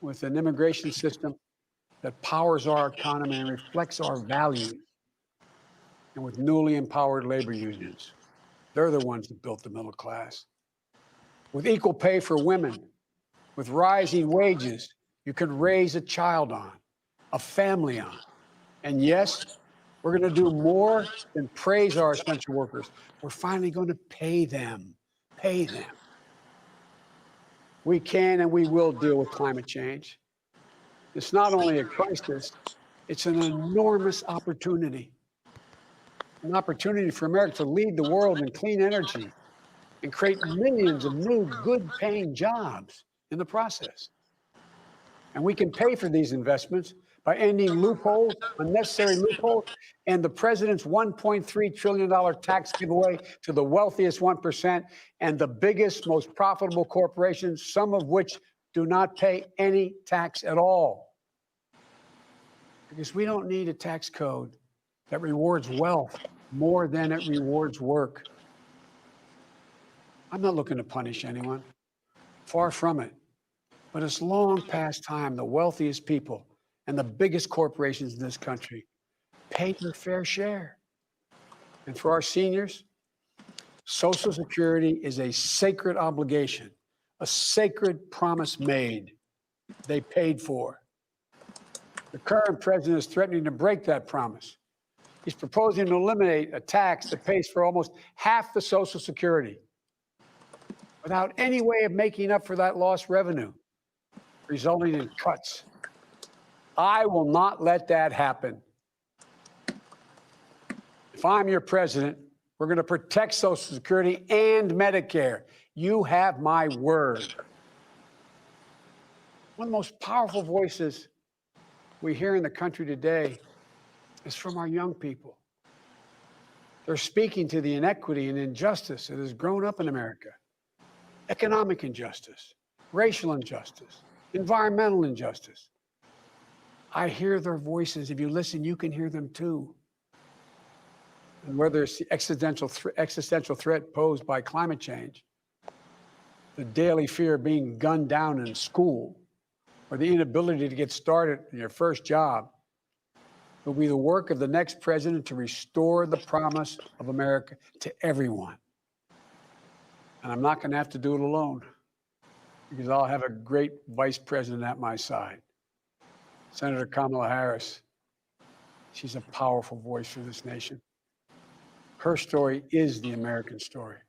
With an immigration system that powers our economy and reflects our values. And with newly empowered labor unions. They're the ones that built the middle class. With equal pay for women, with rising wages, you can raise a child on, a family on. And yes, we're going to do more than praise our essential workers. We're finally going to pay them. Pay them. We can and we will deal with climate change. It's not only a crisis, it's an enormous opportunity. An opportunity for America to lead the world in clean energy and create millions of new, good-paying jobs in the process. And we can pay for these investments by ending loopholes, unnecessary loopholes, and the president's $1.3 trillion tax giveaway to the wealthiest 1% and the biggest, most profitable corporations, some of which do not pay any tax at all. Because we don't need a tax code that rewards wealth more than it rewards work. I'm not looking to punish anyone. Far from it. But it's long past time the wealthiest people and the biggest corporations in this country pay their fair share. And for our seniors, Social Security is a sacred obligation, a sacred promise made. They paid for. The current president is threatening to break that promise. He's proposing to eliminate a tax that pays for almost half the Social Security without any way of making up for that lost revenue, resulting in cuts. I will not let that happen. If I'm your president, we're going to protect Social Security and Medicare. You have my word. One of the most powerful voices we hear in the country today is from our young people. They're speaking to the inequity and injustice that has grown up in America. Economic injustice, racial injustice, environmental injustice. I hear their voices. If you listen, you can hear them too. And whether it's the existential threat posed by climate change, the daily fear of being gunned down in school, or the inability to get started in your first job, it will be the work of the next president to restore the promise of America to everyone. And I'm not going to have to do it alone, because I'll have a great vice president at my side. Senator Kamala Harris. She's a powerful voice for this nation. Her story is the American story.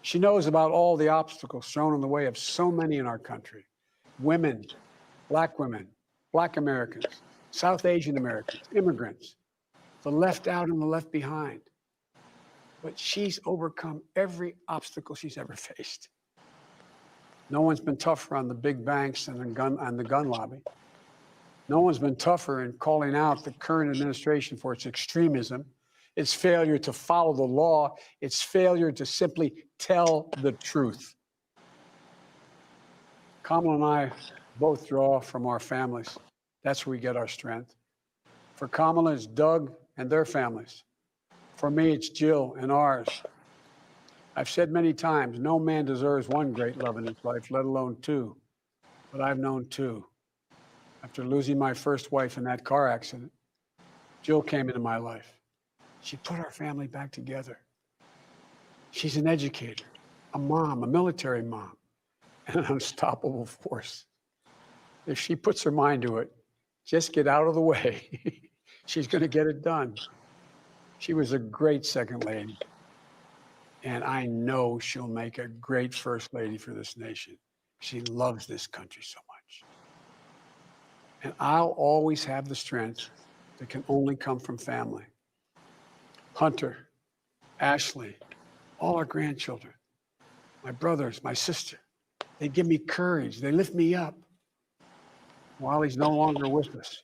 She knows about all the obstacles thrown in the way of so many in our country. Women, Black Americans, South Asian Americans, immigrants, the left out and the left behind. But she's overcome every obstacle she's ever faced. No one's been tougher on the big banks and the gun lobby. No one's been tougher in calling out the current administration for its extremism, its failure to follow the law, its failure to simply tell the truth. Kamala and I both draw from our families. That's where we get our strength. For Kamala, it's Doug and their families. For me, it's Jill and ours. I've said many times, no man deserves one great love in his life, let alone two. But I've known two. After losing my first wife in that car accident, Jill came into my life. She put our family back together. She's an educator, a mom, a military mom, and an unstoppable force. If she puts her mind to it, just get out of the way. She's going to get it done. She was a great second lady. And I know she'll make a great first lady for this nation. She loves this country so much. And I'll always have the strength that can only come from family. Hunter, Ashley, all our grandchildren, my brothers, my sister, they give me courage. They lift me up while he's no longer with us.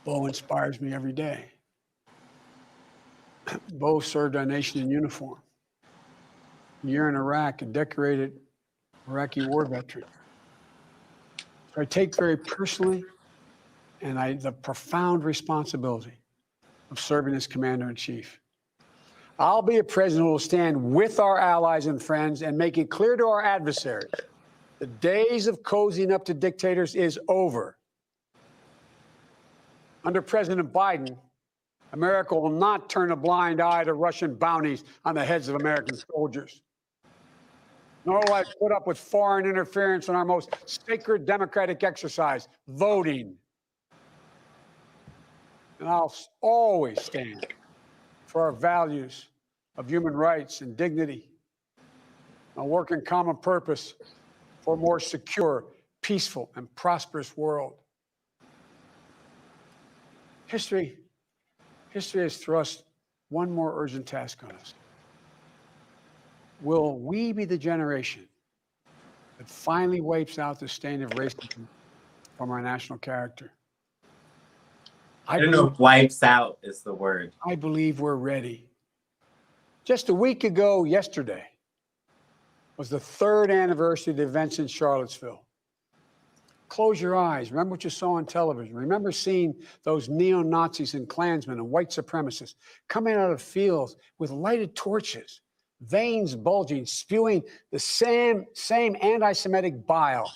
Bo inspires me every day. Bo served our nation in uniform. A year in Iraq, a decorated Iraqi war veteran. So I take very personally and the profound responsibility of serving as commander-in-chief. I'll be a president who will stand with our allies and friends and make it clear to our adversaries the days of cozying up to dictators is over. Under President Biden, America will not turn a blind eye to Russian bounties on the heads of American soldiers. Nor will I put up with foreign interference in our most sacred democratic exercise, voting. And I'll always stand for our values of human rights and dignity. I'll work in common purpose for a more secure, peaceful, and prosperous world. History has thrust one more urgent task on us. Will we be the generation that finally wipes out the stain of racism from our national character? I don't know if wipes out is the word. I believe we're ready. Just a week ago yesterday was the 3rd anniversary of the events in Charlottesville. Close your eyes. Remember what you saw on television. Remember seeing those neo-Nazis and Klansmen and white supremacists coming out of fields with lighted torches, veins bulging, spewing the same anti-Semitic bile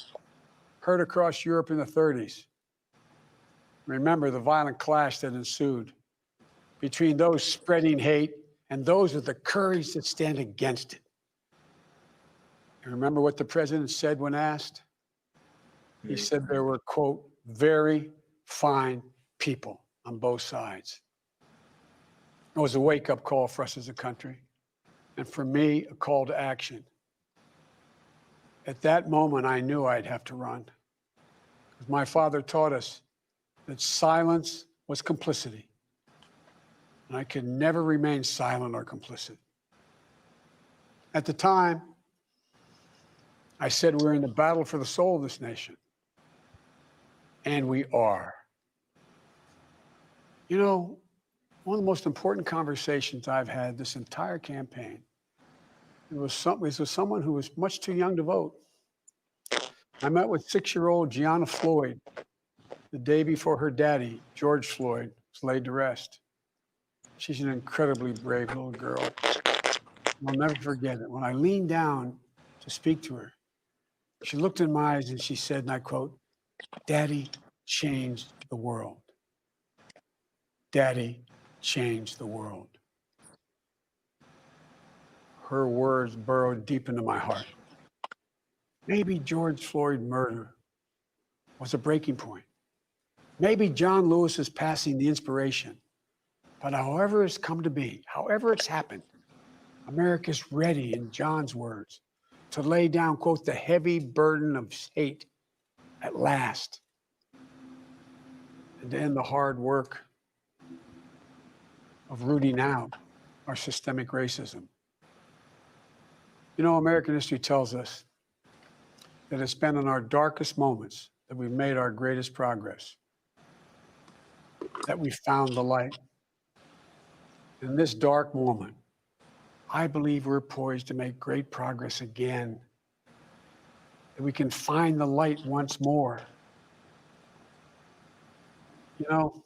heard across Europe in the 30s. Remember the violent clash that ensued between those spreading hate and those with the courage to stand against it. And remember what the president said when asked? He said there were, quote, very fine people on both sides. It was a wake-up call for us as a country, and for me, a call to action. At that moment, I knew I'd have to run. My father taught us that silence was complicity, and I could never remain silent or complicit. At the time, I said we're in the battle for the soul of this nation. And we are. You know, one of the most important conversations I've had this entire campaign was with someone who was much too young to vote. I met with 6-year-old Gianna Floyd the day before her daddy, George Floyd, was laid to rest. She's an incredibly brave little girl. I'll never forget it. When I leaned down to speak to her, she looked in my eyes and she said, and I quote, "Daddy changed the world. Daddy changed the world." Her words burrowed deep into my heart. Maybe George Floyd's murder was a breaking point. Maybe John Lewis's passing the inspiration. But however it's come to be, however it's happened, America's ready, in John's words, to lay down, quote, the heavy burden of hate at last, and to end the hard work of rooting out our systemic racism. You know, American history tells us that it's been in our darkest moments that we've made our greatest progress, that we found the light. In this dark moment, I believe we're poised to make great progress again, that we can find the light once more. You know,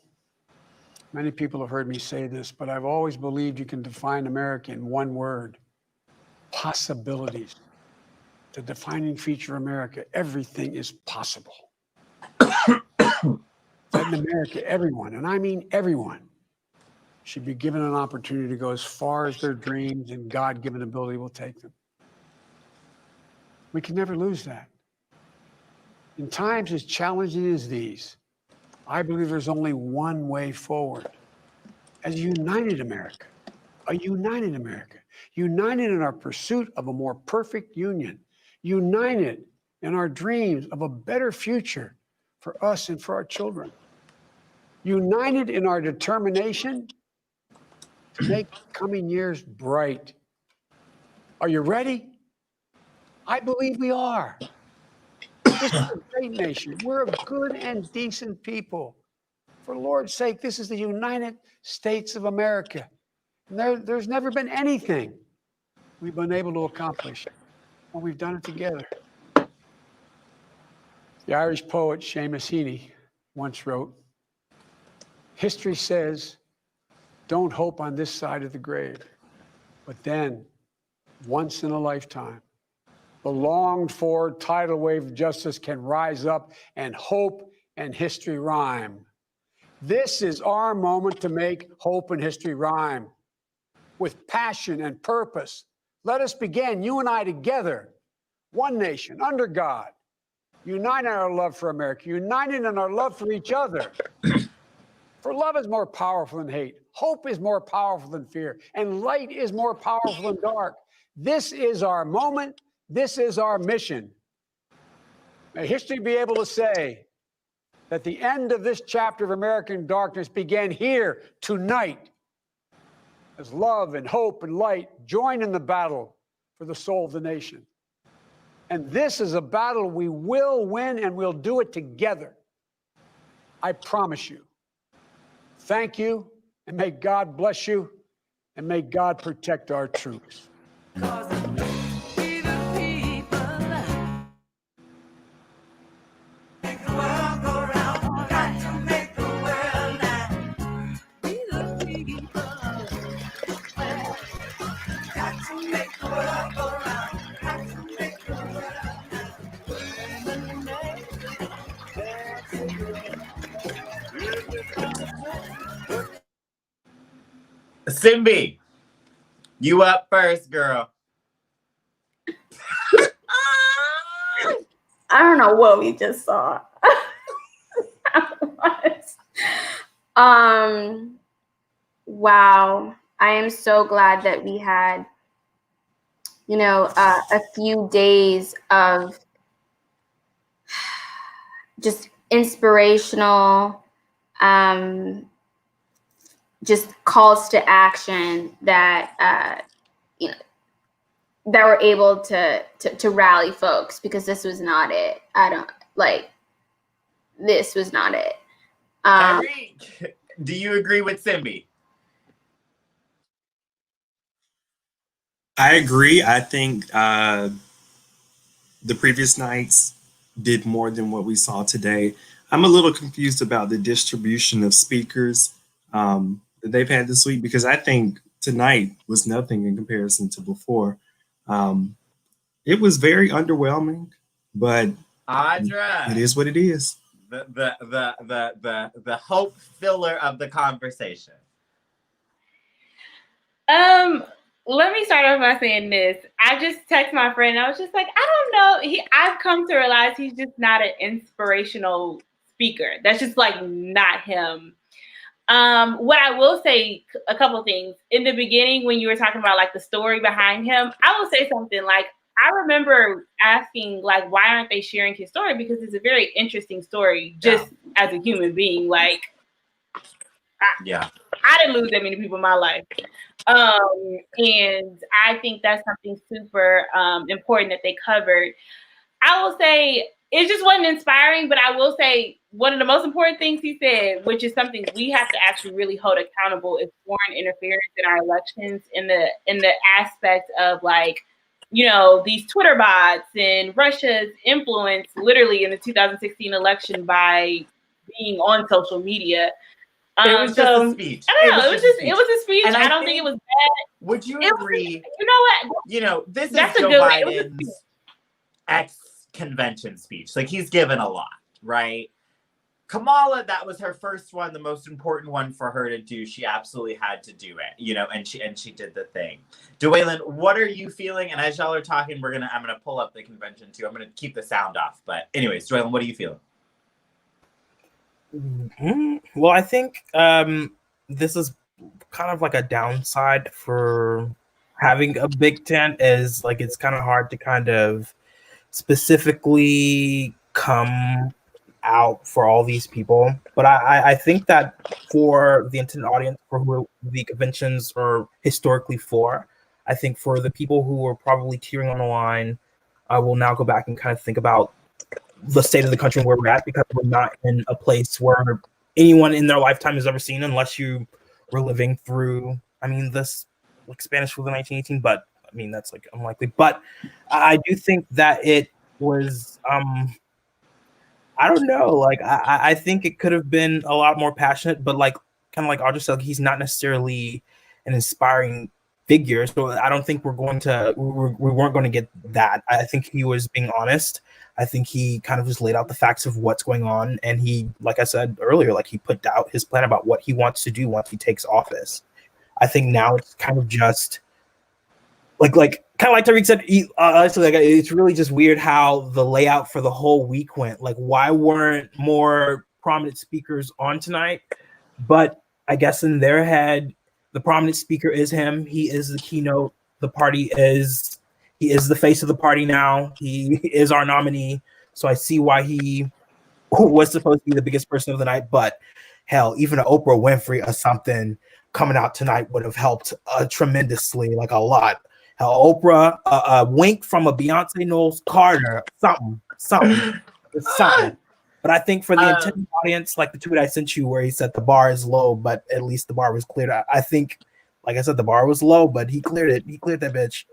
many people have heard me say this, but I've always believed you can define America in one word: possibilities. The defining feature of America: everything is possible. That in America, everyone, and I mean everyone, should be given an opportunity to go as far as their dreams and God-given ability will take them. We can never lose that. In times as challenging as these, I believe there's only one way forward. As a united America, united in our pursuit of a more perfect union, united in our dreams of a better future for us and for our children, united in our determination to make coming years bright. Are you ready? I believe we are. This is a great nation. We're a good and decent people. For the Lord's sake, this is the United States of America. And there's never been anything we've been able to accomplish when we've done it together. The Irish poet Seamus Heaney once wrote, "History says, don't hope on this side of the grave, but then, once in a lifetime, the longed-for tidal wave of justice can rise up and hope and history rhyme. This is our moment to make hope and history rhyme. With passion and purpose, let us begin, you and I together, one nation, under God, united in our love for America, united in our love for each other. For love is more powerful than hate. Hope is more powerful than fear. And light is more powerful than dark. This is our moment. This is our mission. May history be able to say that the end of this chapter of American darkness began here tonight, as love and hope and light join in the battle for the soul of the nation. And this is a battle we will win, and we'll do it together. I promise you. Thank you, and may God bless you, and may God protect our troops. Simbi, you up first, girl. I don't know what we just saw. Wow. I am so glad that we had, a few days of just inspirational, just calls to action that, that were able to rally folks, because this was not it. This was not it. Kyrie, do you agree with Simbi? I agree. I think the previous nights did more than what we saw today. I'm a little confused about the distribution of speakers that they've had this week, because I think tonight was nothing in comparison to before. It was very underwhelming, but Audra, it is what it is. The hope filler of the conversation. Let me start off by saying this. I just texted my friend. I was just like, I don't know. I've come to realize he's just not an inspirational speaker. That's just like not him. What I will say, a couple things. In the beginning, when you were talking about like the story behind him, I will say something like, I remember asking like, why aren't they sharing his story? Because it's a very interesting story, just as a human being. Like, I didn't lose that many people in my life. And I think that's something super important that they covered. I will say it just wasn't inspiring, but I will say one of the most important things he said, which is something we have to actually really hold accountable, is foreign interference in our elections, in the aspect of like, these Twitter bots and Russia's influence literally in the 2016 election by being on social media. It was just a speech. I don't know. It was a speech. And I don't think it was bad. Would you agree? You know what? This That's is a Joe good Biden's ex-convention speech. Like, he's given a lot, right? Kamala, that was her first one, the most important one for her to do. She absolutely had to do it, you know, and she did the thing. Dwaylen, what are you feeling? And as y'all are talking, I'm gonna pull up the convention too. I'm gonna keep the sound off. But anyways, Dwaylen, what are you feeling? Well, I think this is kind of like a downside for having a Big Tent, is like it's kind of hard to kind of specifically come out for all these people. But I think that for the intended audience for who the conventions are historically for, I think for the people who are probably teetering on the line, I will now go back and kind of think about the state of the country and where we're at, because we're not in a place where anyone in their lifetime has ever seen, unless you were living through, I mean, this like Spanish flu in 1918, but I mean, that's like unlikely. But I do think that it was, I don't know, like I think it could have been a lot more passionate, but like kind of like Audra said, he's not necessarily an inspiring figure, so I don't think we weren't going to get that. I think he was being honest. I think he kind of just laid out the facts of what's going on, and he, like I said earlier, like he put out his plan about what he wants to do once he takes office. I think now it's kind of just like kind of like Tariq said, honestly, like it's really just weird how the layout for the whole week went. Like, why weren't more prominent speakers on tonight? But I guess in their head, the prominent speaker is him. He is the keynote. He is the face of the party now. He is our nominee. So I see why he was supposed to be the biggest person of the night. But hell, even an Oprah Winfrey or something coming out tonight would have helped tremendously, like a lot. Hell, Oprah, a wink from a Beyonce Knowles Carter, something. But I think for the intended audience, like the tweet I sent you where he said the bar is low, but at least the bar was cleared. I think, like I said, the bar was low, but he cleared it. He cleared that bitch.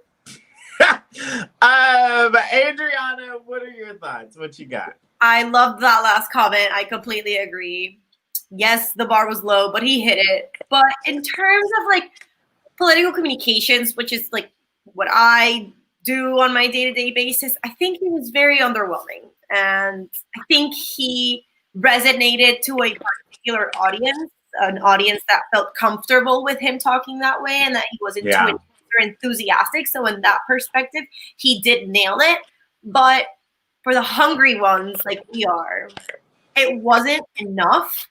Adriana, what are your thoughts? What you got? I love that last comment. I completely agree. Yes, the bar was low, but he hit it. But in terms of like political communications, which is like what I do on my day-to-day basis, I think he was very underwhelming. And I think he resonated to a particular audience, an audience that felt comfortable with him talking that way and that he wasn't too enthusiastic. So in that perspective, he did nail it. But for the hungry ones like we are, it wasn't enough.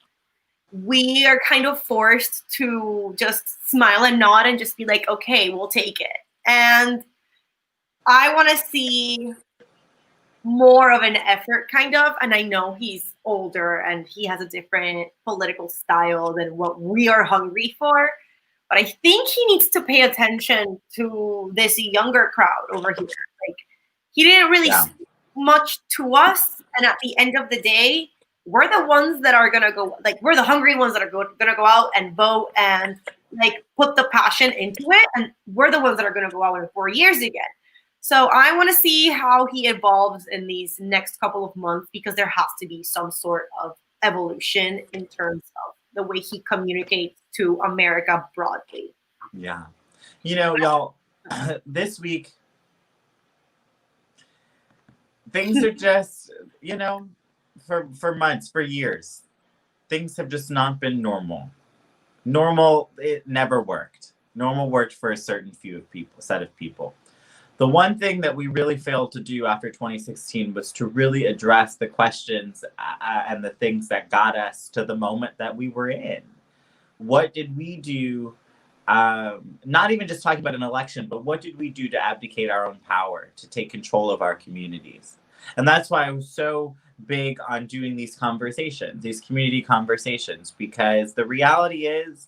We are kind of forced to just smile and nod and just be like, okay, we'll take it. And I want to see more of an effort, kind of. And I know he's older and he has a different political style than what we are hungry for. But I think he needs to pay attention to this younger crowd over here. Like, he didn't really speak much to us. And at the end of the day, we're the ones that are going to go, like, we're the hungry ones that are going to go out and vote and, like, put the passion into it. And we're the ones that are going to go out in 4 years again. So I want to see how he evolves in these next couple of months, because there has to be some sort of evolution in terms of the way he communicates to America broadly. Yeah. You know, y'all, this week, things are just, you know, for months, for years, things have just not been normal. Normal, it never worked. Normal worked for a certain set of people. The one thing that we really failed to do after 2016 was to really address the questions and the things that got us to the moment that we were in. What did we do? Not even just talking about an election, but what did we do to abdicate our own power, to take control of our communities? And that's why I was so big on doing these conversations, these community conversations, because the reality is,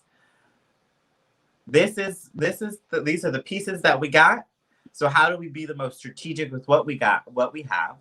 these are the pieces that we got. So how do we be the most strategic with what we got, what we have?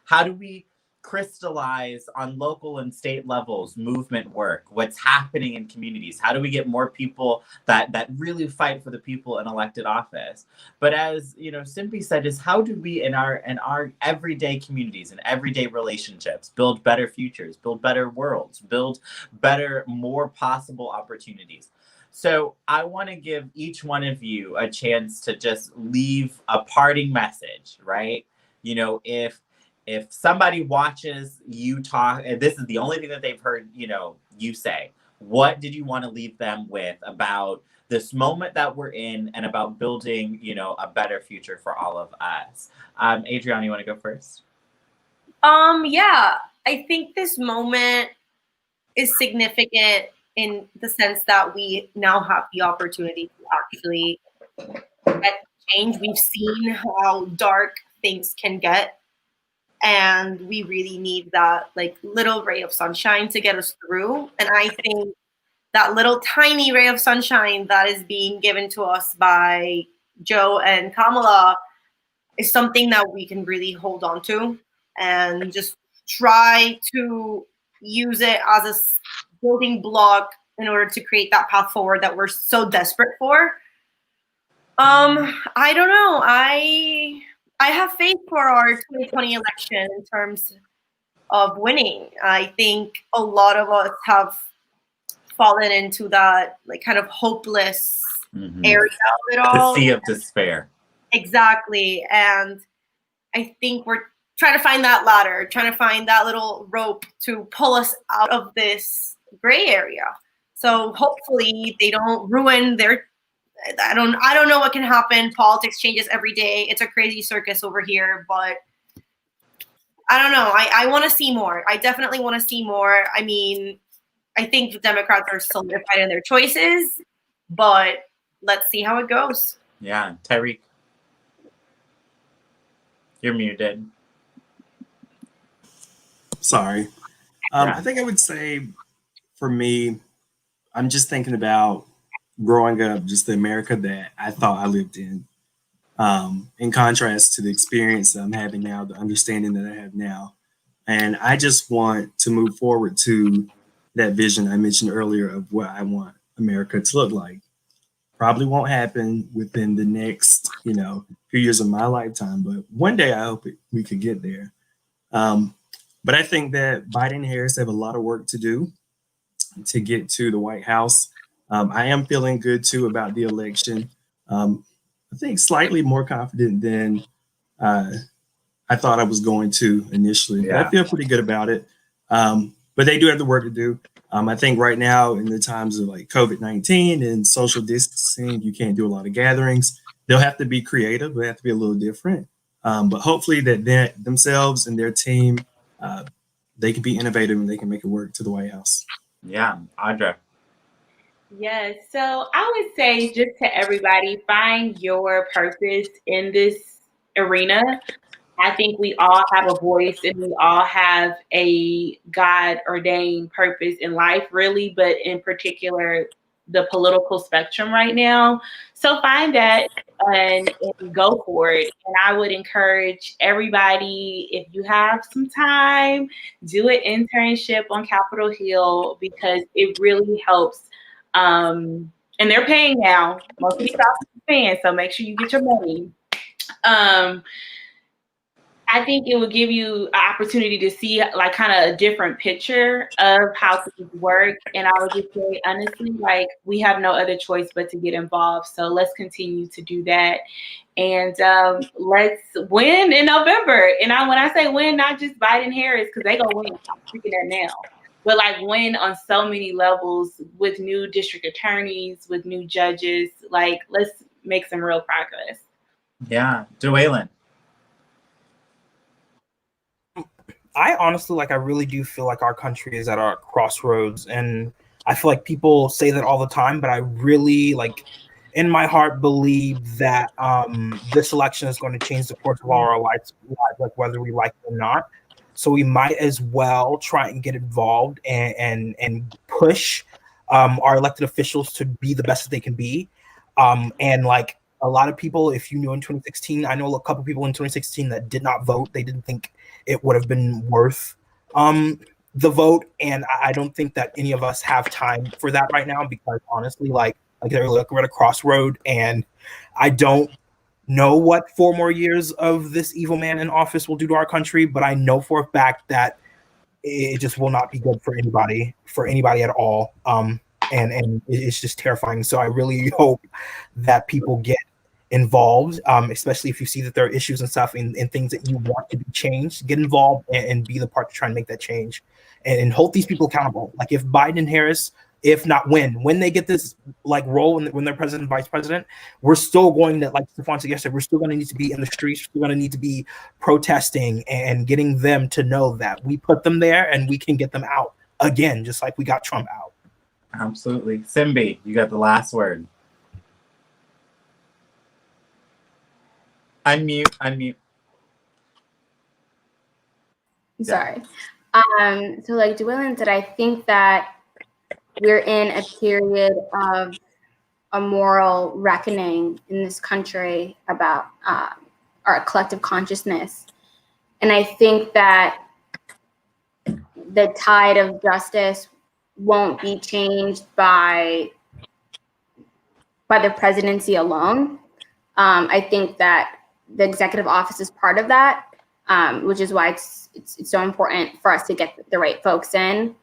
How do we crystallize on local and state levels movement work, what's happening in communities? How do we get more people that really fight for the people in elected office? But as you know, Simpy said, is how do we in our everyday communities and everyday relationships build better futures, build better worlds, build better, more possible opportunities? So I want to give each one of you a chance to just leave a parting message, right? You know, if if somebody watches you talk, and this is the only thing that they've heard, you say, what did you want to leave them with about this moment that we're in and about building, a better future for all of us? Adriana, you want to go first? Yeah, I think this moment is significant in the sense that we now have the opportunity to actually get change. We've seen how dark things can get, and we really need that little ray of sunshine to get us through. And I think that little tiny ray of sunshine that is being given to us by Joe and Kamala is something that we can really hold on to and just try to use it as a building block in order to create that path forward that we're so desperate for. I don't know. I have faith for our 2020 election in terms of winning. I think a lot of us have fallen into that kind of hopeless area of it all. The sea of despair. Exactly. And I think we're trying to find that ladder, trying to find that little rope to pull us out of this gray area. So hopefully they don't ruin their, I don't know what can happen. Politics changes every day. It's a crazy circus over here, but I don't know. I want to see more. I definitely want to see more. I mean, I think the Democrats are solidified in their choices, but let's see how it goes. Yeah. Tyreek, you're muted. Sorry. I think I would say for me, I'm just thinking about growing up, just the America that I thought I lived in contrast to the experience that I'm having now, the understanding that I have now. And I just want to move forward to that vision I mentioned earlier of what I want America to look like. Probably won't happen within the next, few years of my lifetime, but one day I hope we could get there. But I think that Biden and Harris have a lot of work to do to get to the White House. I am feeling good too about the election. I think slightly more confident than I thought I was going to initially. Yeah. But I feel pretty good about it. But they do have the work to do. I think right now in the times of COVID-19 and social distancing, you can't do a lot of gatherings. They'll have to be creative. They have to be a little different. But hopefully that themselves and their team, they can be innovative and they can make it work to the White House. Yeah. Audra. Yes. So I would say just to everybody, find your purpose in this arena. I think we all have a voice and we all have a God-ordained purpose in life, really, but in particular, the political spectrum right now. So find that and go for it. And I would encourage everybody, if you have some time, do an internship on Capitol Hill because it really helps. And they're paying now. Most of these offices are paying, so make sure you get your money. I think it would give you an opportunity to see kind of a different picture of how things work. And I would just say, honestly, we have no other choice but to get involved. So let's continue to do that. And let's win in November. And when I say win, not just Biden Harris, because they gonna win. I'm freaking that now. But win on so many levels with new district attorneys, with new judges. Let's make some real progress. Yeah. Dwaylen. I honestly, I really do feel like our country is at a crossroads, and I feel like people say that all the time, but I really, in my heart, believe that this election is going to change the course of all our lives, whether we like it or not. So we might as well try and get involved and push our elected officials to be the best that they can be. And a lot of people, if you knew in 2016, I know a couple people in 2016 that did not vote. They didn't think it would have been worth the vote. And I don't think that any of us have time for that right now because honestly, we're at a crossroad and I don't know what 4 more years of this evil man in office will do to our country, but I know for a fact that it just will not be good for anybody at all. And it's just terrifying. So I really hope that people get involved, especially if you see that there are issues and stuff and things that you want to be changed. Get involved and be the part to try and make that change, and hold these people accountable. Like if Biden and Harris, if not when they get this like role when they're president and vice president, we're still going to, like Stefan said yesterday, we're still going to need to be in the streets. We're going to need to be protesting and getting them to know that we put them there and we can get them out again, just like we got Trump out. Absolutely. Simbi, you got the last word. Unmute. Sorry. So like Dwaylen said, I think that we're in a period of a moral reckoning in this country about our collective consciousness. And I think that the tide of justice won't be changed by the presidency alone. I think that the executive office is part of that, which is why it's so important for us to get the right folks in.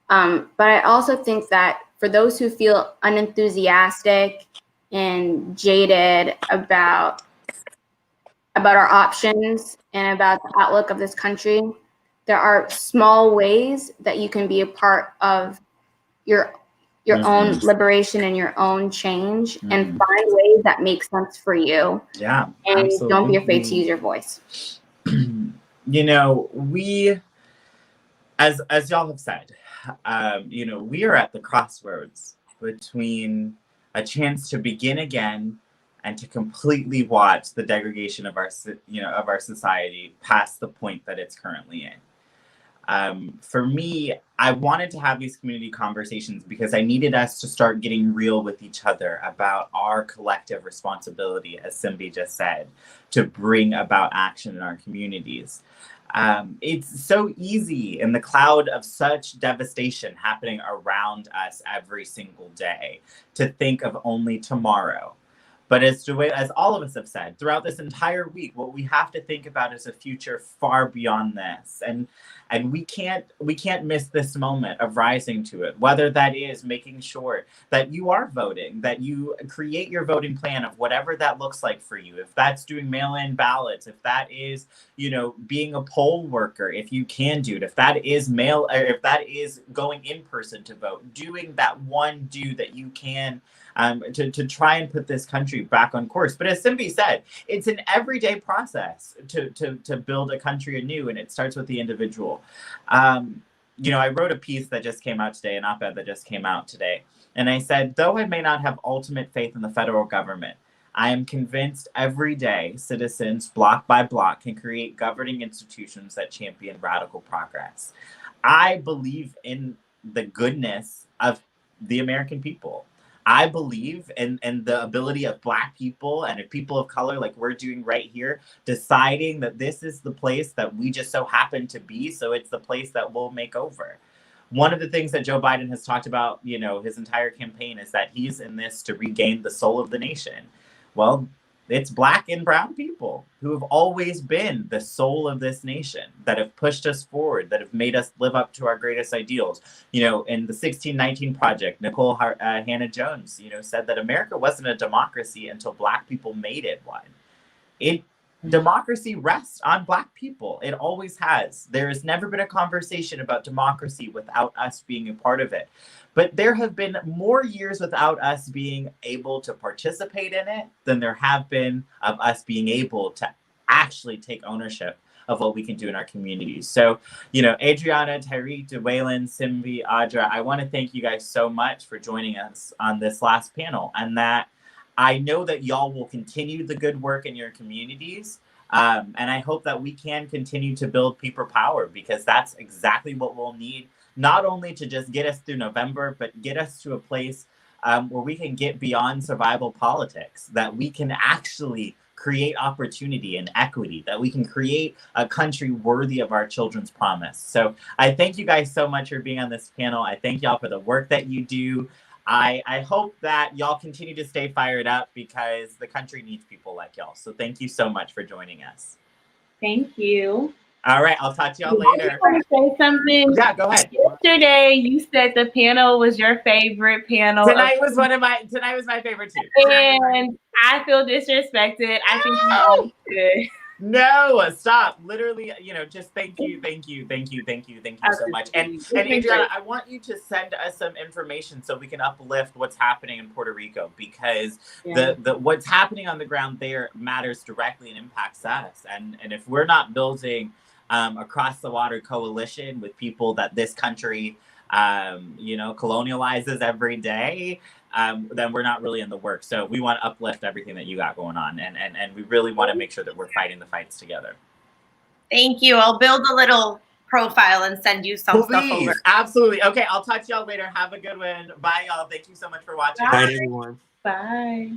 But I also think that for those who feel unenthusiastic and jaded about our options and about the outlook of this country, there are small ways that you can be a part of your own liberation and your own change, and find ways that make sense for you. Yeah, and absolutely. Don't be afraid to use your voice. You know, we, as y'all have said, you know, we are at the crossroads between a chance to begin again and to completely watch the degradation of our society past the point that it's currently in. For me, I wanted to have these community conversations because I needed us to start getting real with each other about our collective responsibility, as Simbi just said, to bring about action in our communities. It's so easy in the cloud of such devastation happening around us every single day to think of only tomorrow. But as all of us have said throughout this entire week, what we have to think about is a future far beyond this, and we can't miss this moment of rising to it. Whether that is making sure that you are voting, that you create your voting plan of whatever that looks like for you. If that's doing mail-in ballots, if that is being a poll worker, if you can do it, if that is if that is going in person to vote, doing that one do that you can. To try and put this country back on course. But as Simbi said, it's an everyday process to build a country anew, and it starts with the individual. I wrote a piece that just came out today, an op-ed that just came out today, and I said, though I may not have ultimate faith in the federal government, I am convinced every day citizens, block by block, can create governing institutions that champion radical progress. I believe in the goodness of the American people. I believe in the ability of Black people and of people of color, like we're doing right here, deciding that this is the place that we just so happen to be, so it's the place that we'll make over. One of the things that Joe Biden has talked about, his entire campaign, is that he's in this to regain the soul of the nation. Well, it's Black and brown people who have always been the soul of this nation, that have pushed us forward, that have made us live up to our greatest ideals. In the 1619 Project, Nicole Hannah Jones, said that America wasn't a democracy until Black people made it one. Democracy rests on Black people. It always has. There has never been a conversation about democracy without us being a part of it. But there have been more years without us being able to participate in it than there have been of us being able to actually take ownership of what we can do in our communities. So, Adriana, Tyreek, Dwaylen, Simbi, Audra, I want to thank you guys so much for joining us on this last panel, and that I know that y'all will continue the good work in your communities. And I hope that we can continue to build people power, because that's exactly what we'll need, not only to just get us through November, but get us to a place where we can get beyond survival politics, that we can actually create opportunity and equity, that we can create a country worthy of our children's promise. So I thank you guys so much for being on this panel. I thank y'all for the work that you do. I hope that y'all continue to stay fired up, because the country needs people like y'all. So thank you so much for joining us. Thank you. All right, I'll talk to y'all later. I want to say something. Yeah, go ahead. Yesterday, you said the panel was your favorite panel. Tonight was my favorite too. And I feel disrespected. I think you all should. No, stop. Literally, just thank you so much. And Adriana, I want you to send us some information so we can uplift what's happening in Puerto Rico, because the what's happening on the ground there matters directly and impacts us. And if we're not building across the water coalition with people that this country colonializes every day, then we're not really in the work. So we want to uplift everything that you got going on, and we really want to make sure that we're fighting the fights together. Thank you. I'll build a little profile and send you some stuff over. Absolutely. Okay, I'll talk to y'all later. Have a good one. Bye, y'all. Thank you so much for watching. Bye, everyone. Bye.